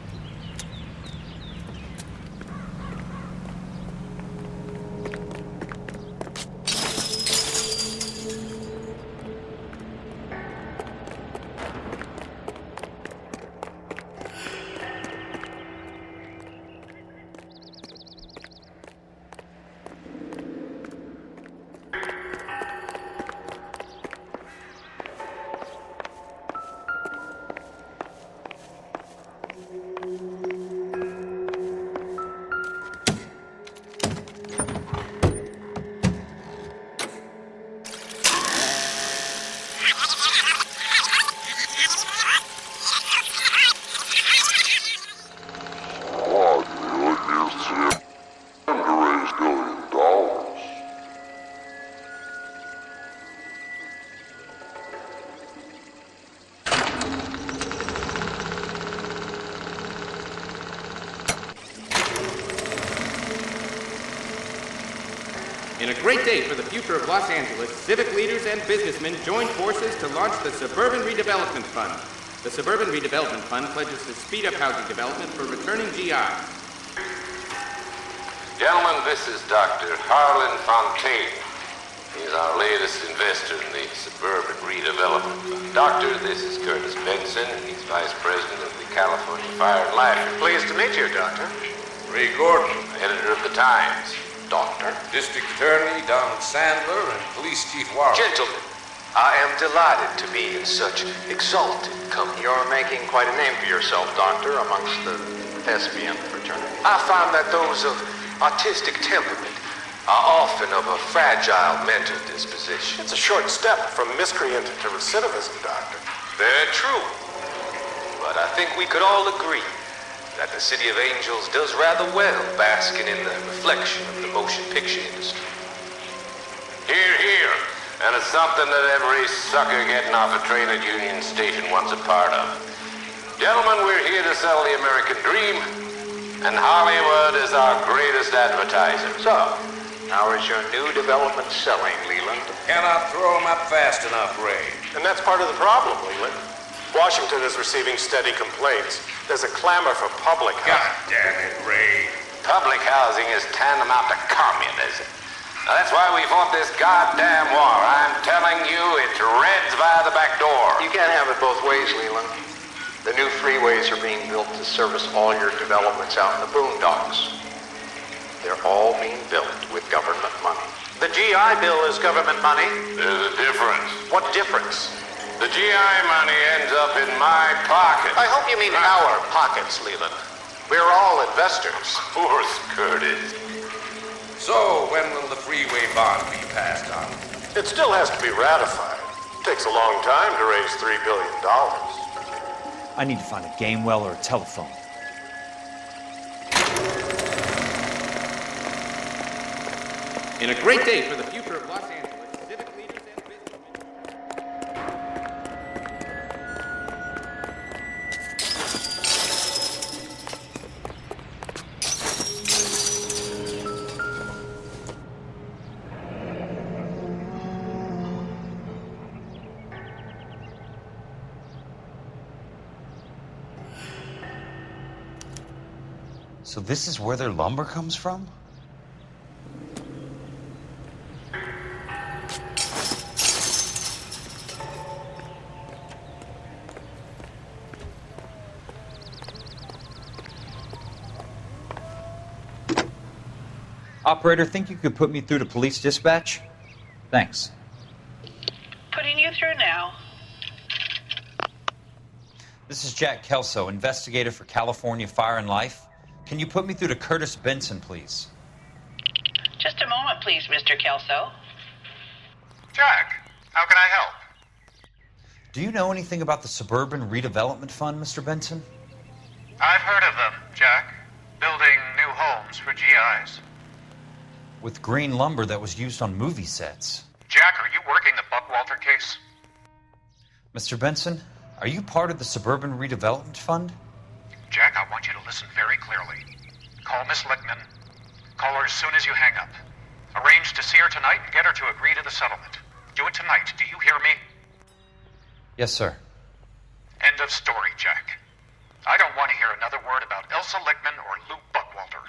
In a great day for the future of Los Angeles, civic leaders and businessmen joined forces to launch the Suburban Redevelopment Fund. The Suburban Redevelopment Fund pledges to speed up housing development for returning GI. Gentlemen, this is Dr. Harlan Fontaine. He's our latest investor in the Suburban Redevelopment Fund. Doctor, this is Curtis Benson. He's Vice President of the California Fire and Life. Pleased to meet you, Doctor. Ray Gordon, editor of the Times. Doctor. District Attorney Don Sandler and Police Chief Warren. Gentlemen, I am delighted to be in such exalted company. You're making quite a name for yourself, Doctor, amongst the thespian fraternity. I find that those of artistic temperament are often of a fragile mental disposition. It's a short step from miscreant to recidivism, Doctor. Very true. But I think we could all agree that the City of Angels does rather well basking in the reflection of the motion picture industry. Hear, hear. And it's something that every sucker getting off a train at Union Station wants a part of. Gentlemen, we're here to sell the American dream, and Hollywood is our greatest advertiser. So, how is your new development selling, Leland? Cannot throw them up fast enough, Ray. And that's part of the problem, Leland. Washington is receiving steady complaints. There's a clamor for public housing. God damn it, Ray. Public housing is tantamount to communism. Now, that's why we fought this goddamn war. I'm telling you, it's Reds via the back door. You can't have it both ways, Leland. The new freeways are being built to service all your developments out in the boondocks. They're all being built with government money. The GI Bill is government money. There's a difference. What difference? The GI money ends up in my pocket. I hope you mean our pockets, Leland. We're all investors. Poor Curtis. So, when will the freeway bond be passed on? It still has to be ratified. It takes a long time to raise $3 billion. I need to find a game well or a telephone. In a great day for the future of Los Angeles, civic leaders and businessmen. So this is where their lumber comes from? Operator, think you could put me through to police dispatch? Thanks. Putting you through now. This is Jack Kelso, investigator for California Fire and Life. Can you put me through to Curtis Benson, please? Just a moment, please, Mr. Kelso. Jack, how can I help? Do you know anything about the Suburban Redevelopment Fund, Mr. Benson? I've heard of them, Jack. Building new homes for GIs. With green lumber that was used on movie sets. Jack, are you working the Buckwalter case? Mr. Benson, are you part of the Suburban Redevelopment Fund? Jack, I want you to listen very clearly. Call Miss Lickman. Call her as soon as you hang up. Arrange to see her tonight and get her to agree to the settlement. Do it tonight. Do you hear me? Yes, sir. End of story, Jack. I don't want to hear another word about Elsa Lickman or Lou Buckwalter.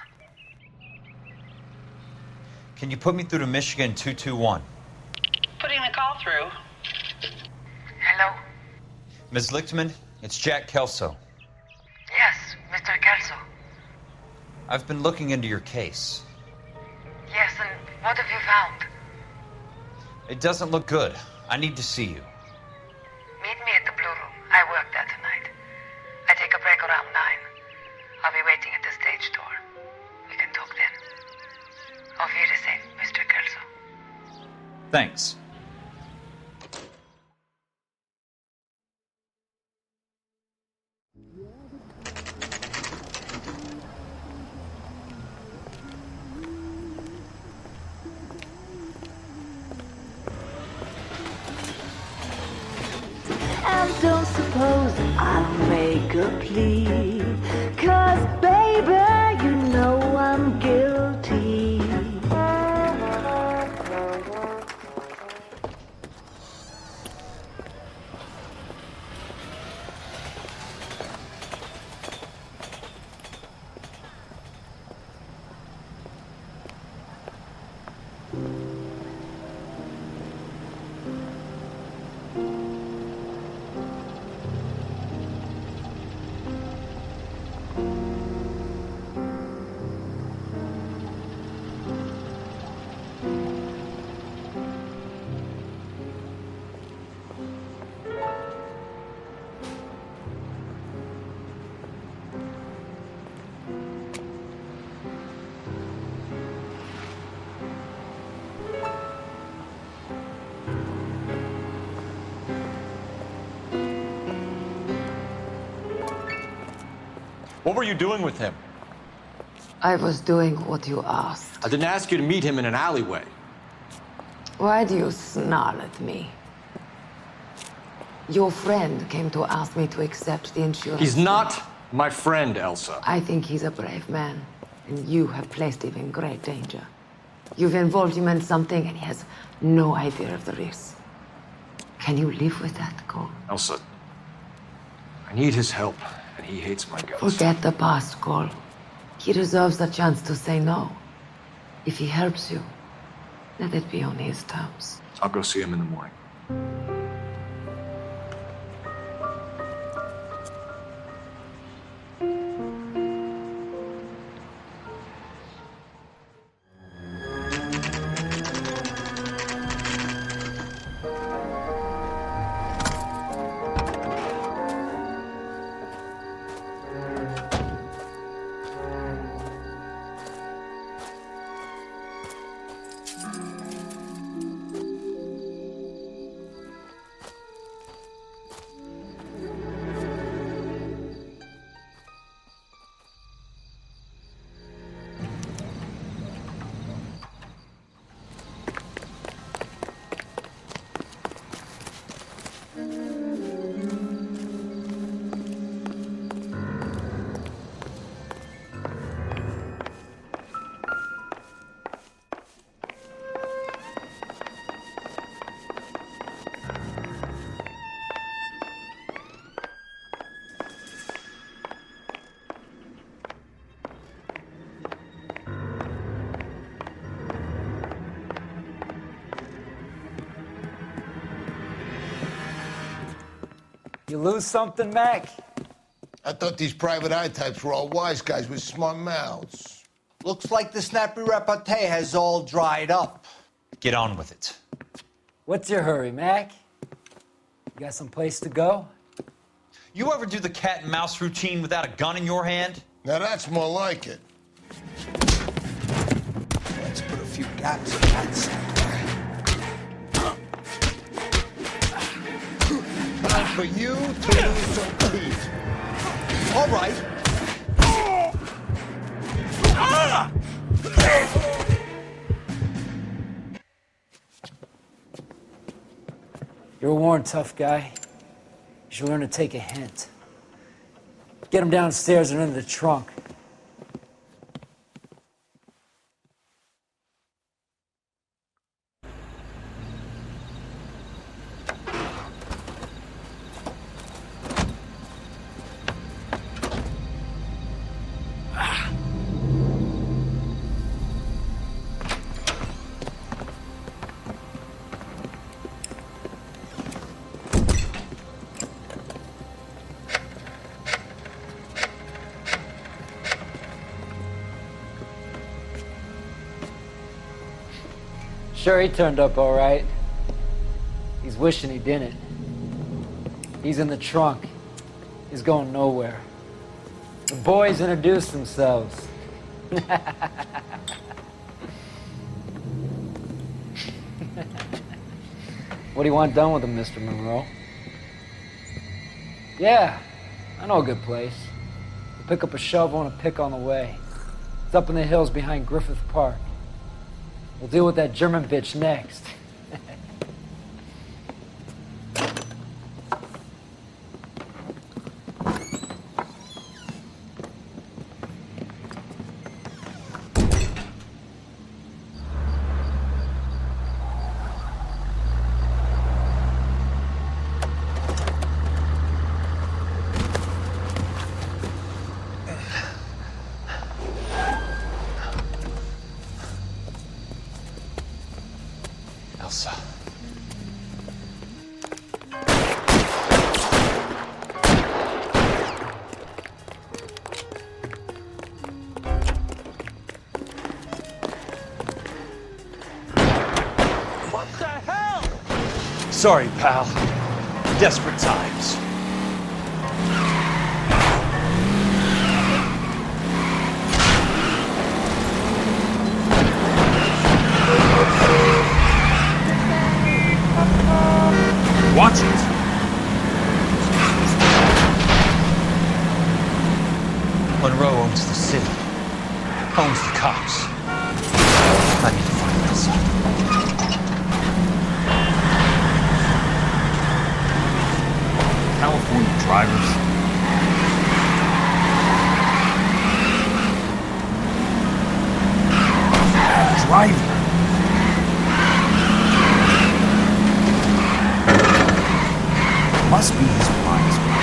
Can you put me through to Michigan 221? Putting the call through. Hello? Ms. Lichtman, it's Jack Kelso. Yes, Mr. Kelso. I've been looking into your case. Yes, and what have you found? It doesn't look good. I need to see you. Meet me at the Blue Room. I work there tonight. I take a break around 9. I'll be waiting at the stage door. We can talk then. Auf Wiedersehen, Mr. Kelso. Thanks. And don't suppose I'll make a plea, 'cause baby, you know I'm guilty. What were you doing with him? I was doing what you asked. I didn't ask you to meet him in an alleyway. Why do you snarl at me? Your friend came to ask me to accept the insurance. He's not my friend, Elsa. I think he's a brave man, and you have placed him in great danger. You've involved him in something, and he has no idea of the risk. Can you live with that, Cole? Elsa, I need his help, and he hates my guts. Forget the past, Cole. He deserves a chance to say no. If he helps you, let it be on his terms. I'll go see him in the morning. You lose something, Mac? I thought these private eye types were all wise guys with smart mouths. Looks like the snappy repartee has all dried up. Get on with it. What's your hurry, Mac? You got some place to go? You ever do the cat and mouse routine without a gun in your hand? Now that's more like it. Let's put a few gaps in that center. Time for you to lose some teeth. All right. You're a worn, tough guy. You should learn to take a hint. Get him downstairs and into the trunk. Sure, he turned up all right. He's wishing he didn't. He's in the trunk. He's going nowhere. The boys introduced themselves. What do you want done with him, Mr. Monroe? Yeah, I know a good place. We'll pick up a shovel and a pick on the way. It's up in the hills behind Griffith Park. We'll deal with that German bitch next. Sorry, pal. Desperate times. Watch it. Monroe owns the city. Owns the cops. I need to find Elsa. California drivers. Driver. Must be his blind spot.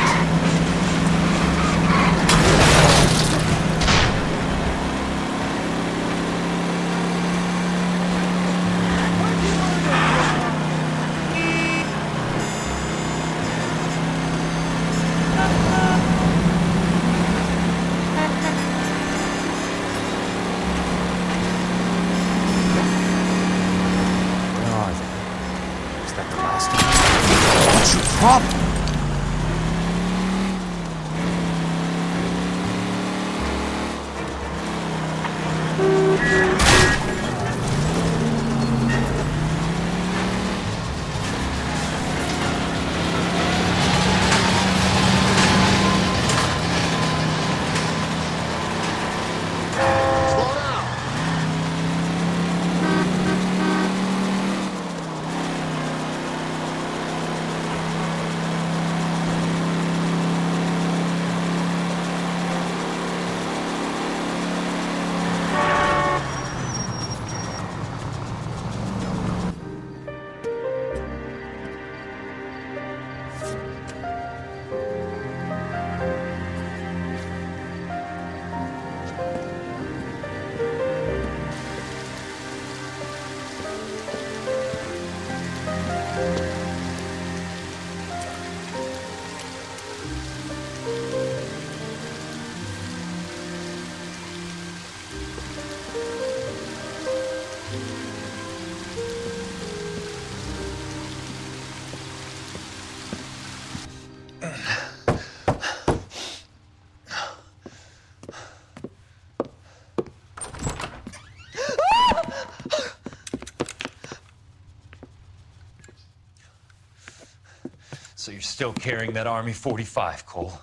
still carrying that Army 45, Cole.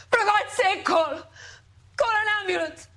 For God's sake, Cole! Call an ambulance!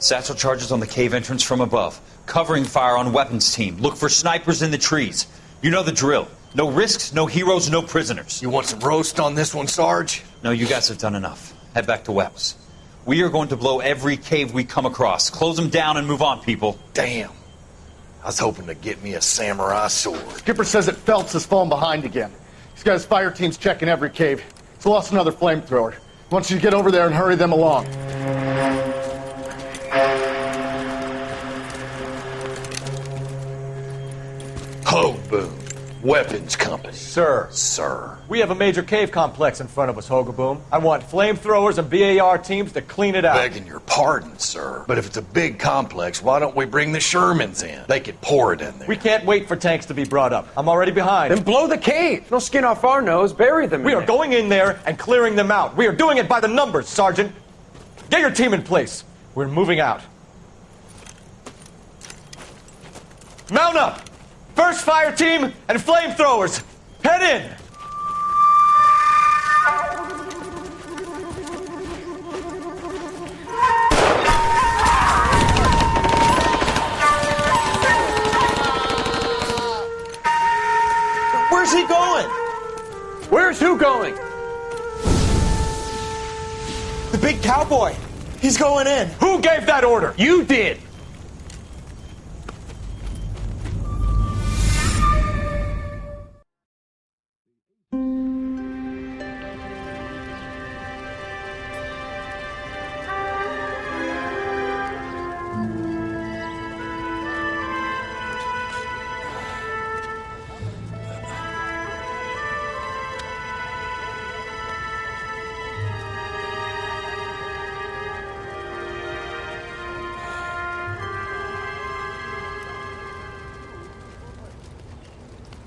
Satchel charges on the cave entrance from above. Covering fire on weapons team. Look for snipers in the trees. You know the drill. No risks, no heroes, no prisoners. You want some roast on this one, Sarge? No, you guys have done enough. Head back to Webb's. We are going to blow every cave we come across. Close them down and move on, people. Damn. I was hoping to get me a samurai sword. Skipper says that Phelps has fallen behind again. He's got his fire teams checking every cave. He's lost another flamethrower. He wants you to get over there and hurry them along. Ho, Boom. Weapons Company. Sir. Sir. We have a major cave complex in front of us, Hogaboom. I want flamethrowers and BAR teams to clean it out. Begging your pardon, sir. But if it's a big complex, why don't we bring the Shermans in? They could pour it in there. We can't wait for tanks to be brought up. I'm already behind. Then blow the cave. No skin off our nose. Bury them. We are going in there and clearing them out. We are doing it by the numbers, Sergeant. Get your team in place. We're moving out. Mount up! First fire team and flamethrowers! Head in! Where's he going? Where's who going? The big cowboy. He's going in. Who gave that order? You did.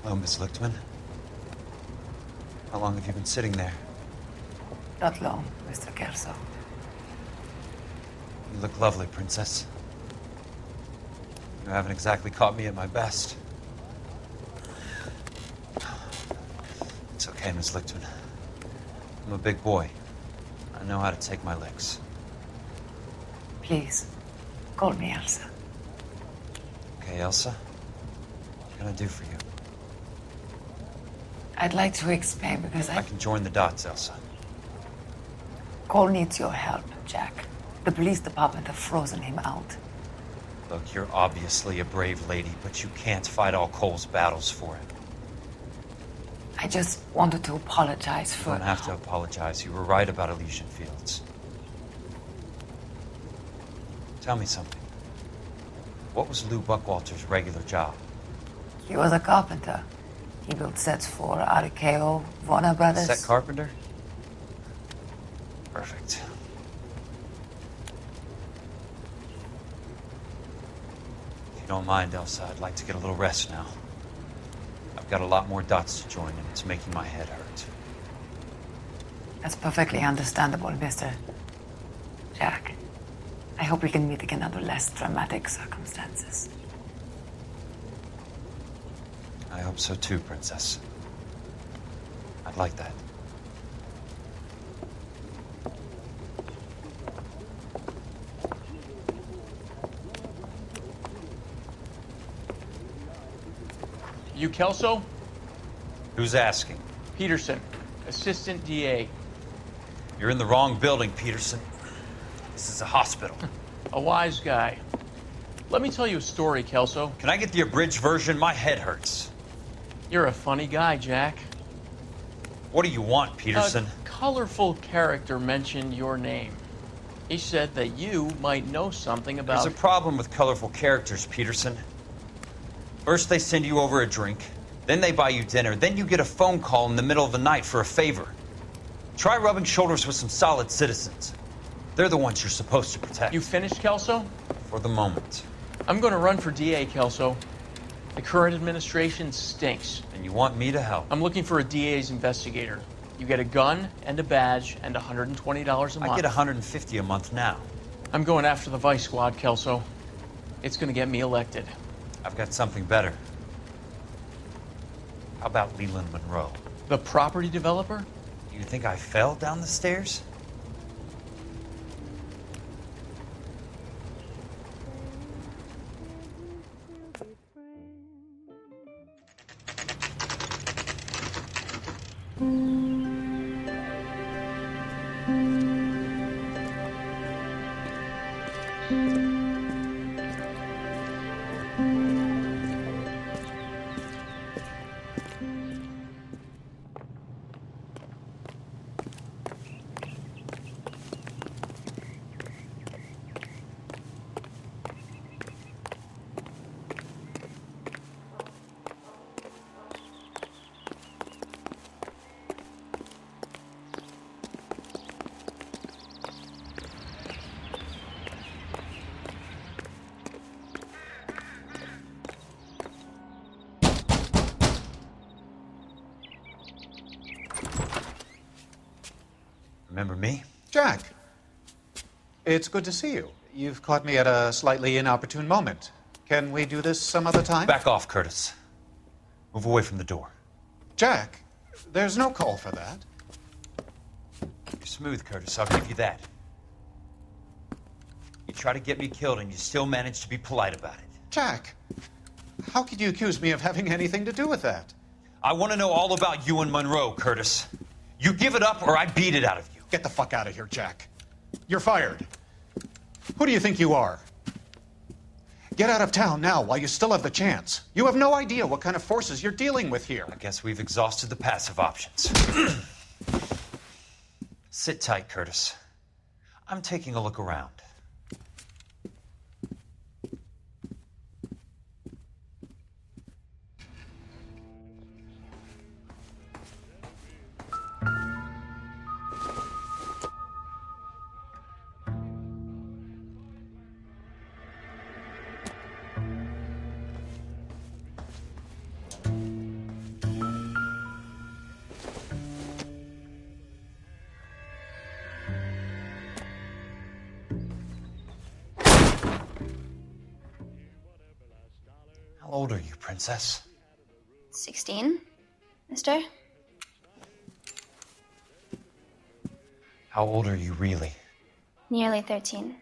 Hello, Miss Lichtman. How long have you been sitting there? Not long, Mr. Kelso. You look lovely, Princess. You haven't exactly caught me at my best. It's okay, Miss Lichtman. I'm a big boy. I know how to take my licks. Please, call me Elsa. Okay, Elsa? What can I do for you? I'd like to explain because I can join the dots, Elsa. Cole needs your help, Jack. The police department have frozen him out. Look, you're obviously a brave lady, but you can't fight all Cole's battles for it. I just wanted to apologize for... You don't have to apologize. You were right about Elysian Fields. Tell me something. What was Lou Buckwalter's regular job? He was a carpenter. He built sets for RKO, Warner Brothers. Set carpenter? Perfect. If you don't mind, Elsa, I'd like to get a little rest now. I've got a lot more dots to join, and it's making my head hurt. That's perfectly understandable, Mr. Jack. I hope we can meet again under less dramatic circumstances. I hope so too, Princess. I'd like that. You Kelso? Who's asking? Peterson, assistant DA. You're in the wrong building, Peterson. This is a hospital. A wise guy. Let me tell you a story, Kelso. Can I get the abridged version? My head hurts. You're a funny guy, Jack. What do you want, Peterson? A colorful character mentioned your name. He said that you might know something about... There's a problem with colorful characters, Peterson. First they send you over a drink, then they buy you dinner, then you get a phone call in the middle of the night for a favor. Try rubbing shoulders with some solid citizens. They're the ones you're supposed to protect. You finished, Kelso? For the moment. I'm going to run for DA, Kelso. The current administration stinks. And you want me to help? I'm looking for a DA's investigator. You get a gun and a badge and $120 a month. I get $150 a month now. I'm going after the Vice Squad, Kelso. It's going to get me elected. I've got something better. How about Leland Monroe? The property developer? You think I fell down the stairs? Remember me? Jack. It's good to see you. You've caught me at a slightly inopportune moment. Can we do this some other time? Back off, Curtis. Move away from the door. Jack, there's no call for that. You're smooth, Curtis. I'll give you that. You try to get me killed and you still manage to be polite about it. Jack, how could you accuse me of having anything to do with that? I want to know all about you and Monroe, Curtis. You give it up or I beat it out of you. Get the fuck out of here, Jack. You're fired. Who do you think you are? Get out of town now while you still have the chance. You have no idea what kind of forces you're dealing with here. I guess we've exhausted the passive options. Sit tight, Curtis. I'm taking a look around. How old are you, Princess? 16, mister? How old are you really? Nearly 13.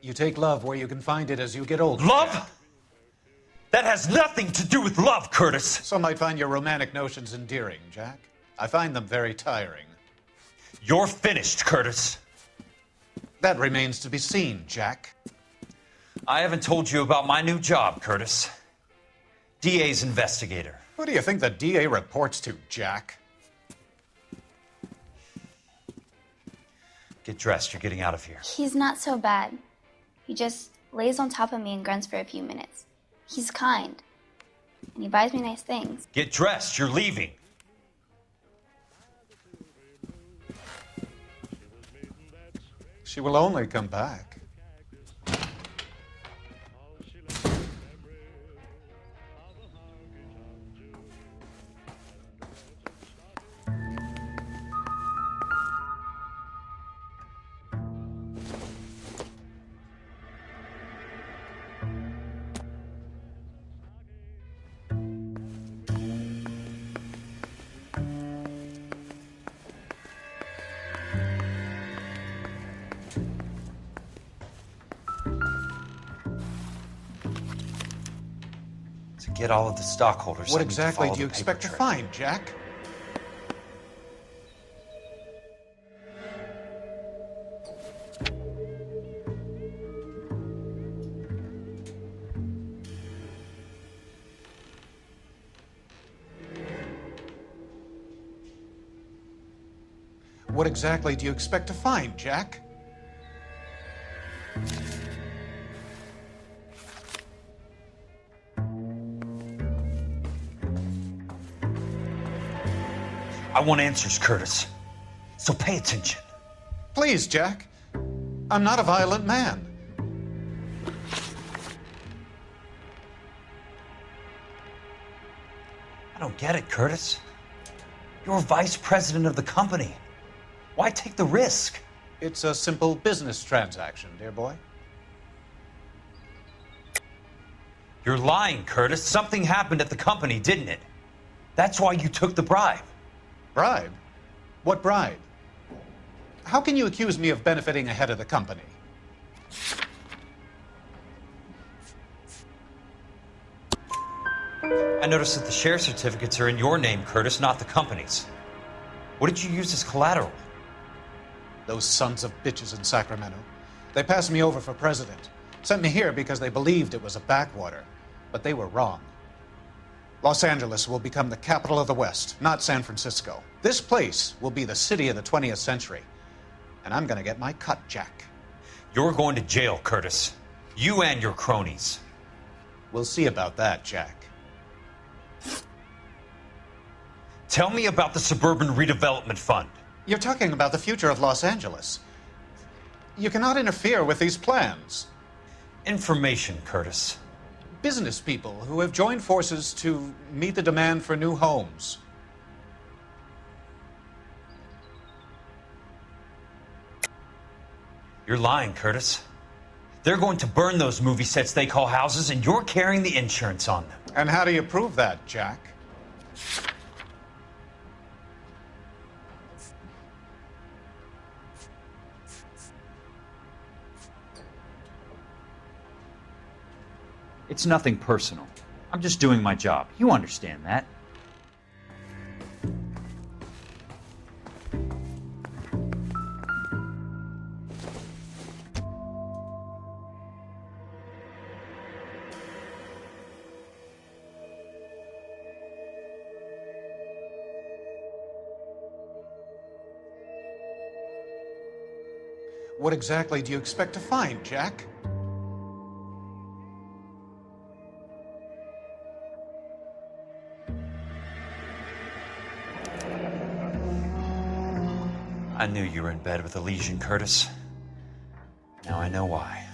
You take love where you can find it as you get older. Love? That has nothing to do with love, Curtis. Some might find your romantic notions endearing, Jack. I find them very tiring. You're finished, Curtis. That remains to be seen, Jack. I haven't told you about my new job, Curtis. DA's investigator. Who do you think the DA reports to, Jack? Get dressed, you're getting out of here. He's not so bad. He just lays on top of me and grunts for a few minutes. He's kind. And he buys me nice things. Get dressed, you're leaving. She will only come back. To get all of the stockholders. What exactly do you expect to find, Jack? What exactly do you expect to find, Jack? I want answers, Curtis. So pay attention. Please, Jack. I'm not a violent man. I don't get it, Curtis. You're vice president of the company. Why take the risk? It's a simple business transaction, dear boy. You're lying, Curtis. Something happened at the company, didn't it? That's why you took the bribe. Bribe? What bribe? How can you accuse me of benefiting ahead of the company? I noticed that the share certificates are in your name, Curtis, not the company's. What did you use as collateral? Those sons of bitches in Sacramento. They passed me over for president. Sent me here because they believed it was a backwater. But they were wrong. Los Angeles will become the capital of the West, not San Francisco. This place will be the city of the 20th century. And I'm gonna get my cut, Jack. You're going to jail, Curtis. You and your cronies. We'll see about that, Jack. Tell me about the Suburban Redevelopment Fund. You're talking about the future of Los Angeles. You cannot interfere with these plans. Information, Curtis. Business people who have joined forces to meet the demand for new homes. You're lying, Curtis. They're going to burn those movie sets they call houses, and you're carrying the insurance on them. And how do you prove that, Jack? It's nothing personal. I'm just doing my job. You understand that. What exactly do you expect to find, Jack? I knew you were in bed with a lesion, Curtis. Now I know why.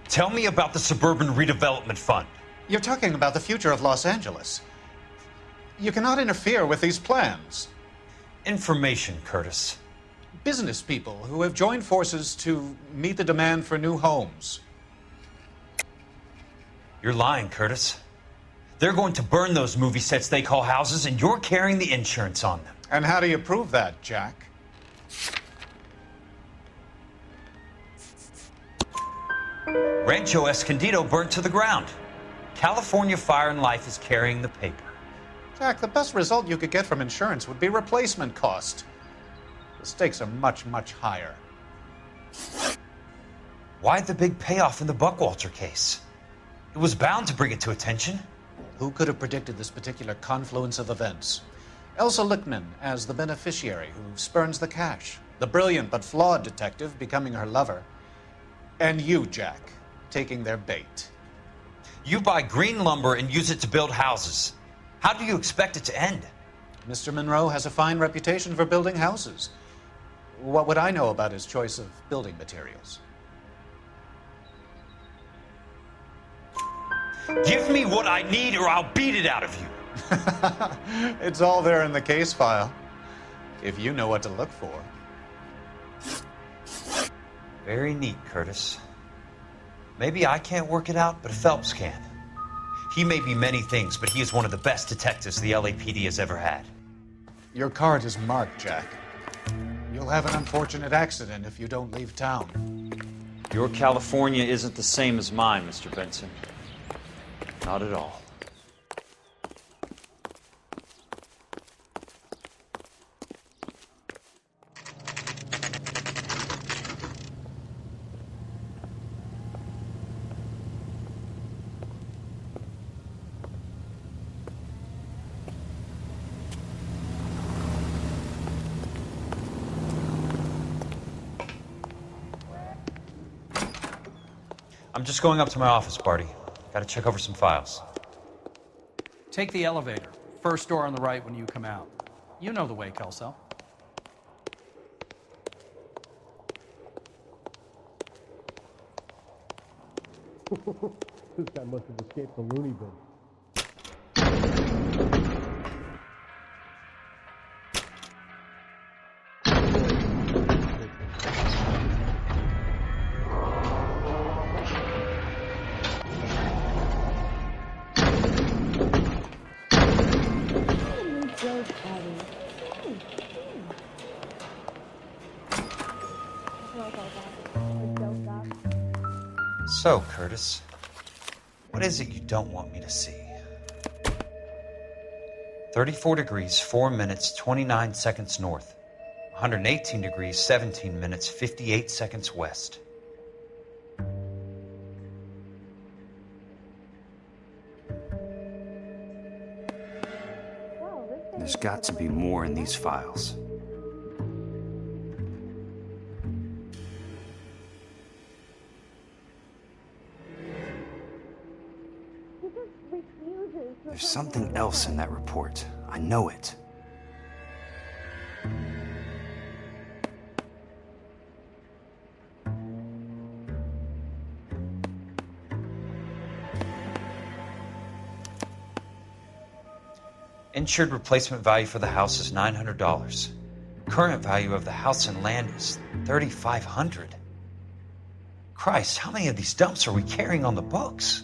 Tell me about the Suburban Redevelopment Fund. You're talking about the future of Los Angeles. You cannot interfere with these plans. Information, Curtis. Business people who have joined forces to meet the demand for new homes. You're lying, Curtis. They're going to burn those movie sets they call houses, and you're carrying the insurance on them. And how do you prove that, Jack? Rancho Escondido burnt to the ground. California Fire and Life is carrying the paper. Jack, the best result you could get from insurance would be replacement cost. The stakes are much, much higher. Why the big payoff in the Buckwalter case? It was bound to bring it to attention. Who could have predicted this particular confluence of events? Elsa Lichtman as the beneficiary who spurns the cash. The brilliant but flawed detective becoming her lover. And you, Jack, taking their bait. You buy green lumber and use it to build houses. How do you expect it to end? Mr. Monroe has a fine reputation for building houses. What would I know about his choice of building materials? Give me what I need or I'll beat it out of you. It's all there in the case file, if you know what to look for. Very neat, Curtis. Maybe I can't work it out, but Phelps can. He may be many things, but he is one of the best detectives the LAPD has ever had. Your card is marked, Jack. You'll have an unfortunate accident if you don't leave town. Your California isn't the same as mine, Mr. Benson. Not at all. I'm just going up to my office, Barty. Gotta check over some files. Take the elevator. First door on the right when you come out. You know the way, Kelso. This guy must have escaped the loony bin. So, Curtis, what is it you don't want me to see? 34 degrees, 4 minutes, 29 seconds north. 118 degrees, 17 minutes, 58 seconds west. There's got to be more in these files. There's something else in that report. I know it. Insured replacement value for the house is $900. Current value of the house and land is $3,500. Christ, how many of these dumps are we carrying on the books?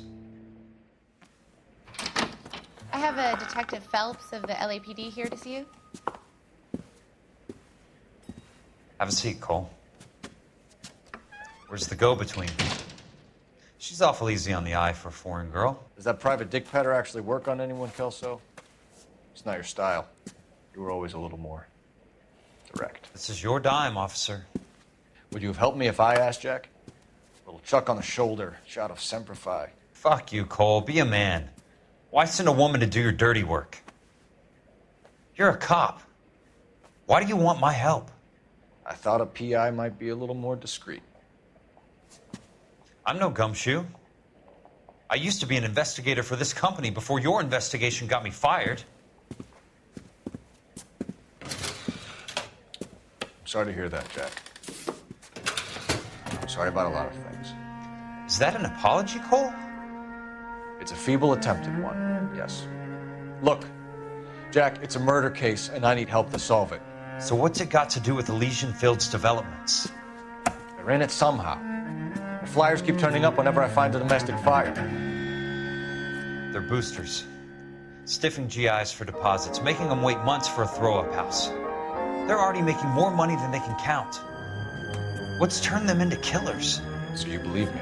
I have a Detective Phelps of the LAPD here to see you. Have a seat, Cole. Where's the go-between? She's awful easy on the eye for a foreign girl. Does that private dick petter actually work on anyone, Kelso? It's not your style. You were always a little more direct. This is your dime, officer. Would you have helped me if I asked, Jack? A little chuck on the shoulder, shot of Semper Fi. Fuck you, Cole. Be a man. Why send a woman to do your dirty work? You're a cop. Why do you want my help? I thought a PI might be a little more discreet. I'm no gumshoe. I used to be an investigator for this company before your investigation got me fired. I'm sorry to hear that, Jack. I'm sorry about a lot of things. Is that an apology, Cole? It's a feeble attempt at one, yes. Look, Jack, it's a murder case, and I need help to solve it. So what's it got to do with Elysian Fields developments? They're in it somehow. The flyers keep turning up whenever I find a domestic fire. They're boosters. Stiffing GIs for deposits, making them wait months for a throw-up house. They're already making more money than they can count. What's turned them into killers? So you believe me?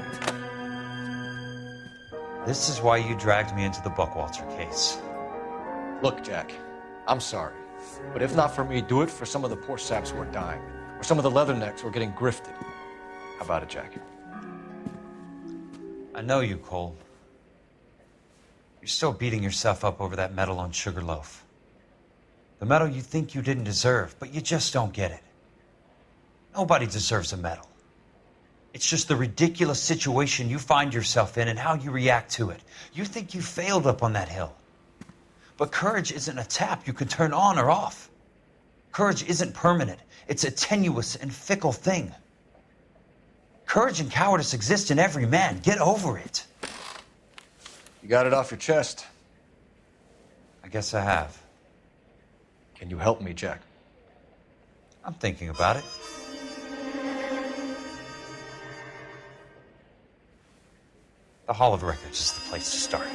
This is why you dragged me into the Buckwalter case. Look, Jack, I'm sorry. But if not for me, do it for some of the poor saps who are dying. Or some of the leathernecks who are getting grifted. How about it, Jack? I know you, Cole. You're still beating yourself up over that medal on Sugarloaf. The medal you think you didn't deserve, but you just don't get it. Nobody deserves a medal. It's just the ridiculous situation you find yourself in and how you react to it. You think you failed up on that hill. But courage isn't a tap you can turn on or off. Courage isn't permanent. It's a tenuous and fickle thing. Courage and cowardice exist in every man. Get over it. You got it off your chest. I guess I have. Can you help me, Jack? I'm thinking about it. The Hall of Records is the place to start.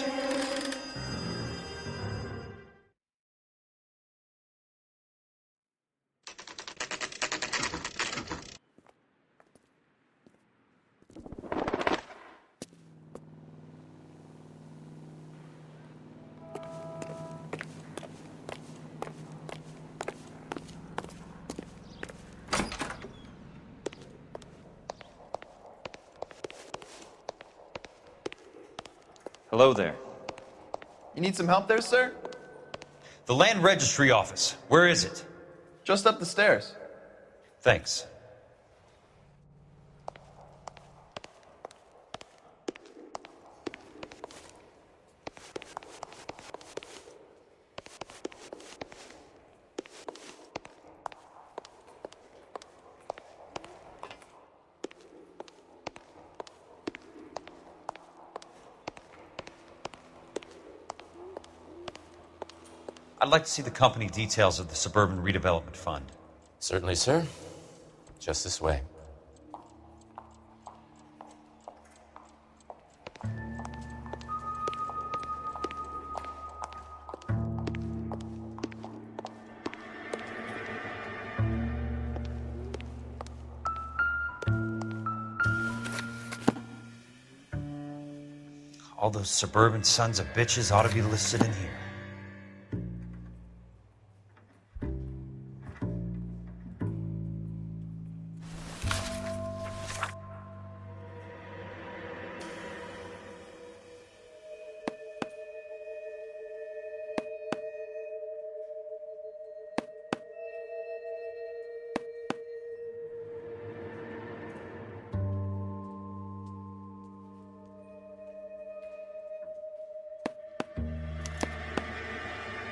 Hello there. You need some help there, sir? The Land Registry Office. Where is it? Just up the stairs. Thanks. I'd like to see the company details of the Suburban Redevelopment Fund. Certainly, sir. Just this way. All those suburban sons of bitches ought to be listed in here.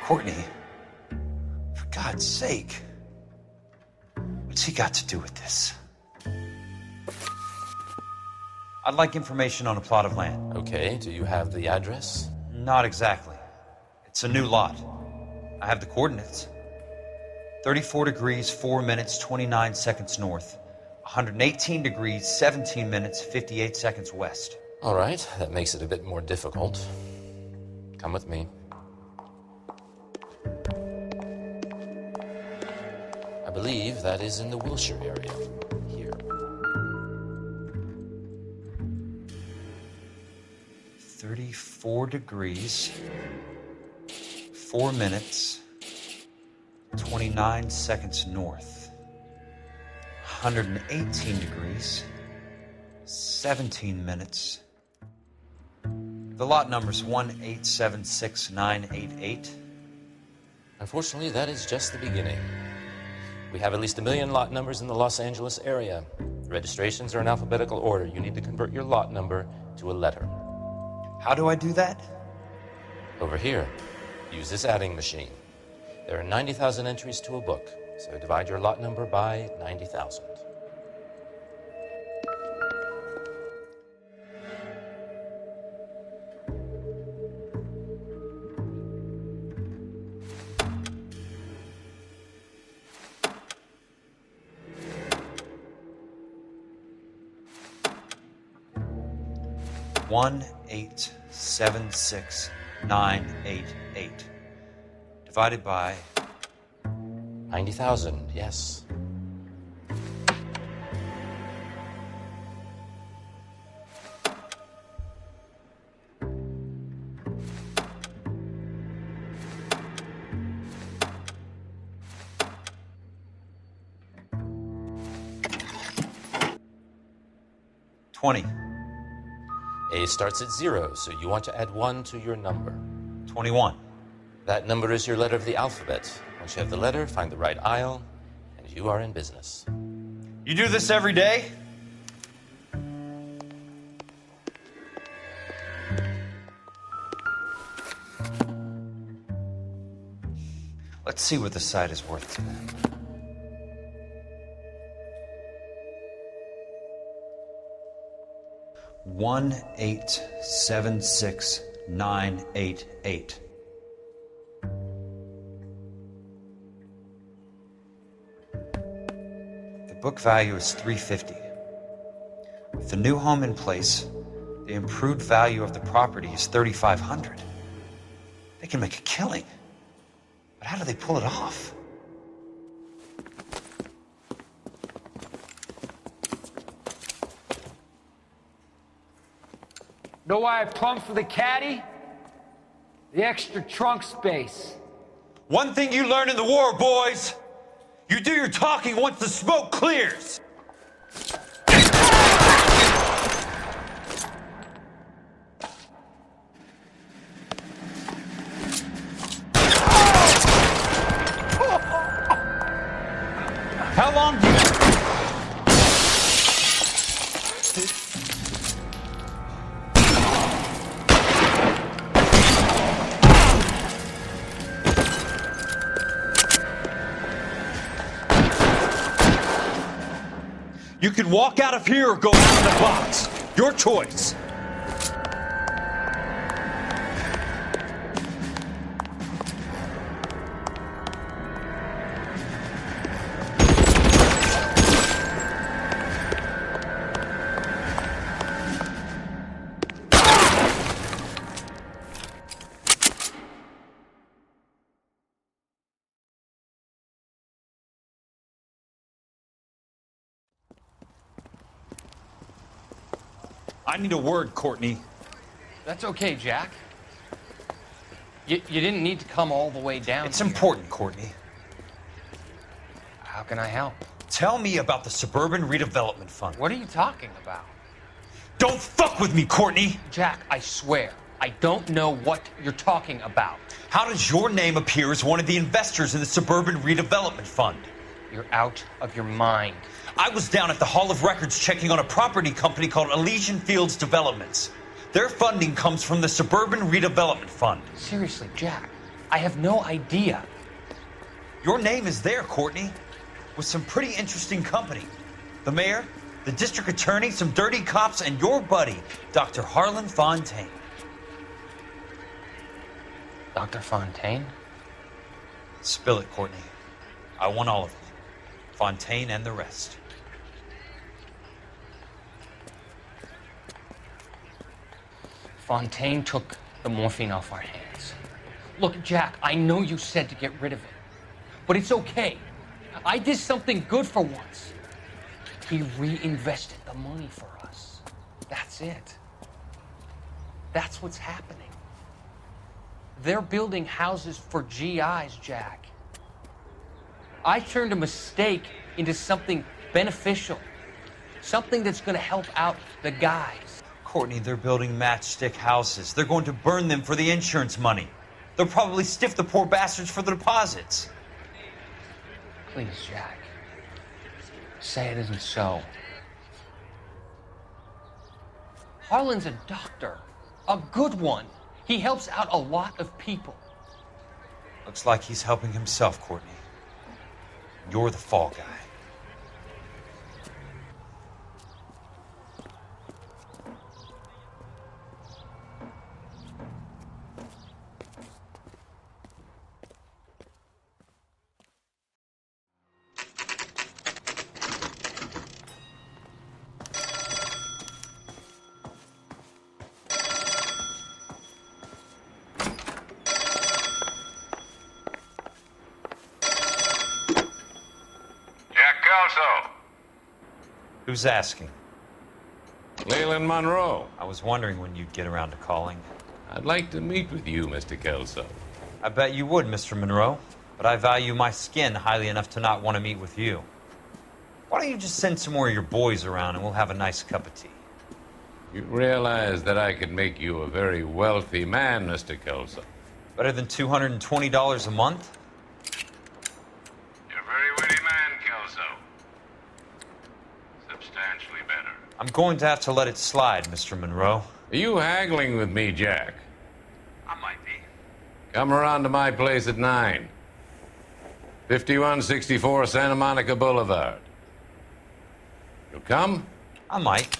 Courtney, for God's sake, what's he got to do with this? I'd like information on a plot of land. Okay, do you have the address? Not exactly. It's a new lot. I have the coordinates. 34 degrees, 4 minutes, 29 seconds north. 118 degrees, 17 minutes, 58 seconds west. All right, that makes it a bit more difficult. Come with me. I believe that is in the Wilshire area. Here. 34 degrees, 4 minutes, 29 seconds north. 118 degrees, 17 minutes. The lot number's 1876988. Unfortunately, that is just the beginning. We have at least 1 million lot numbers in the Los Angeles area. Registrations are in alphabetical order. You need to convert your lot number to a letter. How do I do that? Over here. Use this adding machine. There are 90,000 entries to a book, so divide your lot number by 90,000. One 1876988 divided by 90,000, yes. $20. A starts at 0, so you want to add 1 to your number. 21. That number is your letter of the alphabet. Once you have the letter, find the right aisle, and you are in business. You do this every day? Let's see what the site is worth to them. $1876988. The book value is $350. With the new home in place, the improved value of the property is $3,500. They can make a killing. But how do they pull it off? Know why I plumbed for the caddy? The extra trunk space. One thing you learn in the war, boys. You do your talking once the smoke clears. How long do you... You can walk out of here or go out of the box. Your choice. I need a word, Courtney. That's okay, Jack. You didn't need to come all the way down. It's important, Courtney. How can I help? Tell me about the Suburban Redevelopment Fund. What are you talking about? Don't fuck with me, Courtney! Jack, I swear, I don't know what you're talking about. How does your name appear as one of the investors in the Suburban Redevelopment Fund? You're out of your mind. I was down at the Hall of Records checking on a property company called Elysian Fields Developments. Their funding comes from the Suburban Redevelopment Fund. Seriously, Jack, I have no idea. Your name is there, Courtney, with some pretty interesting company. The mayor, the district attorney, some dirty cops, and your buddy, Dr. Harlan Fontaine. Dr. Fontaine? Spill it, Courtney. I want all of it. Fontaine and the rest. Fontaine took the morphine off our hands. Look, Jack, I know you said to get rid of it, but it's okay. I did something good for once. He reinvested the money for us. That's it. That's what's happening. They're building houses for GIs, Jack. I turned a mistake into something beneficial, something that's going to help out the guys. Courtney, they're building matchstick houses. They're going to burn them for the insurance money. They'll probably stiff the poor bastards for the deposits. Please, Jack. Say it isn't so. Harlan's a doctor. A good one. He helps out a lot of people. Looks like he's helping himself, Courtney. You're the fall guy. Who's asking? Leland Monroe. I was wondering when you'd get around to calling. I'd like to meet with you, Mr. Kelso. I bet you would, Mr. Monroe. But I value my skin highly enough to not want to meet with you. Why don't you just send some more of your boys around and we'll have a nice cup of tea? You realize that I could make you a very wealthy man, Mr. Kelso. Better than $220 a month? You're a very witty man, Kelso. Substantially better. I'm going to have to let it slide, Mr. Monroe. Are you haggling with me, Jack? I might be. Come around to my place at 9. 5164 Santa Monica Boulevard. You'll come? I might.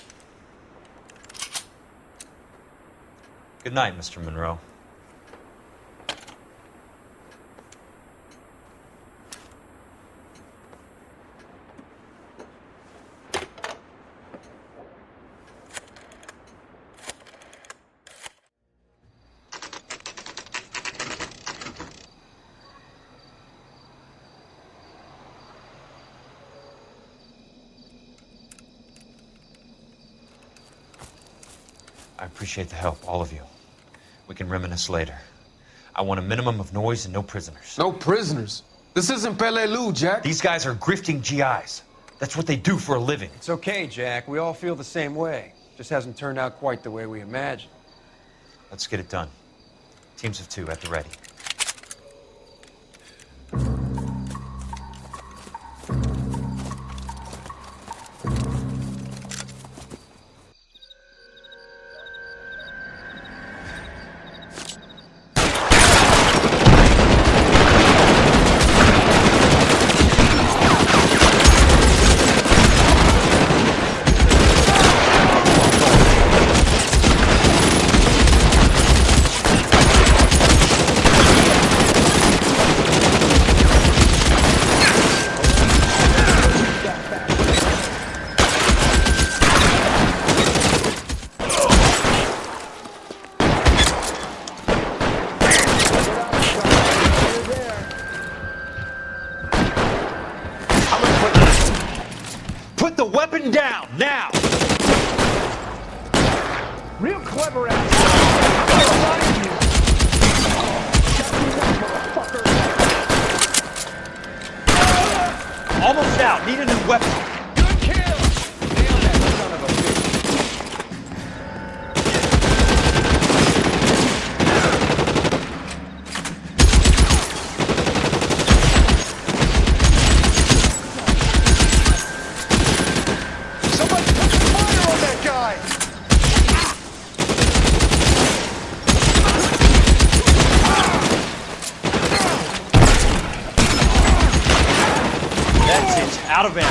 Good night, Mr. Monroe. I appreciate the help, all of you. We can reminisce later. I want a minimum of noise and no prisoners. No prisoners? This isn't Peleliu, Jack. These guys are grifting GIs. That's what they do for a living. It's okay, Jack. We all feel the same way. Just hasn't turned out quite the way we imagined. Let's get it done. Teams of 2 at the ready. Put the weapon down, now! Real clever ass. Almost out. Need a new weapon. Good kill. Nailed that son of a bitch. Somebody put the fire on that guy! That's it. Out of ammo.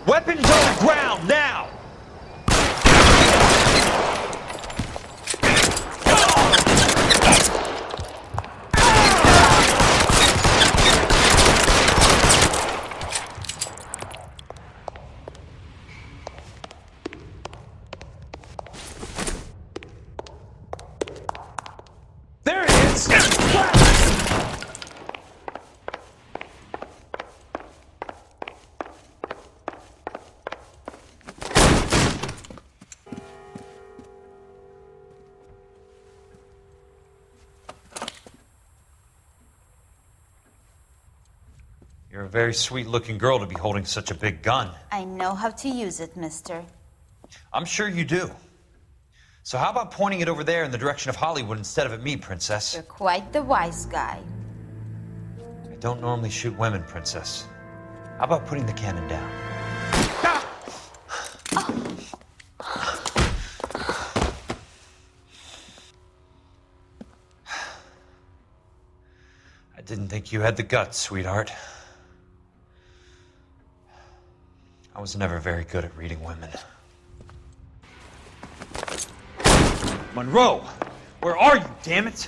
Weapons on the ground now! There it is! You're a very sweet-looking girl to be holding such a big gun. I know how to use it, mister. I'm sure you do. So how about pointing it over there in the direction of Hollywood instead of at me, Princess? You're quite the wise guy. I don't normally shoot women, Princess. How about putting the cannon down? I didn't think you had the guts, sweetheart. I was never very good at reading women. Monroe! Where are you, damn it?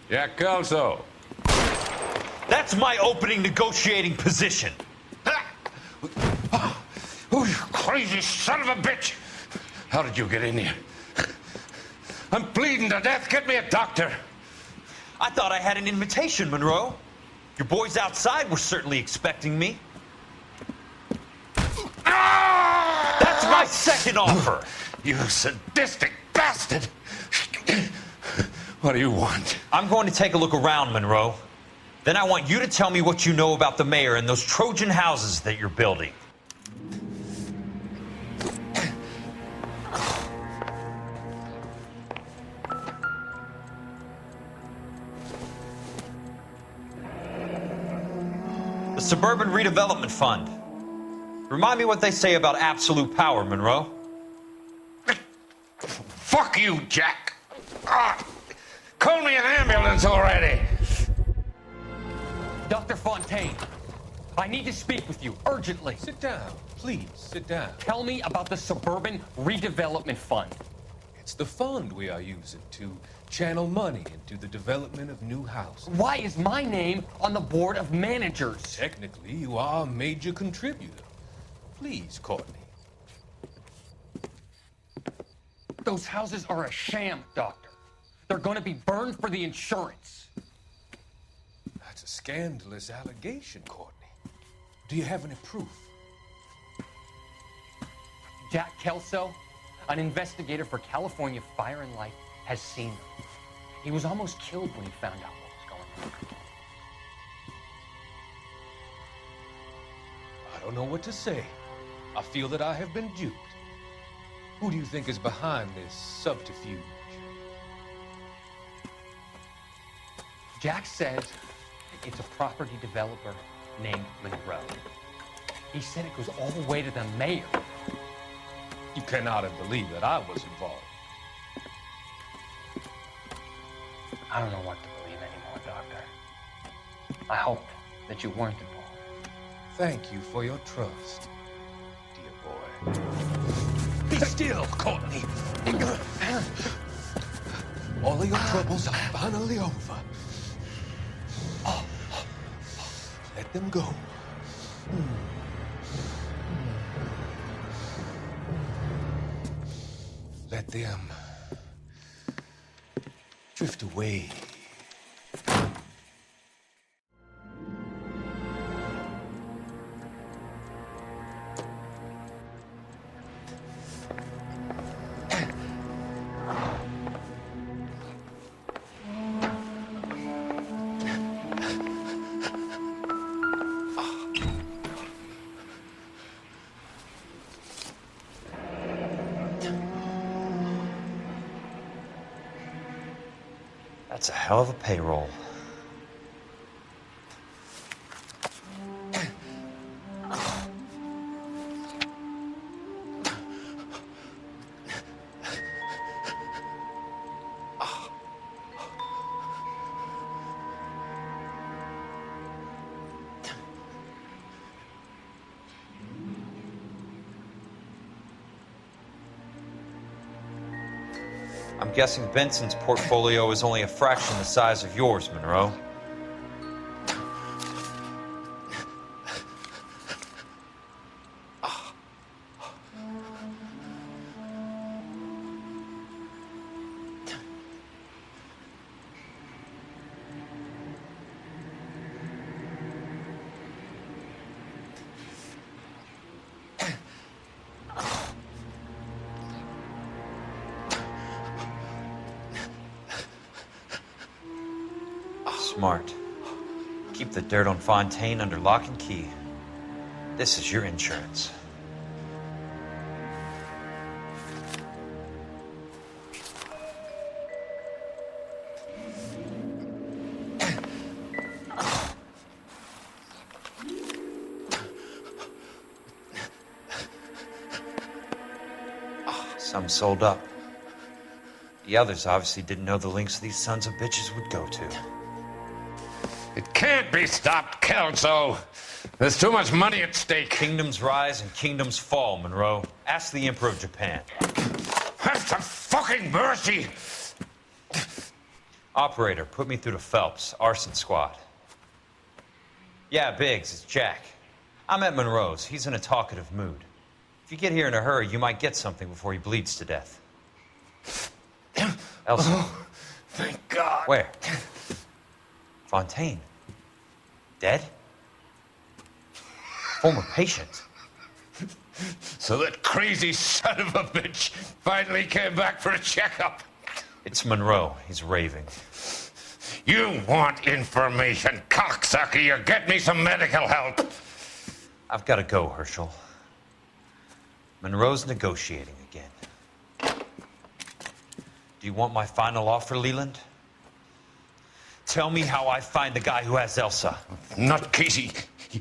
Jack Kelso. That's my opening negotiating position. Oh, you crazy son of a bitch! How did you get in here? I'm bleeding to death. Get me a doctor. I thought I had an invitation, Monroe. Your boys outside were certainly expecting me. That's my second offer. You sadistic bastard! What do you want? I'm going to take a look around, Monroe. Then I want you to tell me what you know about the mayor and those Trojan houses that you're building. The Suburban Redevelopment Fund. Remind me what they say about absolute power, Monroe. Fuck you, Jack. Call me an ambulance already. Dr. Fontaine, I need to speak with you urgently. Sit down, please, sit down. Tell me about the Suburban Redevelopment Fund. It's the fund we are using to channel money into the development of new houses. Why is my name on the board of managers? Technically, you are a major contributor. Please, Courtney. Those houses are a sham, Doctor. They're going to be burned for the insurance. That's a scandalous allegation, Courtney. Do you have any proof? Jack Kelso, an investigator for California Fire and Life, has seen them. He was almost killed when he found out what was going on. I don't know what to say. I feel that I have been duped. Who do you think is behind this subterfuge? Jack says it's a property developer named Monroe. He said it goes all the way to the mayor. You cannot believe that I was involved. I don't know what to believe anymore, Doctor. I hope that you weren't involved. Thank you for your trust, dear boy. Be still, Courtney. All of your troubles are finally over. Let them go. Let them drift away. That's a hell of a payroll. I'm guessing Benson's portfolio is only a fraction the size of yours, Monroe. Smart. Keep the dirt on Fontaine under lock and key. This is your insurance. Some sold up. The others obviously didn't know the lengths these sons of bitches would go to. It can't be stopped, Kelso. There's too much money at stake. Kingdoms rise and kingdoms fall, Monroe. Ask the Emperor of Japan. Have some fucking mercy! Operator, put me through to Phelps, arson squad. Yeah, Biggs, it's Jack. I'm at Monroe's. He's in a talkative mood. If you get here in a hurry, you might get something before he bleeds to death. Elsa. Oh, thank God. Where? Fontaine. Dead? Former patient. So that crazy son of a bitch finally came back for a checkup. It's Monroe. He's raving. You want information, cocksucker. You get me some medical help. I've got to go, Herschel. Monroe's negotiating again. Do you want my final offer, Leland? Tell me how I find the guy who has Elsa. Not Casey.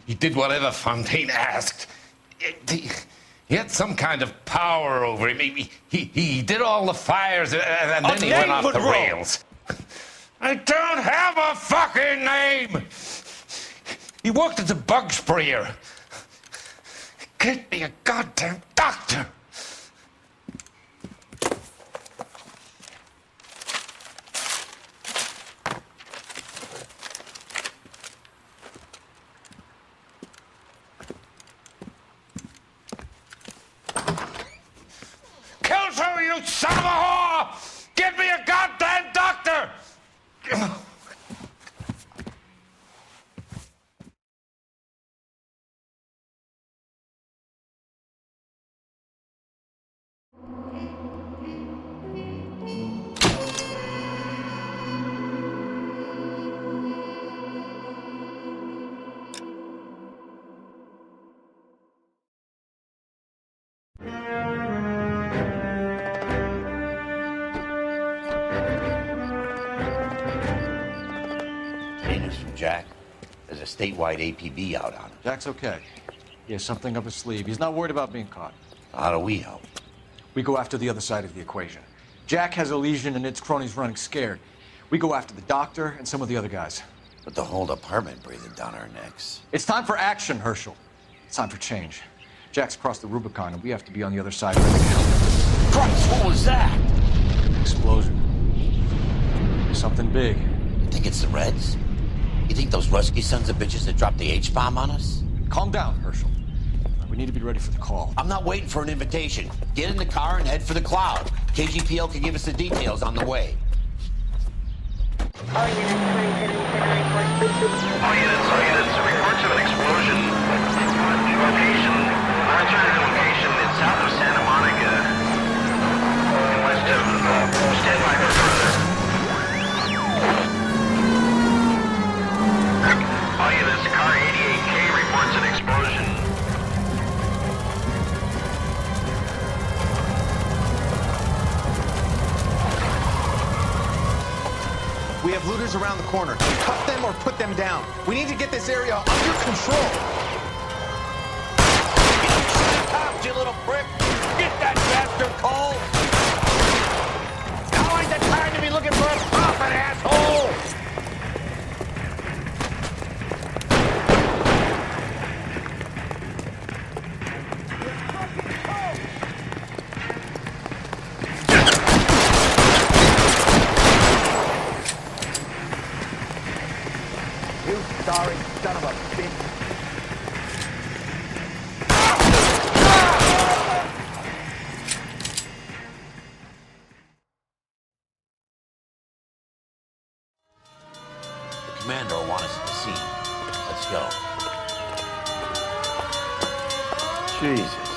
He did whatever Fontaine asked. He had some kind of power over him. He did all the fires, and then he went off the rails. I don't have a fucking name! He worked as a bug sprayer. Get me a goddamn doctor! Kelso, you son of a whore! Get me a goddamn doctor! Jack. There's a statewide APB out on him. Jack's okay. He has something up his sleeve. He's not worried about being caught. How do we help? We go after the other side of the equation. Jack has a legion and its cronies running scared. We go after the doctor and some of the other guys. But the whole department breathing down our necks. It's time for action, Herschel. It's time for change. Jack's crossed the Rubicon, and we have to be on the other side ready to help. Christ, what was that? Explosion. Something big. You think it's the Reds? You think those Rusky sons of bitches that dropped the H-bomb on us? Calm down, Herschel. We need to be ready for the call. I'm not waiting for an invitation. Get in the car and head for the cloud. KGPL can give us the details on the way. All units, reports of an explosion. Location, alternative location is south of Santa Monica, and west of, stand by for further. All units, car 88K reports an explosion. We have looters around the corner. Cut them or put them down. We need to get this area under control. Cops, you little prick! Get that bastard cold! Now ain't the time to be looking for a profit, asshole! Sorry, son of a bitch. The commander will want us at the scene. Let's go. Jesus.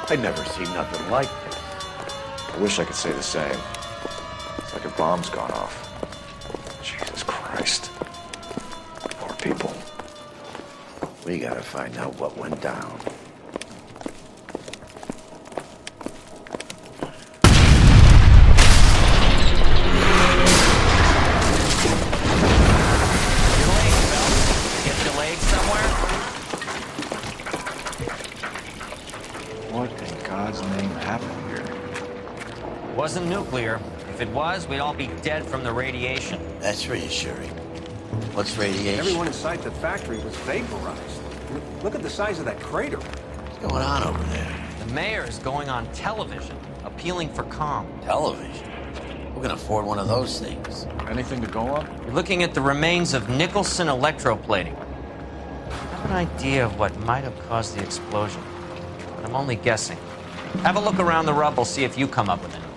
I've never seen nothing like this. I wish I could say the same. It's like a bomb's gone off. Jesus Christ. Poor people. We gotta find out what went down. Get delayed somewhere? What in God's name happened here? Wasn't nuclear. If it was, we'd all be dead from the radiation. That's reassuring. What's radiation? Everyone inside the factory was vaporized. Look at the size of that crater. What's going on over there? The mayor is going on television, appealing for calm. Television? Who can afford one of those things? Anything to go on? You're looking at the remains of Nicholson electroplating. I have an idea of what might have caused the explosion, but I'm only guessing. Have a look around the rubble, see if you come up with anything.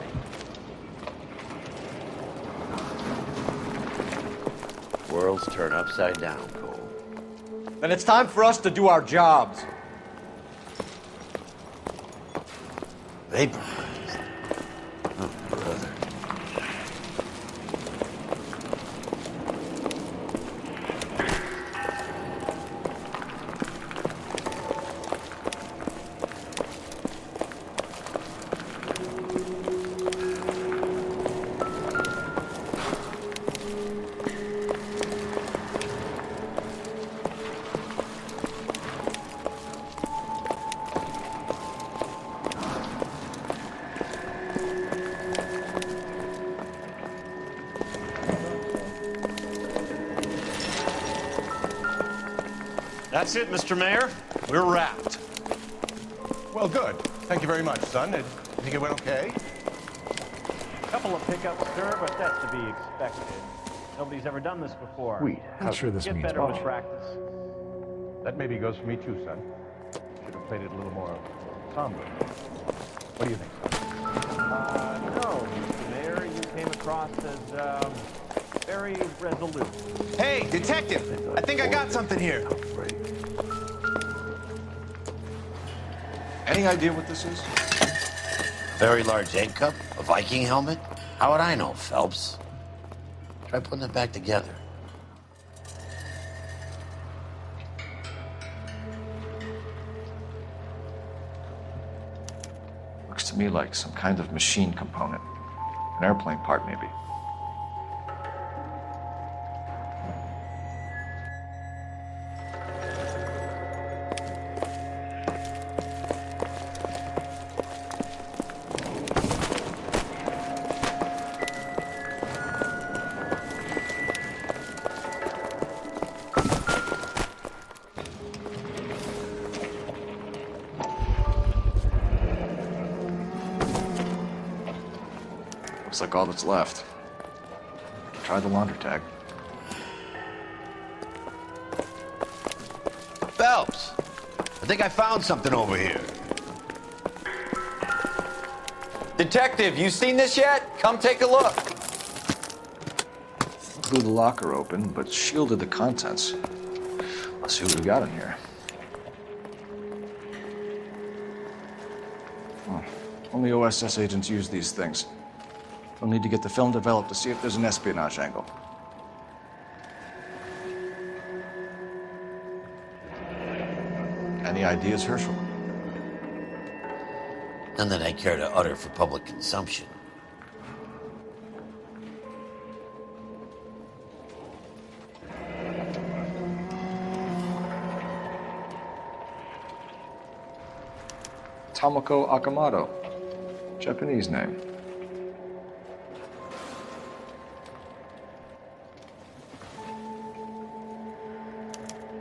Worlds turn upside down, Cole. Then it's time for us to do our jobs. Vaporized. Oh, brother. That's it, Mr. Mayor. We're wrapped. Well, good. Thank you very much, son. I think it went okay. Couple of pickups, sir, but that's to be expected. Nobody's ever done this before. Sweet. Not sure this Get means better with much. practice. That maybe goes for me too, son. Should have played it a little more somber. What do you think, son? No, Mr. Mayor, you came across as, very resolute. Hey, detective! I think I got something here. Any idea what this is? Very large egg cup? A Viking helmet? How would I know, Phelps? Try putting it back together. Looks to me like some kind of machine component. An airplane part, maybe. Looks like all that's left. Try the laundry tag. Phelps, I think I found something over here. Detective, you seen this yet? Come take a look. Blew the locker open, but shielded the contents. Let's see what we got in here. Oh, only OSS agents use these things. We'll need to get the film developed to see if there's an espionage angle. Any ideas, Herschel? None that I care to utter for public consumption. Tomoko Akamoto. Japanese name.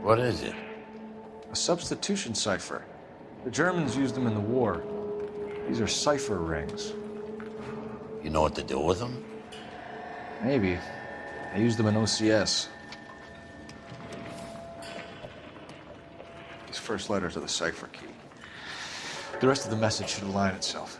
What is it? A substitution cipher. The Germans used them in the war. These are cipher rings. You know what to do with them? Maybe. I used them in OCS. These first letters are the cipher key. The rest of the message should align itself.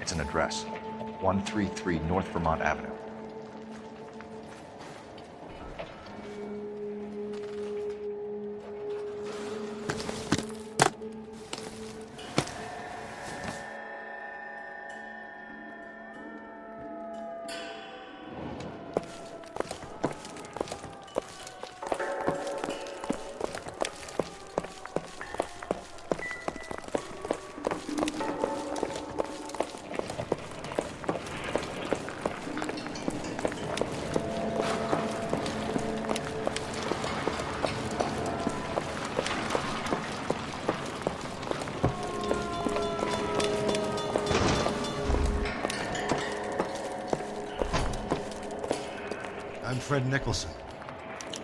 It's an address. 133 North Vermont Avenue. I'm Fred Nicholson.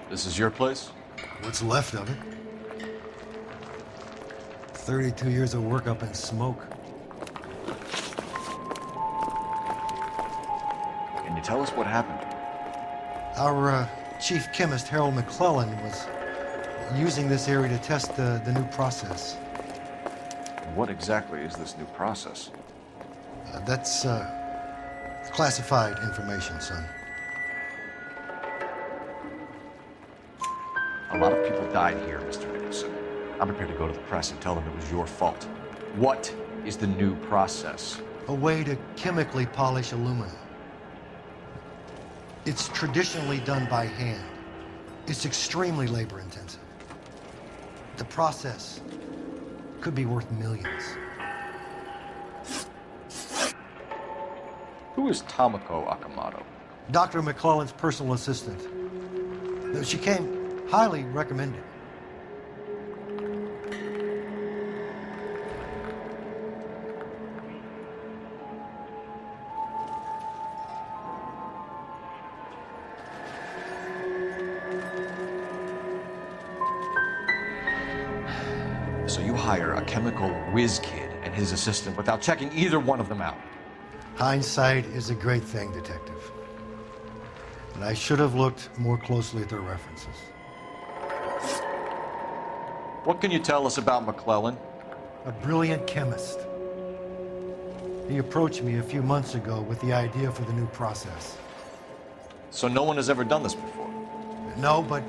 This is your place? What's left of it. 32 years of work up in smoke. Can you tell us what happened? Our chief chemist, Harold McClellan, was using this area to test the new process. What exactly is this new process? That's classified information, son. A lot of people died here, Mr. Nicholson. I'm prepared to go to the press and tell them it was your fault. What is the new process? A way to chemically polish aluminum. It's traditionally done by hand. It's extremely labor-intensive. The process could be worth millions. Who is Tomoko Akamoto? Dr. McClellan's personal assistant. She came highly recommended. So you hire a chemical whiz kid and his assistant without checking either one of them out? Hindsight is a great thing, Detective. And I should have looked more closely at their references. What can you tell us about McClellan? A brilliant chemist. He approached me a few months ago with the idea for the new process. So no one has ever done this before? No, but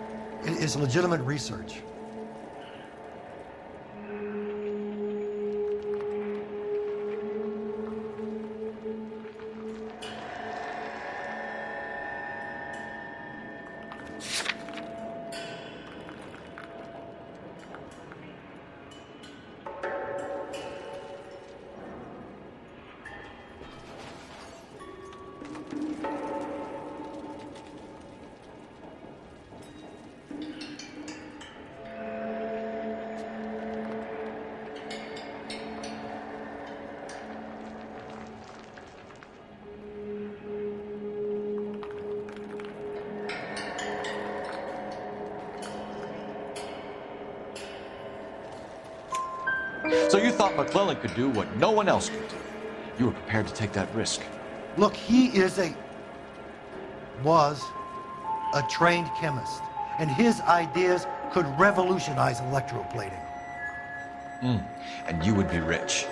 it's legitimate research. So you thought McClellan could do what no one else could do. You were prepared to take that risk. Look, he was a trained chemist, and his ideas could revolutionize electroplating. And you would be rich.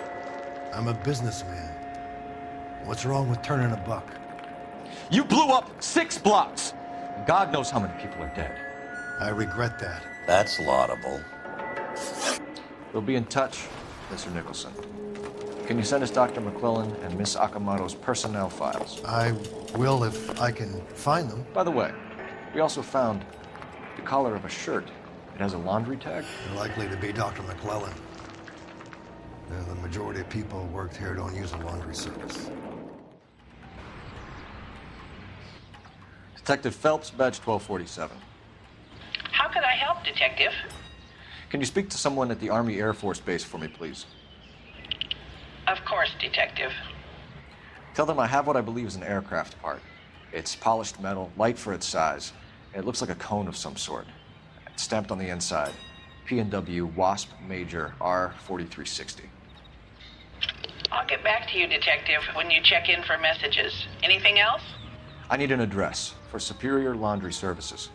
I'm a businessman. What's wrong with turning a buck? You blew up 6 blocks. God knows how many people are dead. I regret that. That's laudable. We'll be in touch, Mr. Nicholson. Can you send us Dr. McClellan and Miss Akamoto's personnel files? I will if I can find them. By the way, we also found the collar of a shirt. It has a laundry tag. They're likely to be Dr. McClellan. The majority of people who worked here don't use a laundry service. Detective Phelps, badge 1247. How can I help, Detective? Can you speak to someone at the Army Air Force Base for me, please? Of course, Detective. Tell them I have what I believe is an aircraft part. It's polished metal, light for its size. It looks like a cone of some sort. It's stamped on the inside. P&W Wasp Major R4360. I'll get back to you, Detective, when you check in for messages. Anything else? I need an address for Superior Laundry Services.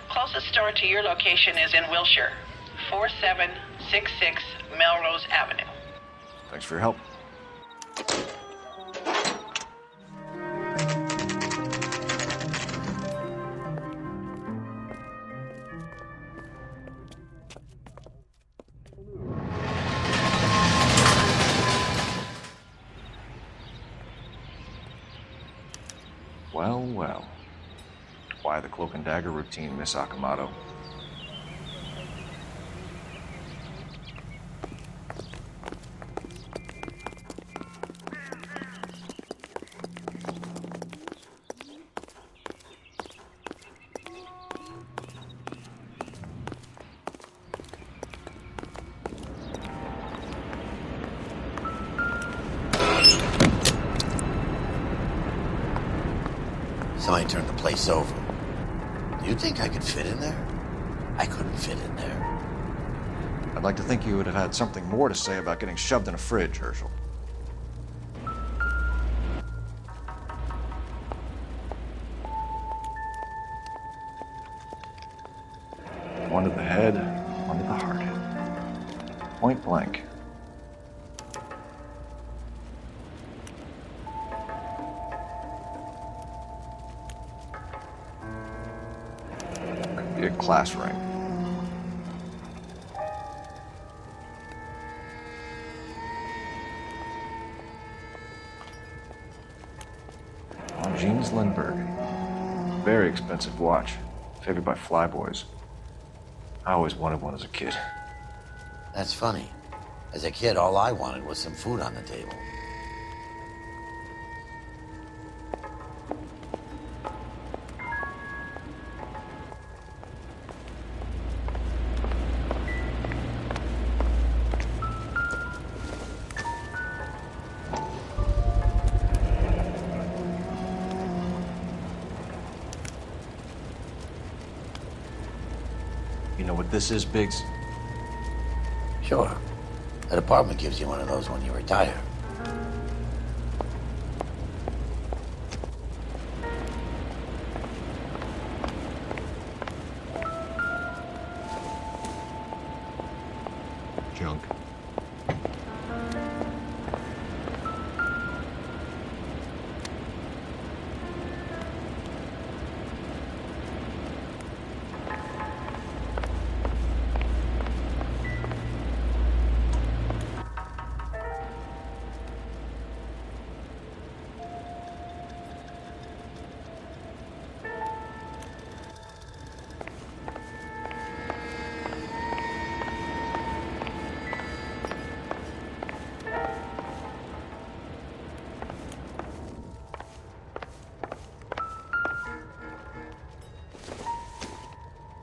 Closest store to your location is in Wilshire, 4766 Melrose Avenue. Thanks for your help. Well, well. Why the cloak and dagger routine, Miss Akamoto? Somebody turned the place over. Do you think I could fit in there? I couldn't fit in there. I'd like to think you would have had something more to say about getting shoved in a fridge, Herschel. One to the head, one to the heart. Point blank. Could be a class ring. Jeans Lindbergh. Very expensive watch. Favored by flyboys. I always wanted one as a kid. That's funny. As a kid, all I wanted was some food on the table. You know what this is, Biggs? Sure. The department gives you one of those when you retire. Junk.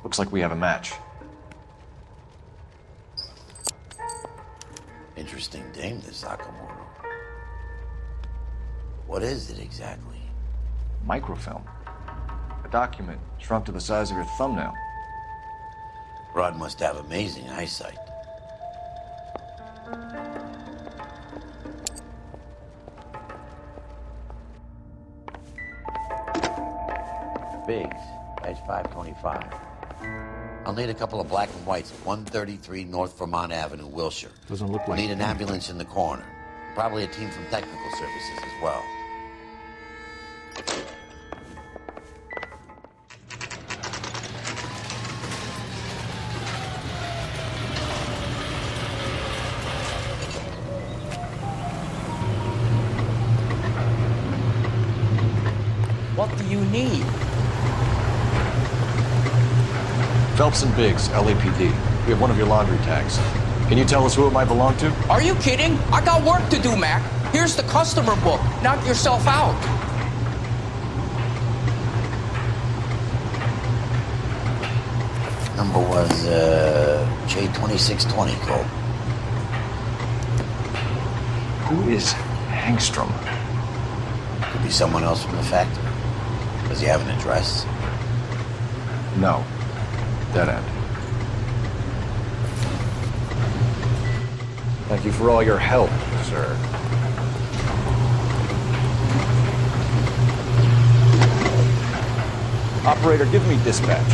Looks like we have a match. Interesting dame, this Akamoto. What is it exactly? Microfilm. A document shrunk to the size of your thumbnail. Rod must have amazing eyesight. Biggs, page 525. I'll need a couple of black and whites at 133 North Vermont Avenue, Wilshire. Doesn't look like Need an ambulance in the corner. Probably a team from technical services as well. What do you need? Phelps and Biggs, LAPD. We have one of your laundry tags. Can you tell us who it might belong to? Are you kidding? I got work to do, Mac. Here's the customer book. Knock yourself out. Number was J2620, Cole. Who is Hangstrom? Could be someone else from the factory. Does he have an address? No. Dead end. Thank you for all your help, sir. Operator, give me dispatch.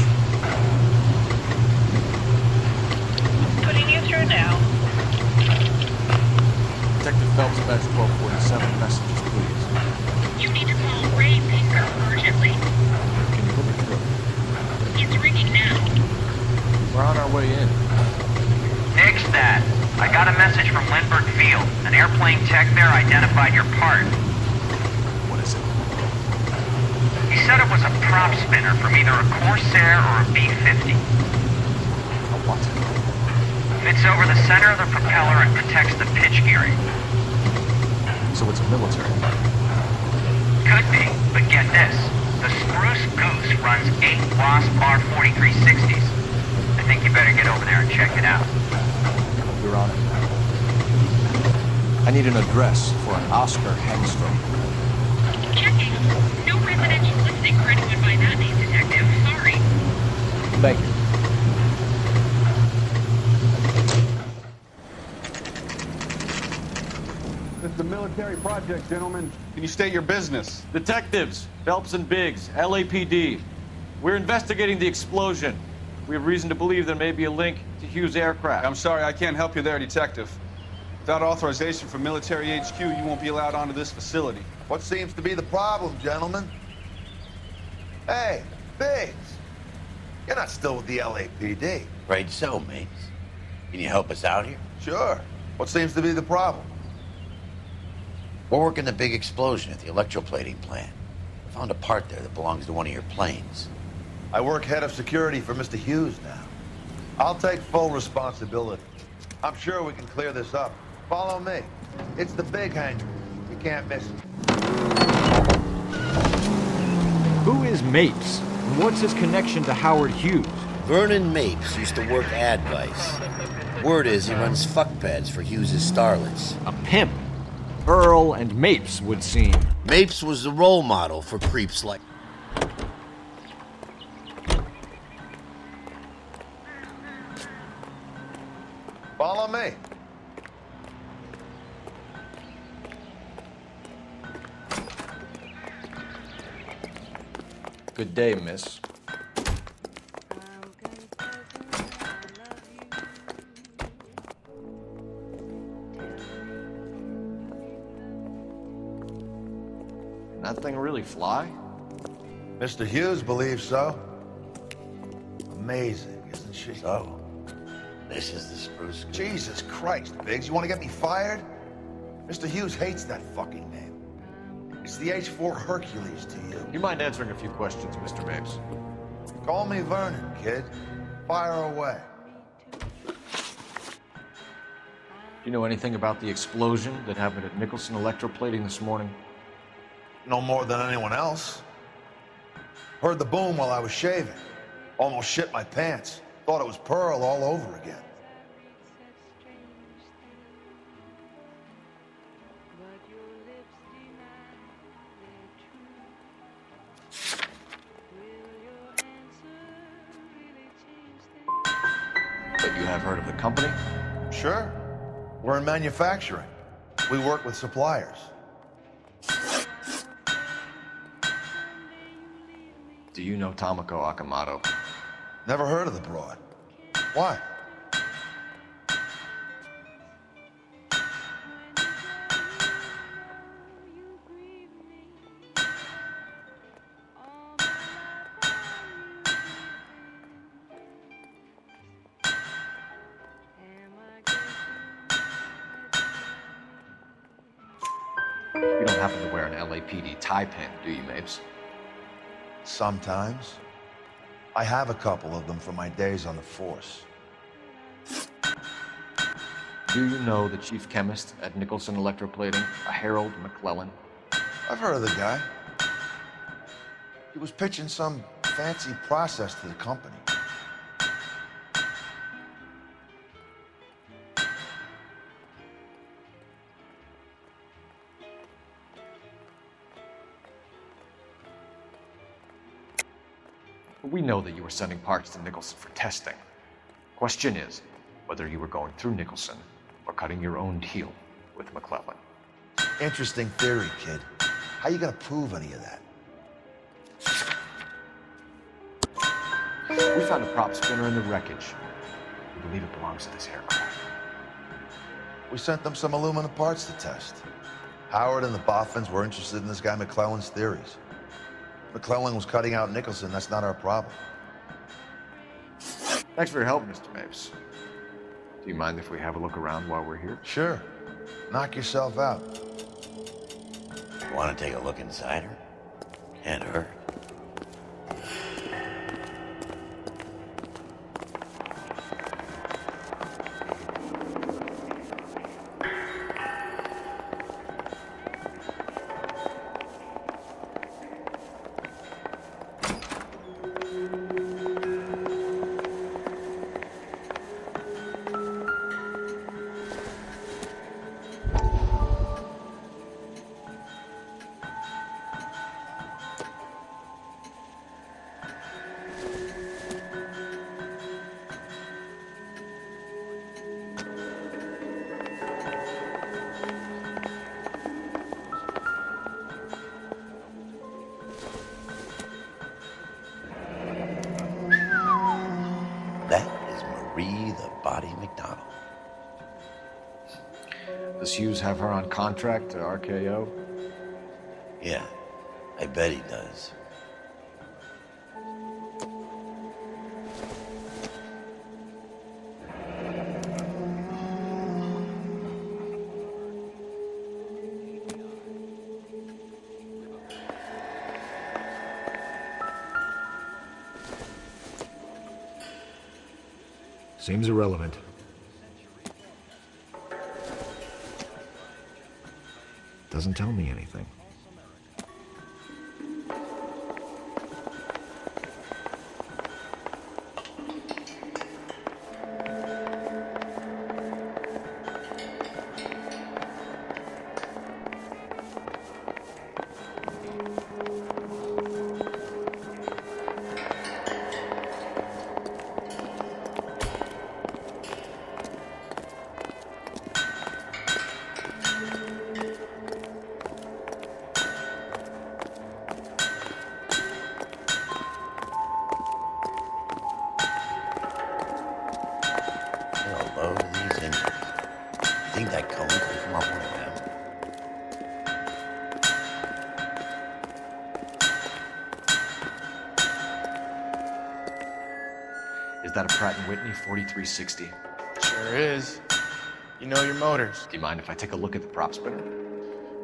Putting you through now. Detective Phelps, badge 1247, messages, please. You need to call Ray Baker urgently. Can you put me through? It's ringing now. We're on our way in. Nix that. I got a message from Lindbergh Field. An airplane tech there identified your part. What is it? He said it was a prop spinner from either a Corsair or a B-50. A what? Fits over the center of the propeller and protects the pitch gearing. So it's a military. Could be, but get this. The Spruce Goose runs 8 Wasp R4360s. I think you better get over there and check it out. You're on it. I need an address for an Oscar Hangstrom. Checking. No residential listing for anyone by that name, Detective. Sorry. Thank you. This is a military project, gentlemen. Can you state your business? Detectives, Phelps and Biggs, LAPD. We're investigating the explosion. We have reason to believe there may be a link to Hughes' aircraft. I'm sorry, I can't help you there, Detective. Without authorization from military HQ, you won't be allowed onto this facility. What seems to be the problem, gentlemen? Hey, Biggs. You're not still with the LAPD. Afraid so, mates. Can you help us out here? Sure. What seems to be the problem? We're working the big explosion at the electroplating plant. I found a part there that belongs to one of your planes. I work head of security for Mr. Hughes now. I'll take full responsibility. I'm sure we can clear this up. Follow me. It's the big hangar. You can't miss it. Who is Mapes? And what's his connection to Howard Hughes? Vernon Mapes used to work Advice. Word is he runs fuck pads for Hughes' starlets. A pimp. Earl and Mapes would seem. Mapes was the role model for creeps like... Follow me. Good day, miss. Can that thing really fly? Mr. Hughes believes so. Amazing, isn't she? So, this is the Spruce Goose. Jesus Christ, Biggs, you want to get me fired? Mr. Hughes hates that fucking name. It's the H-4 Hercules to you. You mind answering a few questions, Mr. Mapes? Call me Vernon, kid. Fire away. Do you know anything about the explosion that happened at Nicholson Electroplating this morning? No more than anyone else. Heard the boom while I was shaving. Almost shit my pants. Thought it was Pearl all over again. But you have heard of the company? Sure. We're in manufacturing. We work with suppliers. Do you know Tomoko Akamoto? Never heard of the broad. Why? You don't happen to wear an LAPD tie pin, do you, Mapes? Sometimes. I have a couple of them from my days on the force. Do you know the chief chemist at Nicholson Electroplating, a Harold McClellan? I've heard of the guy. He was pitching some fancy process to the company. We know that you were sending parts to Nicholson for testing. Question is, whether you were going through Nicholson or cutting your own deal with McClellan. Interesting theory, kid. How you gonna prove any of that? We found a prop spinner in the wreckage. We believe it belongs to this aircraft. We sent them some aluminum parts to test. Howard and the Boffins were interested in this guy McClellan's theories. McClellan was cutting out Nicholson, that's not our problem. Thanks for your help, Mr. Mapes. Do you mind if we have a look around while we're here? Sure. Knock yourself out. You want to take a look inside her? Can't hurt. Does Hughes have her on contract to RKO? Yeah, I bet he does. Seems irrelevant. Doesn't tell me anything. Is that a Pratt & Whitney 4360? Sure is. You know your motors. Do you mind if I take a look at the prop spinner?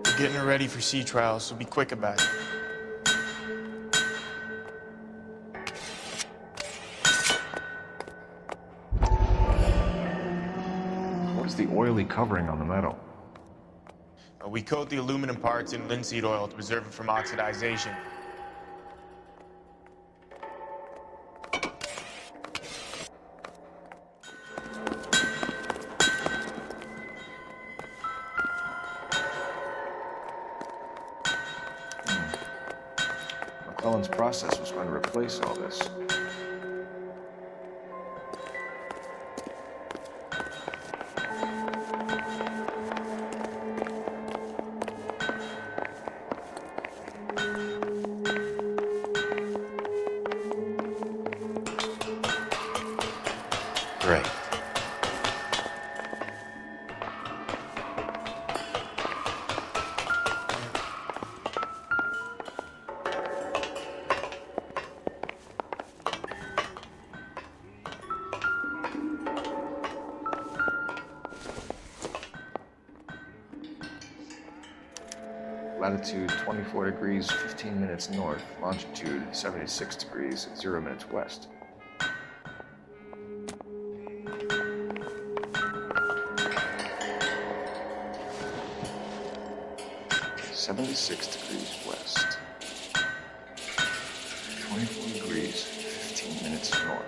We're getting her ready for sea trials, so be quick about it. What is the oily covering on the metal? We coat the aluminum parts in linseed oil to preserve it from oxidization. McClellan's process was going to replace all this. Great. Latitude 24 degrees, 15 minutes north. Longitude 76 degrees, 0 minutes west. West. 24 degrees, 15 minutes north.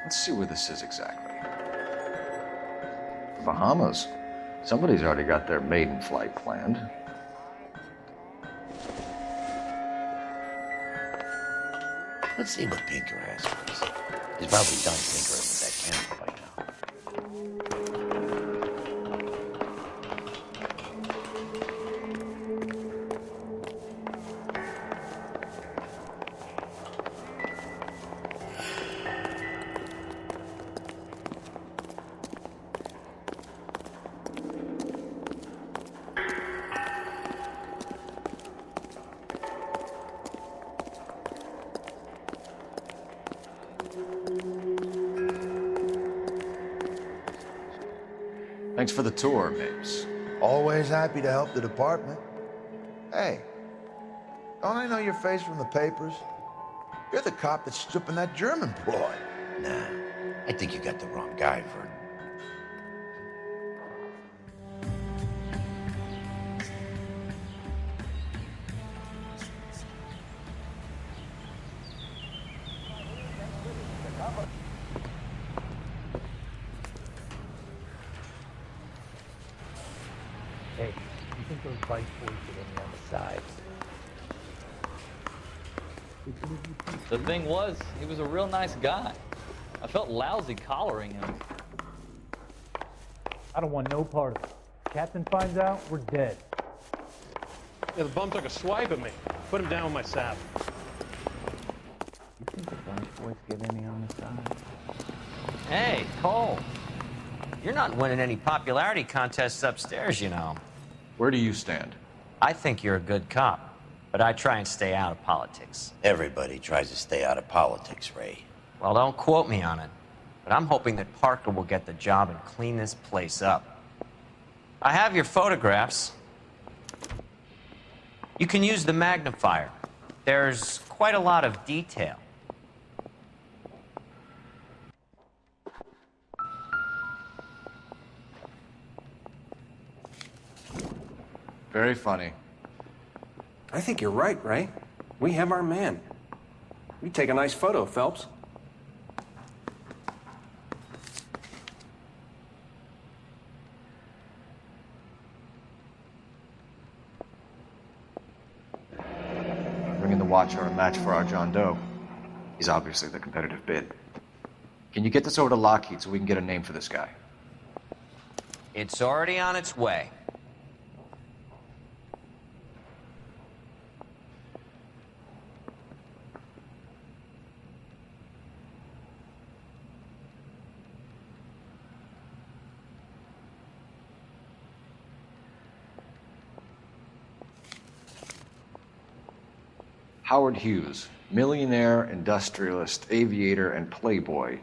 Let's see where this is exactly. The Bahamas. Somebody's already got their maiden flight planned. Let's see what Pinker has for us. He's probably done tinkering with that camera by now. Thanks for the tour, Mapes. Always happy to help the department. Hey, don't I know your face from the papers? You're the cop that's stripping that German boy. Nah, I think you got the wrong guy, Vernon. Hey, you think those bike boys get any on the side? The thing was, he was a real nice guy. I felt lousy collaring him. I don't want no part of it. Captain finds out, we're dead. Yeah, the bum took a swipe at me. Put him down with my sap. You think the bike boys get any on the side? Hey, Cole. You're not winning any popularity contests upstairs, you know. Where do you stand? I think you're a good cop, but I try and stay out of politics. Everybody tries to stay out of politics, Ray. Well, don't quote me on it, but I'm hoping that Parker will get the job and clean this place up. I have your photographs. You can use the magnifier. There's quite a lot of detail. Very funny. I think you're right, Ray. We have our man. You take a nice photo, Phelps. Bringing the Watcher a match for our John Doe. He's obviously the competitive bid. Can you get this over to Lockheed so we can get a name for this guy? It's already on its way. Howard Hughes, millionaire, industrialist, aviator, and playboy,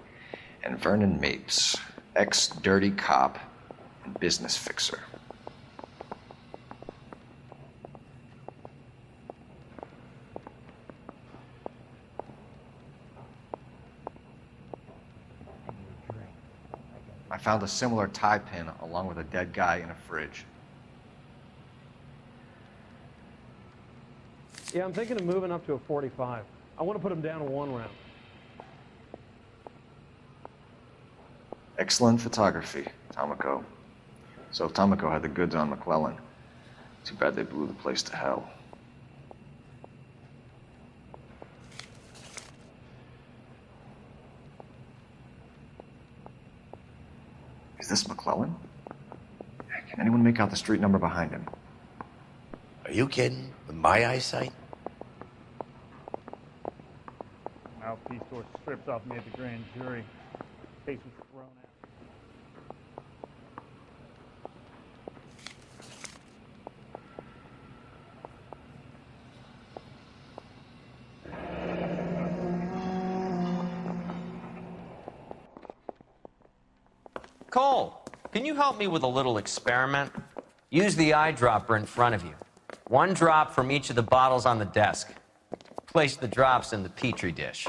and Vernon Mapes, ex-dirty cop and business fixer. I found a similar tie pin along with a dead guy in a fridge. Yeah, I'm thinking of moving up to a 45. I want to put him down in 1 round. Excellent photography, Tomoko. So Tomoko had the goods on McClellan. Too bad they blew the place to hell. Is this McClellan? Can anyone make out the street number behind him? Are you kidding? With my eyesight? Mouthpiece tore strips off me at the grand jury. Case was thrown out. Cole, can you help me with a little experiment? Use the eyedropper in front of you. One drop from each of the bottles on the desk. Place the drops in the Petri dish.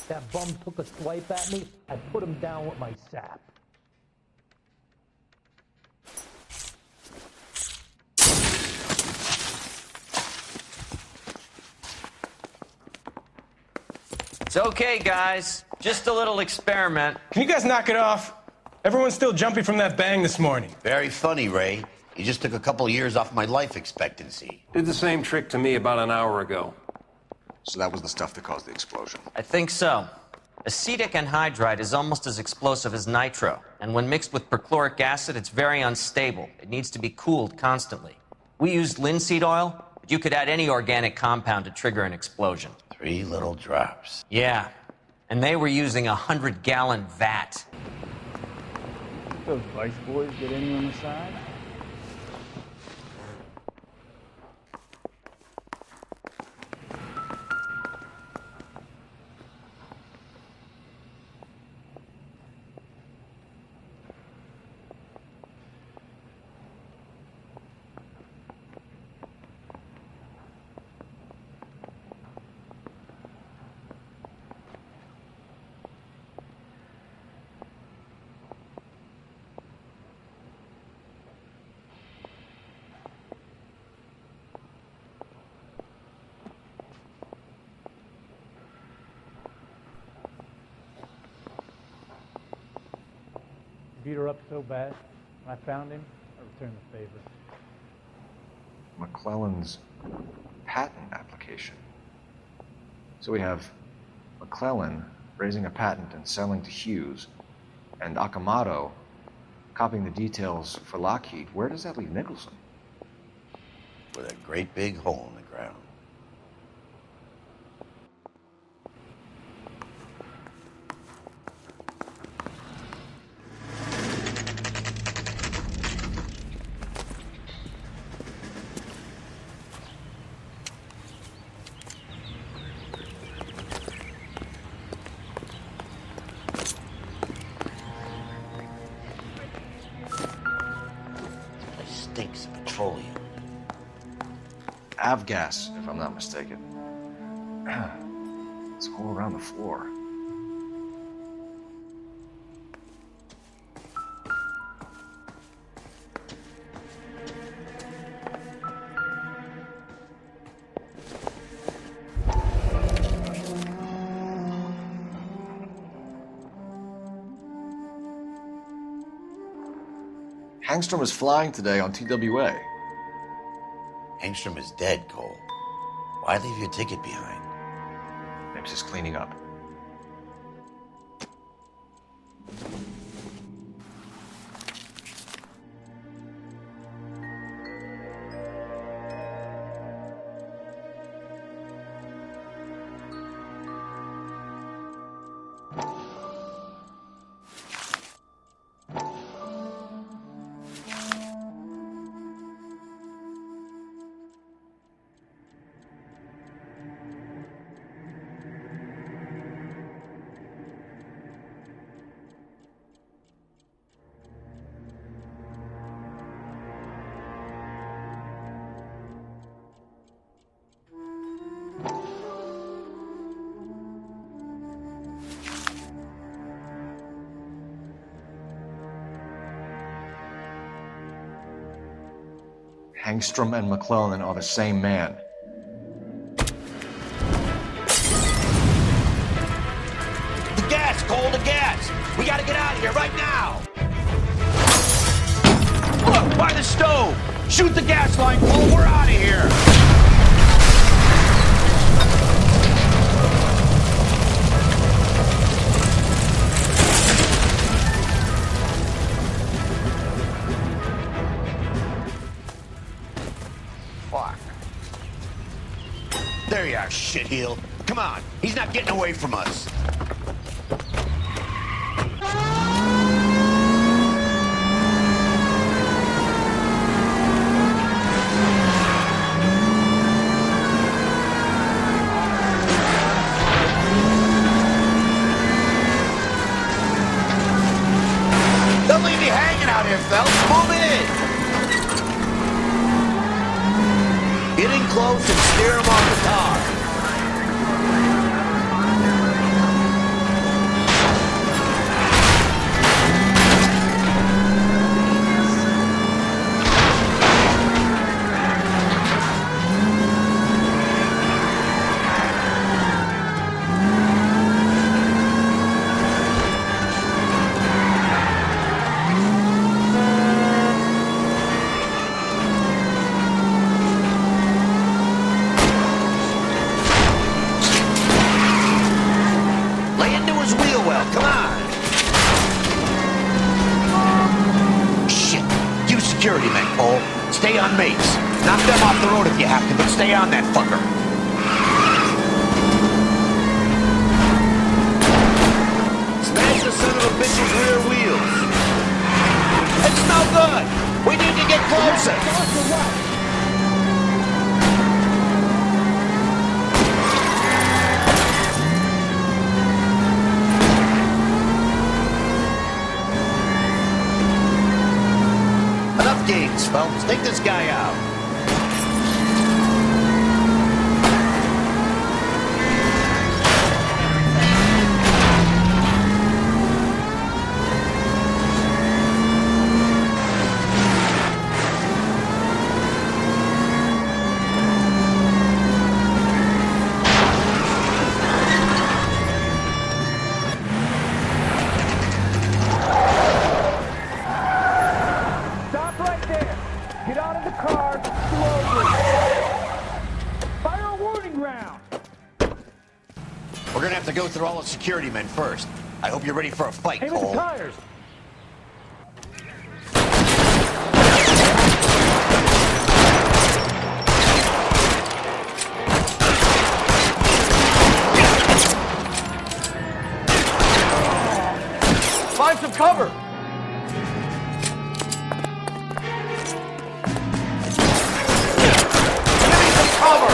That bum took a swipe at me, I put him down with my sap. It's okay, guys. Just a little experiment. Can you guys knock it off? Everyone's still jumping from that bang this morning. Very funny, Ray. You just took a couple years off my life expectancy. Did the same trick to me about an hour ago. So that was the stuff that caused the explosion? I think so. Acetic anhydride is almost as explosive as nitro, and when mixed with perchloric acid, it's very unstable. It needs to be cooled constantly. We used linseed oil, but you could add any organic compound to trigger an explosion. 3 little drops. Yeah, and they were using a 100-gallon vat. Those vice boys get in you on the side? Beat her up so bad, when I found him, I returned the favor. McClellan's patent application. So we have McClellan raising a patent and selling to Hughes, and Akamoto copying the details for Lockheed. Where does that leave Nicholson? With a great big hole in the ground. Stinks of petroleum. Avgas, if I'm not mistaken. It's all around the floor. Hangstrom is flying today on TWA. Hangstrom is dead, Cole. Why leave your ticket behind? Mapes is cleaning up. Hangstrom and McClellan are the same man. The gas, Cole, the gas! We gotta get out of here right now! Look, by the stove! Shoot the gas line, Cole. We're out of here. Fuck. There you are, shitheel. Come on. He's not getting away from us. Don't leave me hanging out here, fellas. Move in. Get in close and steer him off the car. Security men, Cole. Stay on mates. Knock them off the road if you have to, but stay on that fucker. Smash the son of a bitch's rear wheels. It's no good. We need to get closer. Enough games, folks. Take this guy out. Go through all the security men first. I hope you're ready for a fight, Cole. Aim at the tires. Find some cover. Give me some cover.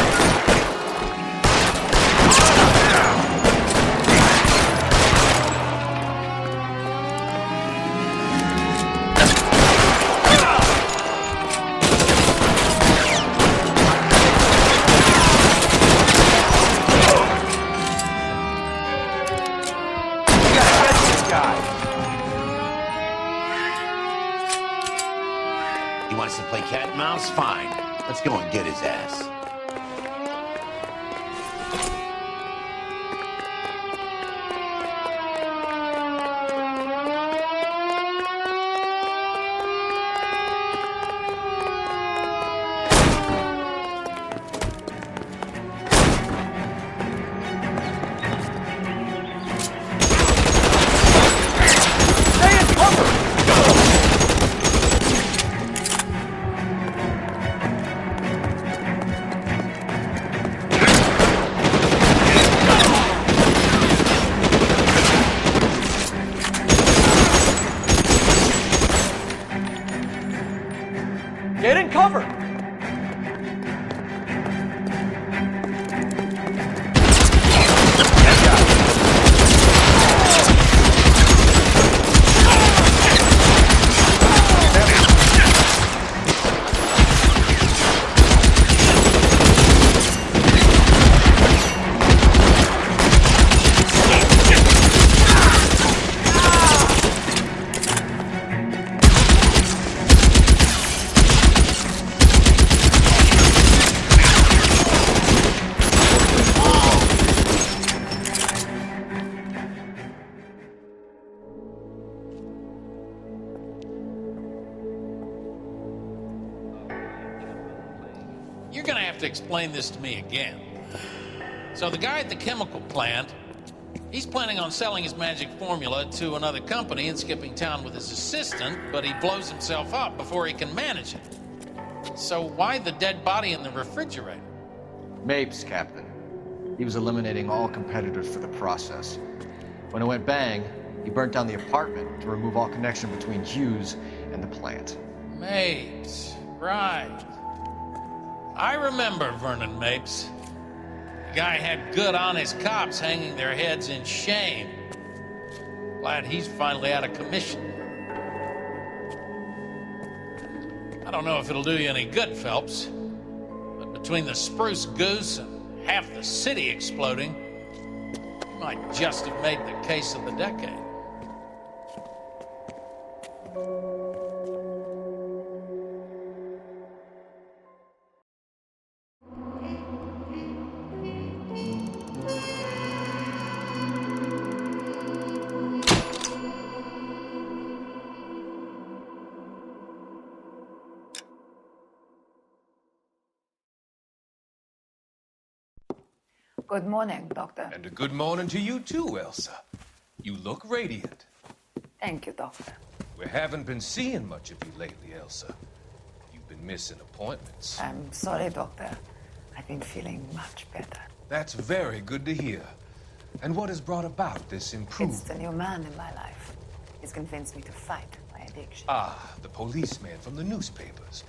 He wants to play cat and mouse? Fine. Let's go and get his ass. Get in cover! you're gonna have to explain this to me again. So the guy at the chemical plant, he's planning on selling his magic formula to another company and skipping town with his assistant, but he blows himself up before he can manage it. So why the dead body in the refrigerator? Mapes, Captain. He was eliminating all competitors for the process. When it went bang, he burnt down the apartment to remove all connection between Hughes and the plant. Mapes, right. I remember Vernon Mapes. The guy had good, honest cops hanging their heads in shame. Glad he's finally out of commission. I don't know if it'll do you any good, Phelps, but between the spruce goose and half the city exploding, you might just have made the case of the decade. Good morning, Doctor. And a good morning to you too, Elsa. You look radiant. Thank you, Doctor. We haven't been seeing much of you lately, Elsa. You've been missing appointments. I'm sorry, Doctor. I've been feeling much better. That's very good to hear. And what has brought about this improvement? It's the new man in my life. He's convinced me to fight my addiction. Ah, the policeman from the newspapers.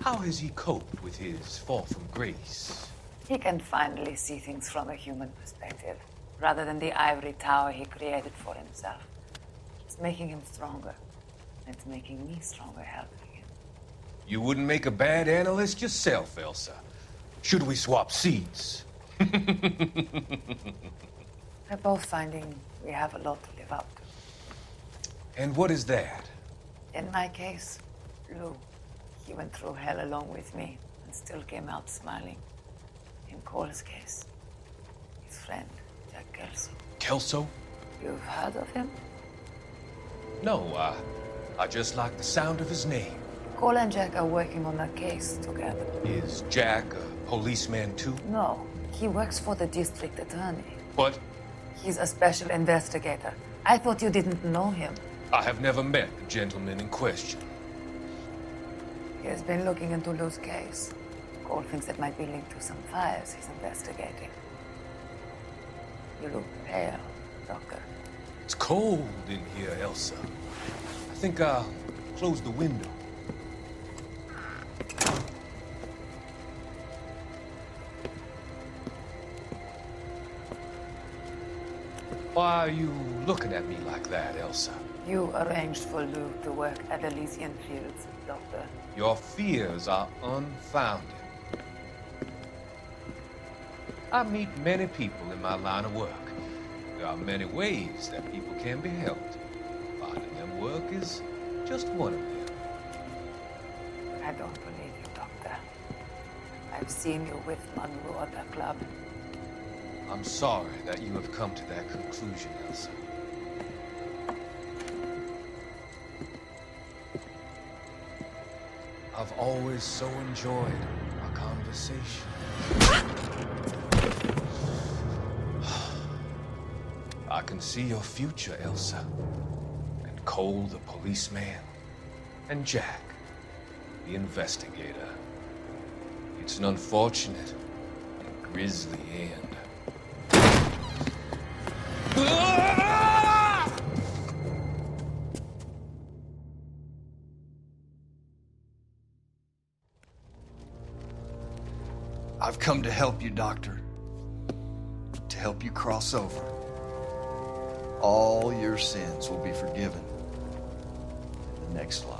How has he coped with his fall from grace? He can finally see things from a human perspective, rather than the ivory tower he created for himself. It's making him stronger. It's making me stronger helping him. You wouldn't make a bad analyst yourself, Elsa. Should we swap seats? We're both finding we have a lot to live up to. And what is that? In my case, Lou. He went through hell along with me and still came out smiling. In Cole's case, his friend, Jack Kelso. Kelso? You've heard of him? No, I just like the sound of his name. Cole and Jack are working on a case together. Is Jack a policeman too? No, he works for the district attorney. What? He's a special investigator. I thought you didn't know him. I have never met the gentleman in question. He has been looking into Lou's case. Cole thinks it might be linked to some fires he's investigating. You look pale, Doctor. It's cold in here, Elsa. I think I'll close the window. Why are you looking at me like that, Elsa? You arranged for Lou to work at Elysian Fields, Doctor. Your fears are unfounded. I meet many people in my line of work. There are many ways that people can be helped. Finding them work is just one of them. I don't believe you, Doctor. I've seen you with Monroe at the club. I'm sorry that you have come to that conclusion, Elsa. I've always so enjoyed our conversation. I can see your future, Elsa. And Cole, the policeman. And Jack, the investigator. It's an unfortunate and grisly end. I've come to help you, Doctor. To help you cross over. All your sins will be forgiven in the next life.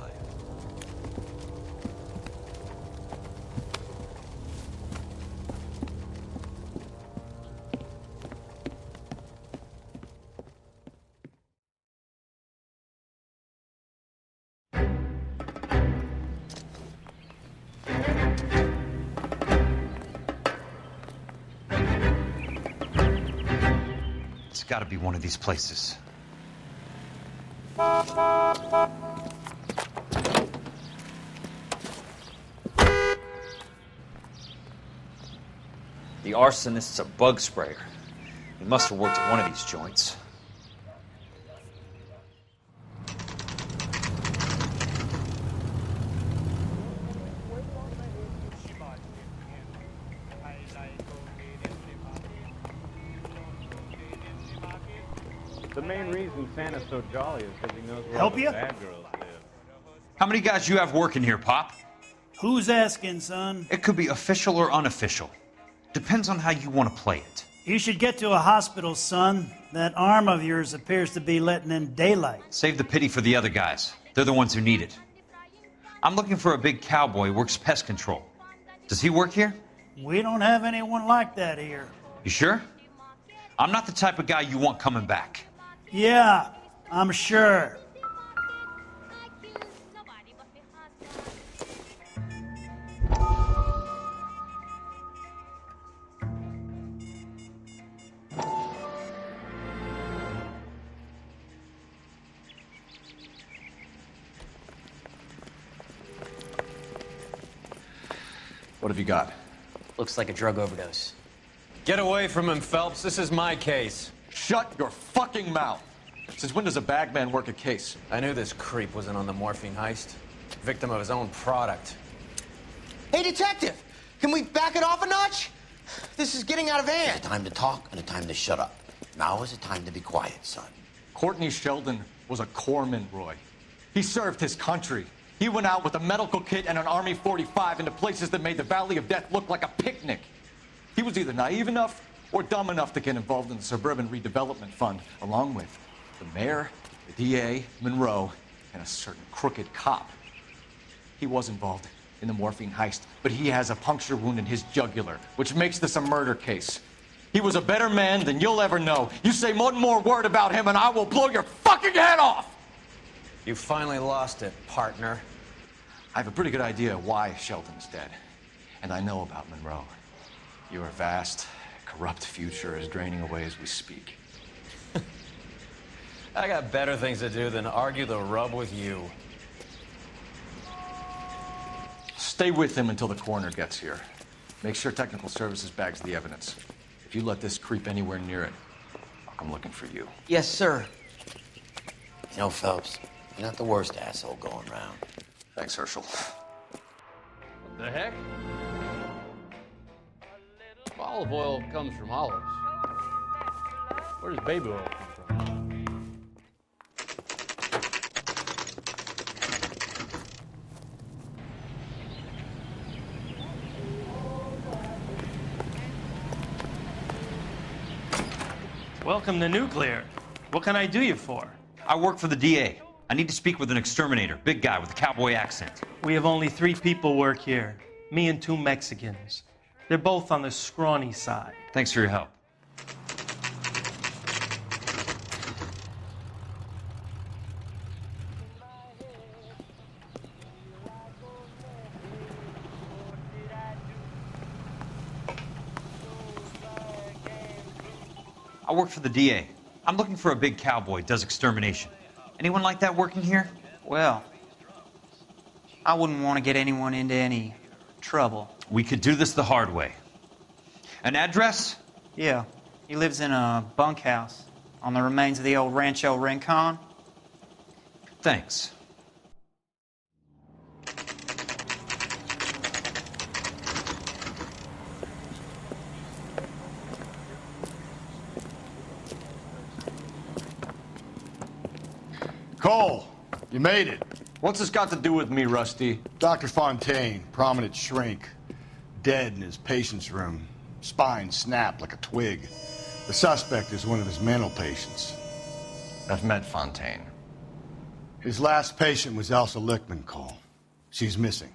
It's got to be one of these places. The arsonist's a bug sprayer. He must have worked at one of these joints. The main reason Santa's so jolly is because he knows where all Help the ya? bad girls live. How many guys you have working here, Pop? Who's asking, son? It could be official or unofficial. Depends on how you want to play it. You should get to a hospital, son. That arm of yours appears to be letting in daylight. Save the pity for the other guys. They're the ones who need it. I'm looking for a big cowboy who works pest control. Does he work here? We don't have anyone like that here. You sure? I'm not the type of guy you want coming back. Yeah, I'm sure. What have you got? Looks like a drug overdose. Get away from him, Phelps. This is my case. Shut your fucking mouth! Since when does a bagman work a case? I knew this creep wasn't on the morphine heist. Victim of his own product. Hey, detective! Can we back it off a notch? This is getting out of hand. There's a time to talk and a time to shut up. Now is the time to be quiet, son. Courtney Sheldon was a corpsman, Roy. He served his country. He went out with a medical kit and an Army 45 into places that made the Valley of Death look like a picnic. He was either naive enough or dumb enough to get involved in the Suburban Redevelopment Fund, along with the mayor, the DA, Monroe, and a certain crooked cop. He was involved in the morphine heist, but he has a puncture wound in his jugular, which makes this a murder case. He was a better man than you'll ever know. You say one more word about him and I will blow your fucking head off! You finally lost it, partner. I have a pretty good idea why Sheldon's dead. And I know about Monroe. Your vast, corrupt future is draining away as we speak. I got better things to do than argue the rub with you. Stay with him until the coroner gets here. Make sure technical services bags the evidence. If you let this creep anywhere near it, I'll come looking for you. Yes, sir. You know, Phelps, you're not the worst asshole going around. Thanks, Herschel. What the heck? Olive oil comes from olives. Where does baby oil come from? Welcome to Nuclear. What can I do you for? I work for the DA. I need to speak with an exterminator, big guy with a cowboy accent. We have only 3 people work here. Me and 2 Mexicans. They're both on the scrawny side. Thanks for your help. I work for the DA. I'm looking for a big cowboy who does extermination. Anyone like that working here? Well, I wouldn't want to get anyone into any trouble. We could do this the hard way. An address? Yeah, he lives in a bunkhouse on the remains of the old Rancho Rincon. Thanks. Cole, you made it. What's this got to do with me, Rusty? Dr. Fontaine, prominent shrink, dead in his patient's room. Spine snapped like a twig. The suspect is one of his mental patients. I've met Fontaine. His last patient was Elsa Lichtman, Cole. She's missing.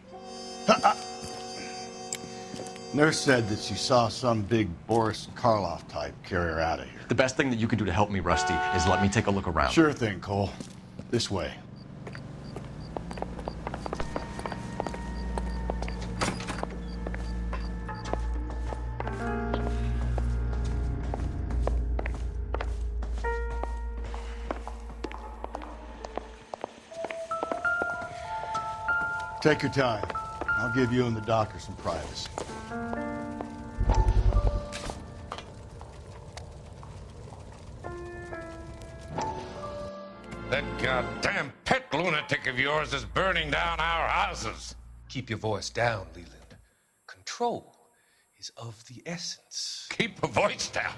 Nurse said that she saw some big Boris Karloff type carry her out of here. The best thing that you can do to help me, Rusty, is let me take a look around. Sure thing, Cole. This way. Take your time. I'll give you and the doctor some privacy. That goddamn pet lunatic of yours is burning down our houses. Keep your voice down, Leland. Control is of the essence. Keep your voice down.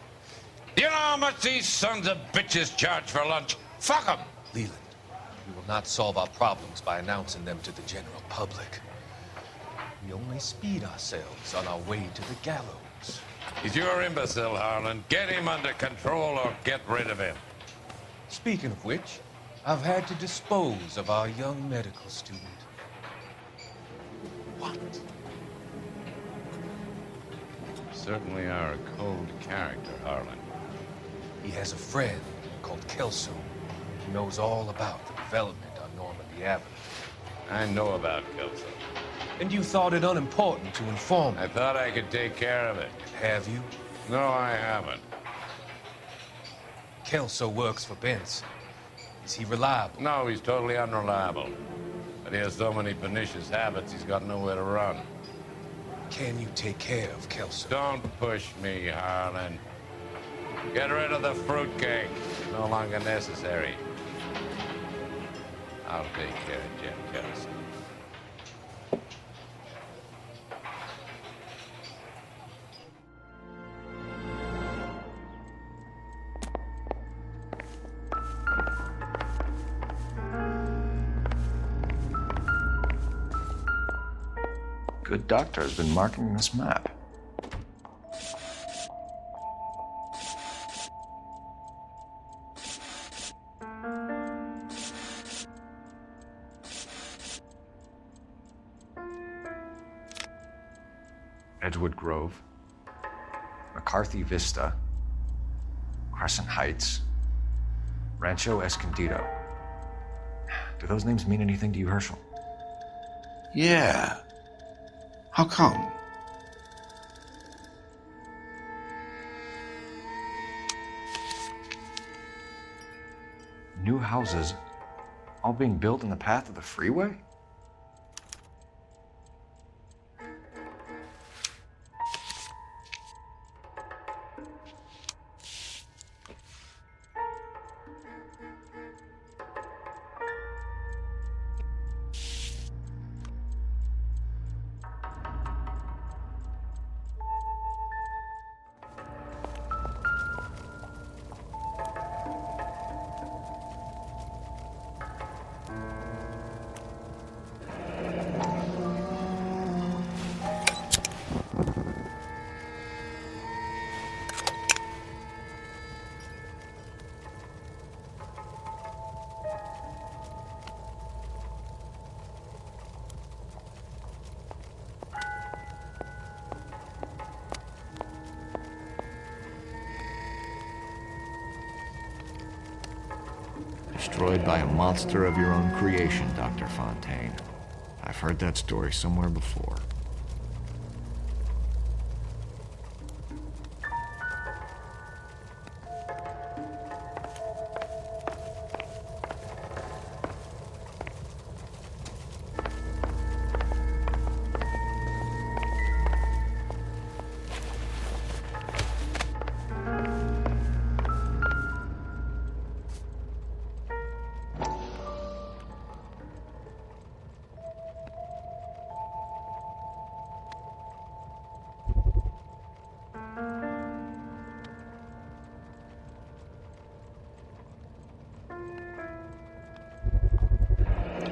You know how much these sons of bitches charge for lunch? Fuck them. Leland, we will not solve our problems by announcing them to the general public. We only speed ourselves on our way to the gallows. He's your imbecile, Harlan. Get him under control or get rid of him. Speaking of which, I've had to dispose of our young medical student. What? Certainly are a cold character, Harlan. He has a friend called Kelso who knows all about the development on Normandy Avenue. I know about Kelso. And you thought it unimportant to inform me. I thought I could take care of it. Have you? No, I haven't. Kelso works for Benson. Is he reliable? No, he's totally unreliable. But he has so many pernicious habits, he's got nowhere to run. Can you take care of Kelso? Don't push me, Harlan. Get rid of the fruitcake. It's no longer necessary. I'll take care of Jim Kelso. Good doctor has been marking this map. Edgewood Grove, McCarthy Vista, Crescent Heights, Rancho Escondido. Do those names mean anything to you, Herschel? Yeah. How come? New houses, all being built in the path of the freeway? Destroyed by a monster of your own creation, Dr. Fontaine. I've heard that story somewhere before.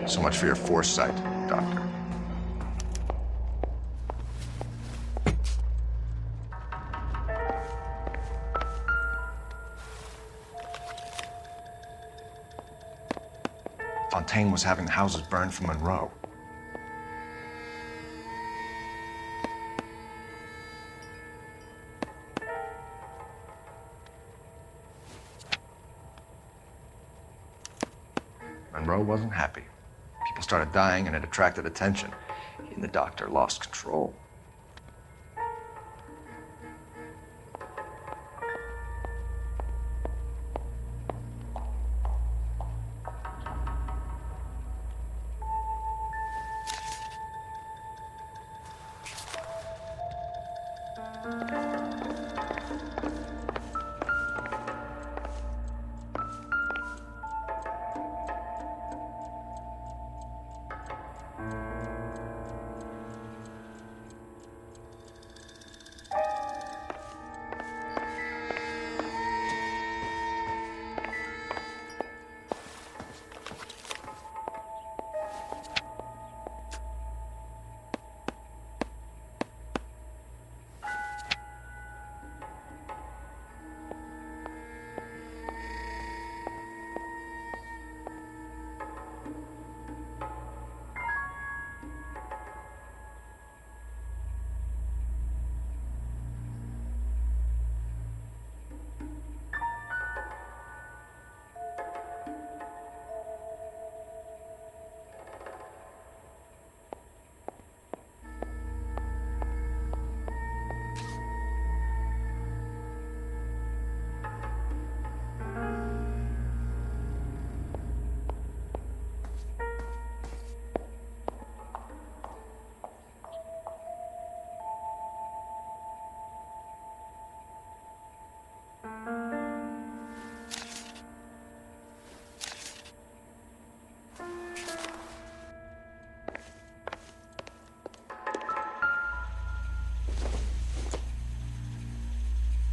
So much for your foresight, Doctor. Fontaine was having houses burned from Monroe. Monroe wasn't happy. People started dying and it attracted attention. He and the doctor lost control.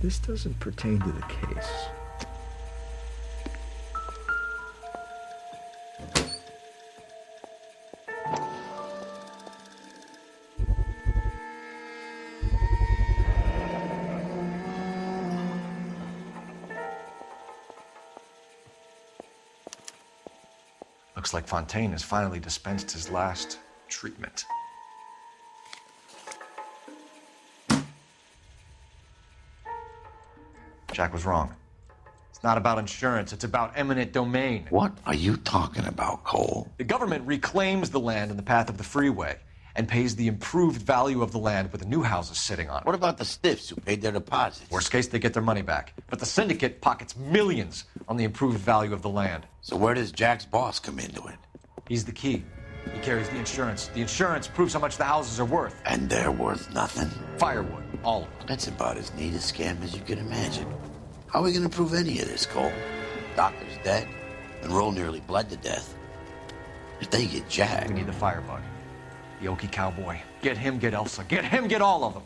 This doesn't pertain to the case. Looks like Fontaine has finally dispensed his last treatment. Jack was wrong. It's not about insurance, it's about eminent domain. What are you talking about, Cole? The government reclaims the land in the path of the freeway and pays the improved value of the land with the new houses sitting on it. What about the stiffs who paid their deposits? Worst case, they get their money back. But the syndicate pockets millions on the improved value of the land. So where does Jack's boss come into it? He's the key. He carries the insurance. The insurance proves how much the houses are worth. And they're worth nothing? Firewood, all of them. That's about as neat a scam as you can imagine. How are we going to prove any of this, Cole? Doctor's dead. Monroe nearly bled to death. If they get Jack... We need the firebug. The Okie cowboy. Get him, get Elsa. Get him, get all of them.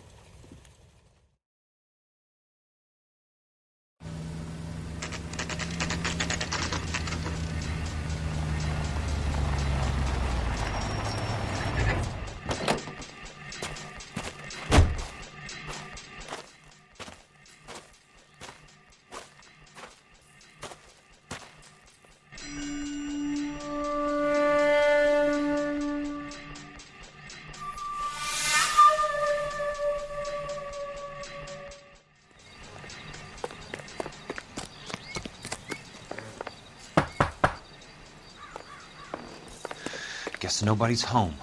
Guess nobody's home.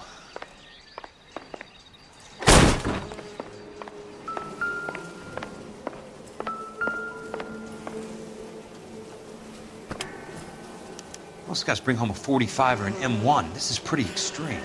Most guys bring home a 45 or an M1. This is pretty extreme.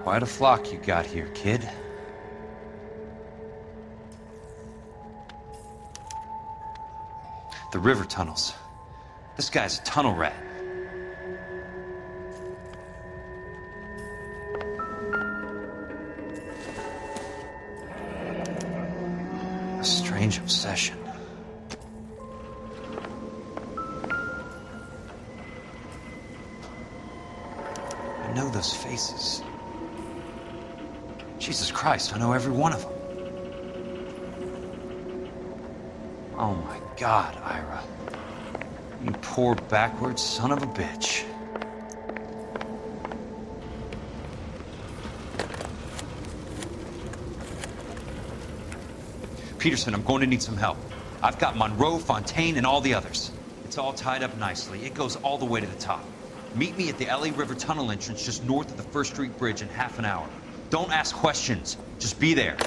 Quite a flock you got here, kid. The river tunnels. This guy's a tunnel rat. A strange obsession. I know those faces. Jesus Christ, I know every one of them. Oh my God, Ira. You poor backwards son of a bitch. Peterson, I'm going to need some help. I've got Monroe, Fontaine, and all the others. It's all tied up nicely. It goes all the way to the top. Meet me at the LA River Tunnel entrance just north of the First Street Bridge in half an hour. Don't ask questions. Just be there.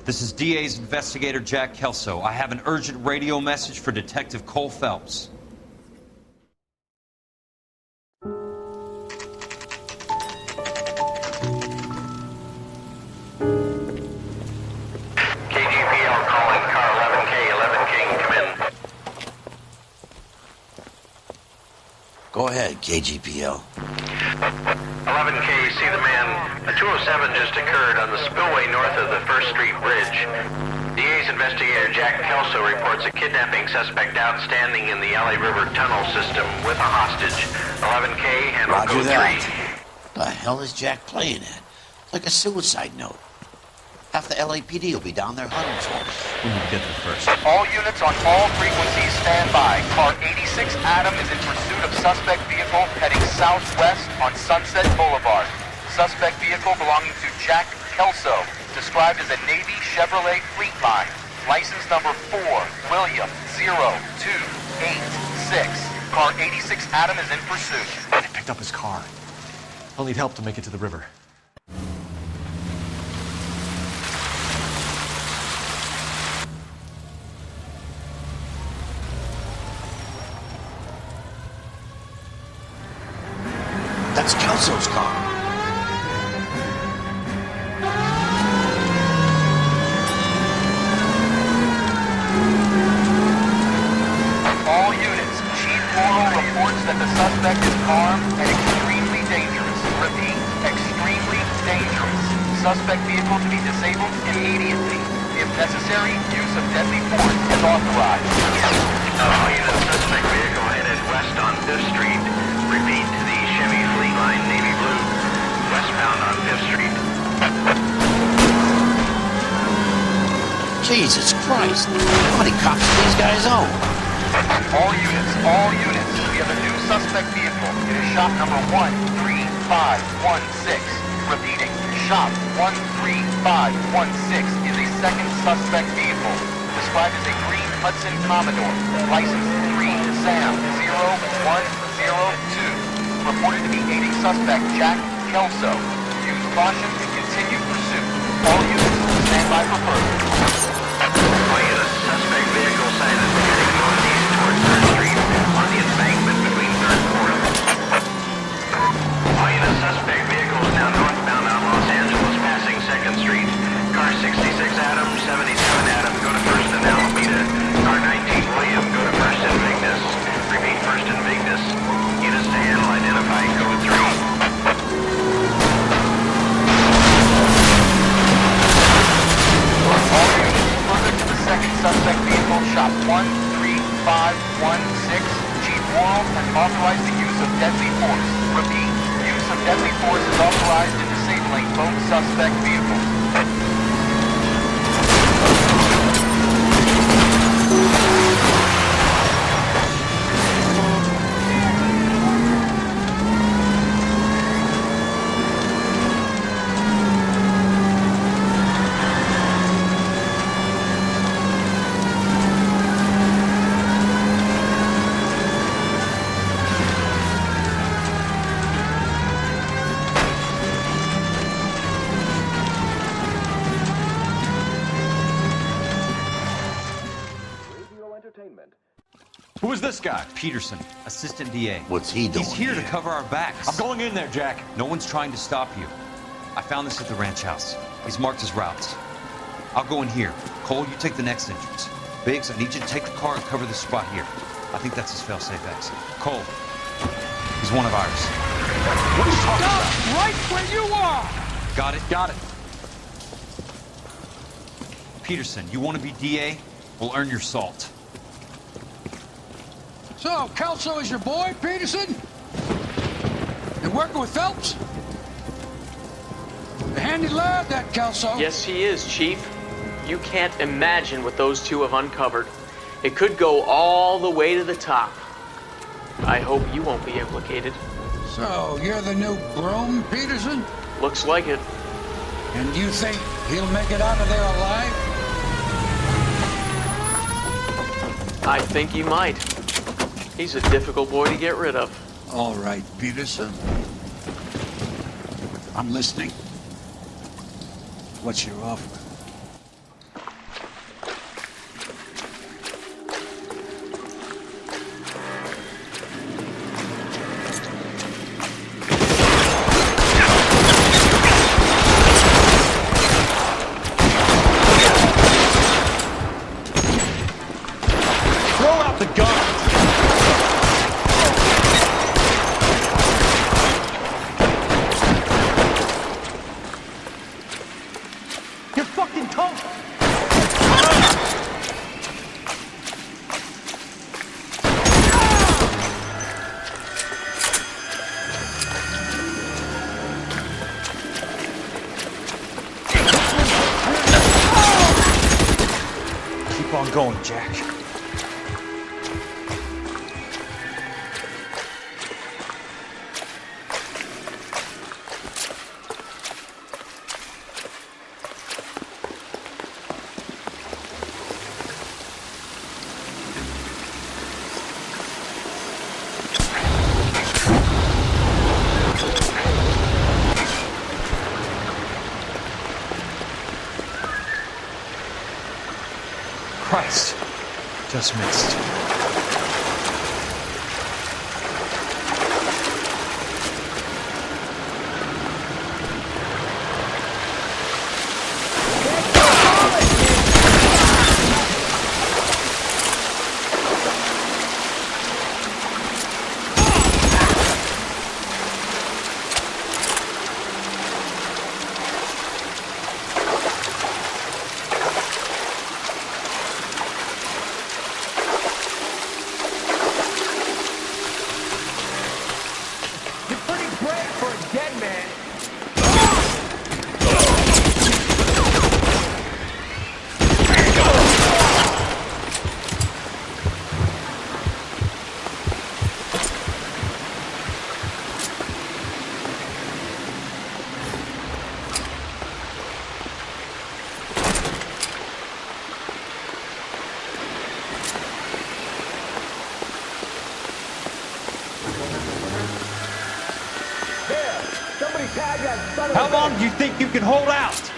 This is DA's investigator Jack Kelso. I have an urgent radio message for Detective Cole Phelps. KGPL calling car 11K, 11K, come in. Go ahead, KGPL. 11K, see the man. A 207 just occurred on the spillway north of the 1st Street Bridge. DA's investigator Jack Kelso reports a kidnapping suspect outstanding in the LA River tunnel system with a hostage. 11K, handle Roger code that. 3. The hell is Jack playing at? Like a suicide note. Half the LAPD will be down there hunting for him. We need to get there first. All units on all frequencies stand by. Car 86 Adam is in pursuit of suspect vehicle heading southwest on Sunset Boulevard. Suspect vehicle belonging to Jack Kelso, described as a Navy Chevrolet Fleetline. License number 4, William 0286. Car 86 Adam is in pursuit. They picked up his car. I'll need help to make it to the river. That's Kelso's car. All units, Chief Laurel reports that the suspect is armed and extremely dangerous. Repeat, extremely dangerous. Suspect vehicle to be disabled immediately. If necessary, use of deadly force is authorized. All units, suspect vehicle headed west on 5th Street. Repeat, the Chevy Fleetline Navy Blue, westbound on 5th Street. Jesus Christ. How many cops do these guys own? All units, we have a new suspect vehicle. It is shop number 13516. Repeating, shop 13516 is a second suspect vehicle, described as a green Hudson Commodore, license 3 Sam 0102, reported to be aiding suspect Jack Kelso. Use caution and continue pursuit. All units stand by for further. All units, suspect vehicle sighted heading northeast towards 3rd Street on the embankment between 3rd and 4th. All units, suspect vehicle is now northbound on Los Angeles, passing 2nd Street. Car 66 Adam, 77 Adam, go to 1st and Alameda. Car 19 William, go to 1st and Vignes. Repeat, 1st and Vignes. Units to handle, identify code 3. All units further to the second suspect vehicle, shop 13516. Chief Laurel has authorized the use of deadly force. Repeat, use of deadly force is authorized in disabling both suspect vehicles. Who is this guy? Peterson, assistant DA. What's he doing He's here to here? cover our backs. I'm going in there, Jack. No one's trying to stop you. I found this at the ranch house. He's marked his routes. I'll go in here. Cole, you take the next entrance. Biggs, I need you to take the car and cover this spot here. I think that's his fail-safe exit. Cole, he's one of ours. What are you talking about? Right where you are! Got it? Got it. Peterson, you want to be DA? We'll earn your salt. So, Kelso is your boy, Peterson? You working with Phelps? A handy lad, that Kelso. Yes, he is, Chief. You can't imagine what those two have uncovered. It could go all the way to the top. I hope you won't be implicated. So, you're the new groom, Peterson? Looks like it. And you think he'll make it out of there alive? I think you might. He's a difficult boy to get rid of. All right, Peterson. I'm listening. What's your offer? Going, Jack. Christ. Just missed. How long do you think you can hold out?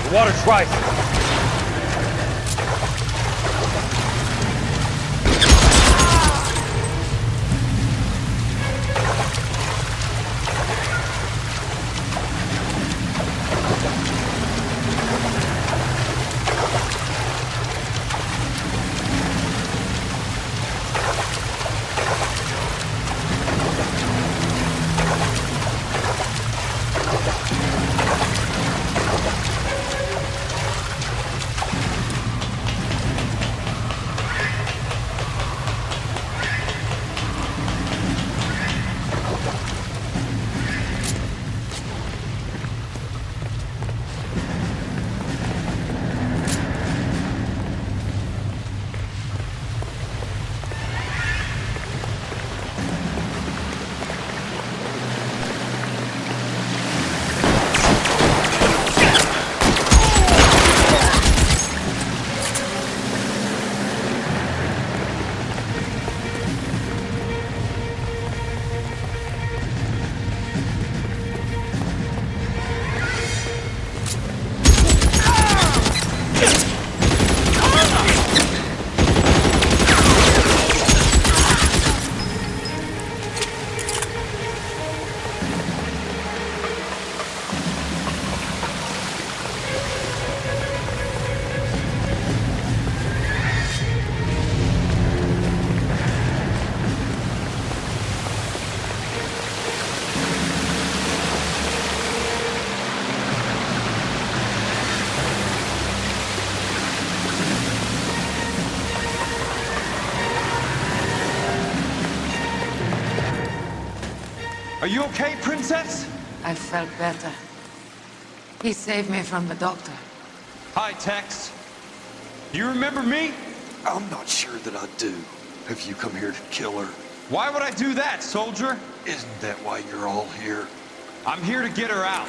The water's rising. Are you okay, Princess? I felt better. He saved me from the doctor. Hi, Tex. Do you remember me? I'm not sure that I do. Have you come here to kill her? Why would I do that, soldier? Isn't that why you're all here? I'm here to get her out.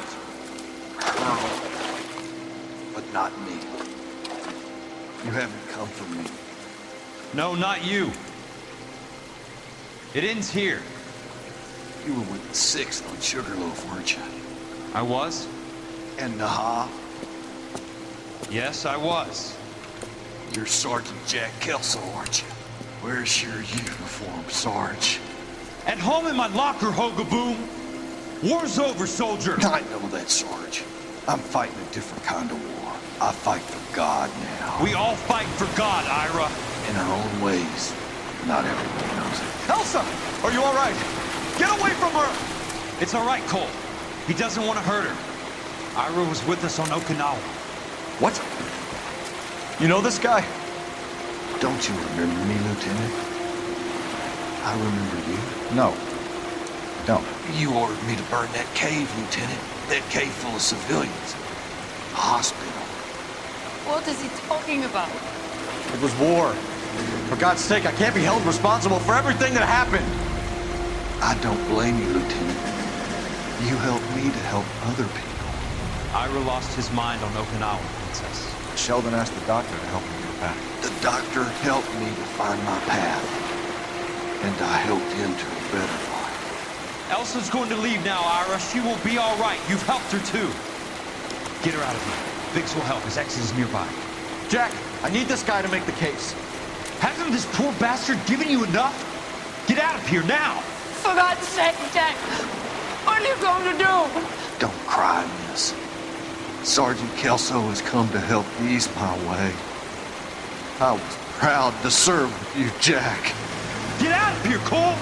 Her. But not me. You haven't come for me. No, not you. It ends here. You were with the 6th on Sugarloaf, weren't you? I was? And Naha? Yes, I was. You're Sergeant Jack Kelso, aren't you? Where's your uniform, Sarge? At home in my locker, Hogaboom. War's over, soldier. I know that, Sarge. I'm fighting a different kind of war. I fight for God now. We all fight for God, Ira. In our own ways. Not everyone knows it. Elsa! Are you all right? Get away from her! It's all right, Cole. He doesn't want to hurt her. Ira was with us on Okinawa. What? You know this guy? Don't you remember me, Lieutenant? I remember you. No. Don't. You ordered me to burn that cave, Lieutenant. That cave full of civilians. A hospital. What is he talking about? It was war. For God's sake, I can't be held responsible for everything that happened. I don't blame you, Lieutenant. You helped me to help other people. Ira lost his mind on Okinawa, Princess. Sheldon asked the doctor to help him get back. The doctor helped me to find my path. And I helped him to a better life. Elsa's going to leave now, Ira. She will be all right. You've helped her, too. Get her out of here. Biggs will help. His exit is nearby. Jack, I need this guy to make the case. Hasn't this poor bastard given you enough? Get out of here now! For God's sake, Jack! What are you going to do? Don't cry, miss. Sergeant Kelso has come to help ease my way. I was proud to serve with you, Jack. Get out of here, Cole!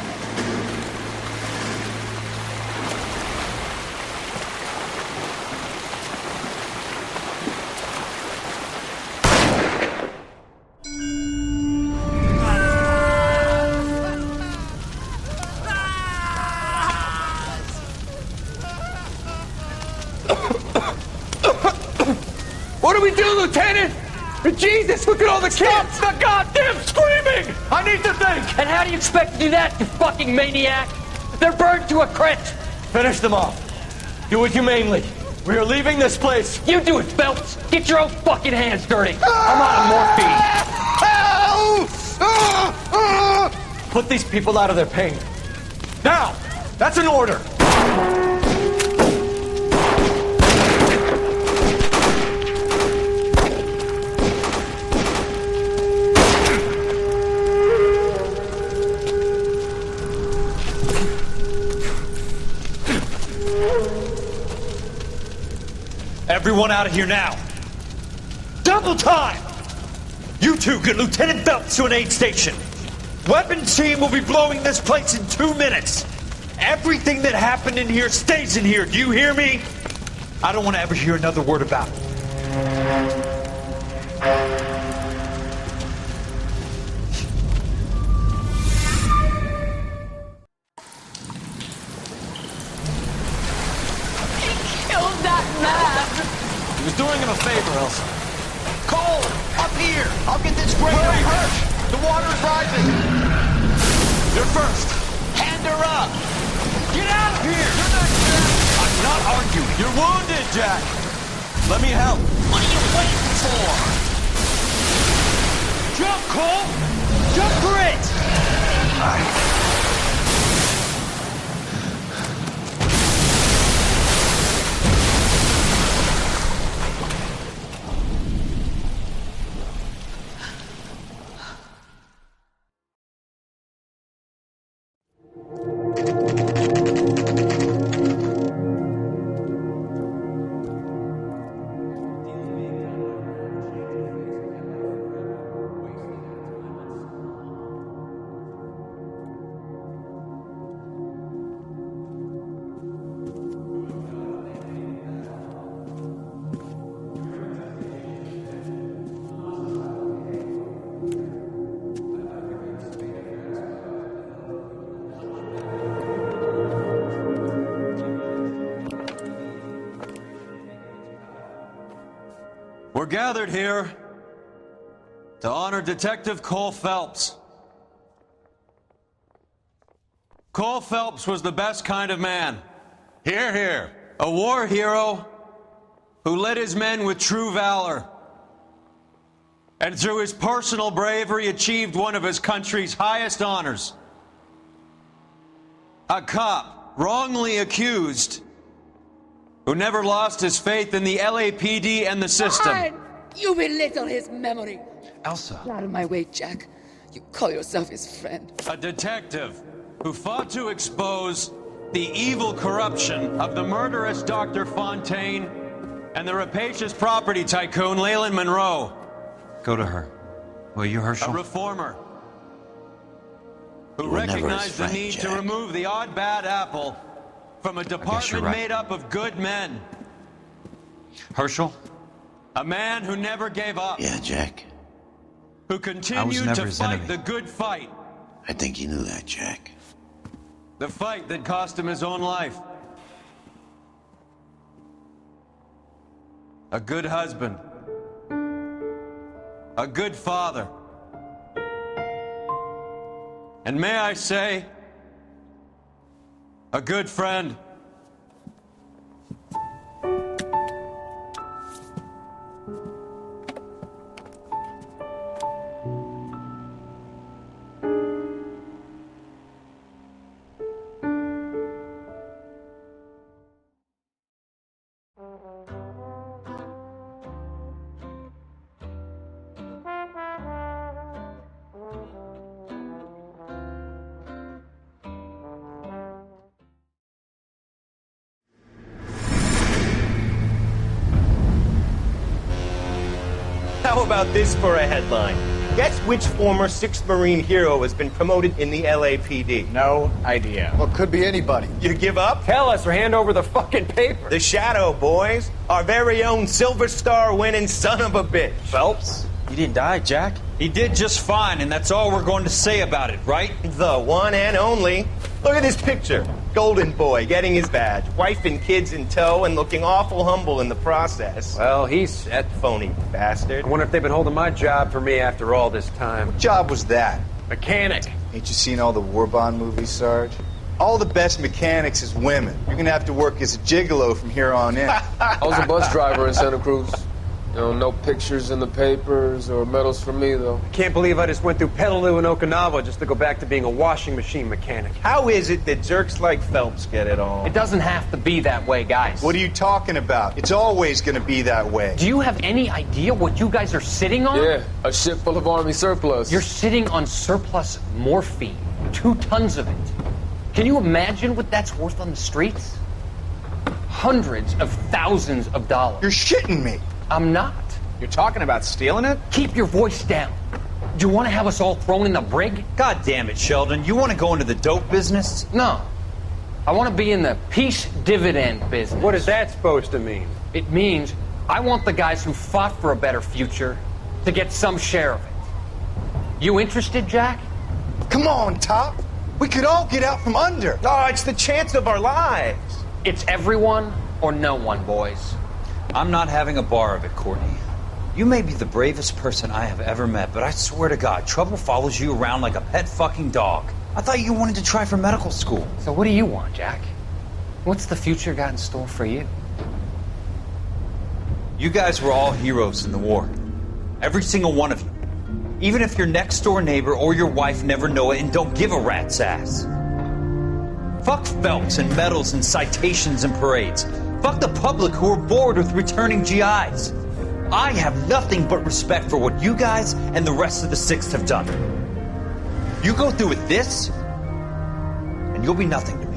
What do we do, Lieutenant? Jesus, look at all the kids! Stop the goddamn screaming! I need to think! And how do you expect to do that, you fucking maniac? They're burned to a crisp! Finish them off. Do it humanely. We are leaving this place. You do it, Phelps! Get your own fucking hands dirty! I'm out of morphine! Put these people out of their pain. Now! That's an order! Everyone out of here now. Double time! You two get Lieutenant Phelps to an aid station. Weapons team will be blowing this place in 2 minutes. Everything that happened in here stays in here. Do you hear me? I don't want to ever hear another word about it. He was doing him a favor, Elsa. Cole, up here! I'll get this great hurt! The water's rising! You're first! Hand her up! Get out of here! You're not Jack! I'm not arguing. You're wounded, Jack! Let me help. What are you waiting for? Jump, Cole! Jump for it! gathered here to honor Detective Cole Phelps. Cole Phelps was the best kind of man. Hear, hear. A war hero who led his men with true valor, and through his personal bravery achieved one of his country's highest honors. A cop wrongly accused who never lost his faith in the LAPD and the system. Fine. You belittle his memory. Elsa. Get out of my way, Jack. You call yourself his friend. A detective who fought to expose the evil corruption of the murderous Dr. Fontaine and the rapacious property tycoon Leyland Monroe. Go to her. Will you, Herschel? A reformer who You were never his recognized the friend, need to Jack. remove the odd bad apple from a department right. made up of good men. Herschel? A man who never gave up. Yeah, Jack. Who I was continued never to his fight enemy. the good fight. I think you knew that, Jack. The fight that cost him his own life. A good husband. A good father. And may I say, a good friend. How about this for a headline? Guess which former 6th Marine hero has been promoted in the LAPD? No idea. Well, it could be anybody. You give up? Tell us or hand over the fucking paper. The Shadow, boys. Our very own Silver Star winning son of a bitch. Phelps? He didn't die, Jack. He did just fine, and that's all we're going to say about it, right? The one and only. Look at this picture. Golden boy getting his badge, wife and kids in tow, and looking awful humble in the process. Well, he's set. Phony bastard. I wonder if they've been holding my job for me after all this time. What job was that? Mechanic. Ain't you seen all the war bond movies, Sarge? All the best mechanics is women. You're gonna have to work as a gigolo from here on in. I was a bus driver in Santa Cruz. You know, no pictures in the papers or medals for me, though. I can't believe I just went through Petaloo and Okinawa just to go back to being a washing machine mechanic. How is it that jerks like Phelps get it all? It doesn't have to be that way, guys. What are you talking about? It's always gonna be that way. Do you have any idea what you guys are sitting on? Yeah, a ship full of Army surplus. You're sitting on surplus morphine. 2 tons of it. Can you imagine what that's worth on the streets? Hundreds of thousands of dollars. You're shitting me. I'm not. You're talking about stealing it? Keep your voice down. Do you want to have us all thrown in the brig? God damn it, Sheldon. You want to go into the dope business? No. I want to be in the peace dividend business. What is that supposed to mean? It means I want the guys who fought for a better future to get some share of it. You interested, Jack? Come on, Top. We could all get out from under. Oh, it's the chance of our lives. It's everyone or no one, boys. I'm not having a bar of it, Courtney. You may be the bravest person I have ever met, but I swear to God, trouble follows you around like a pet fucking dog. I thought you wanted to try for medical school. So what do you want, Jack? What's the future got in store for you? You guys were all heroes in the war. Every single one of you. Even if your next door neighbor or your wife never know it and don't give a rat's ass. Fuck Phelps and medals and citations and parades. Fuck the public who are bored with returning GIs. I have nothing but respect for what you guys and the rest of the 6th have done. You go through with this, and you'll be nothing to me.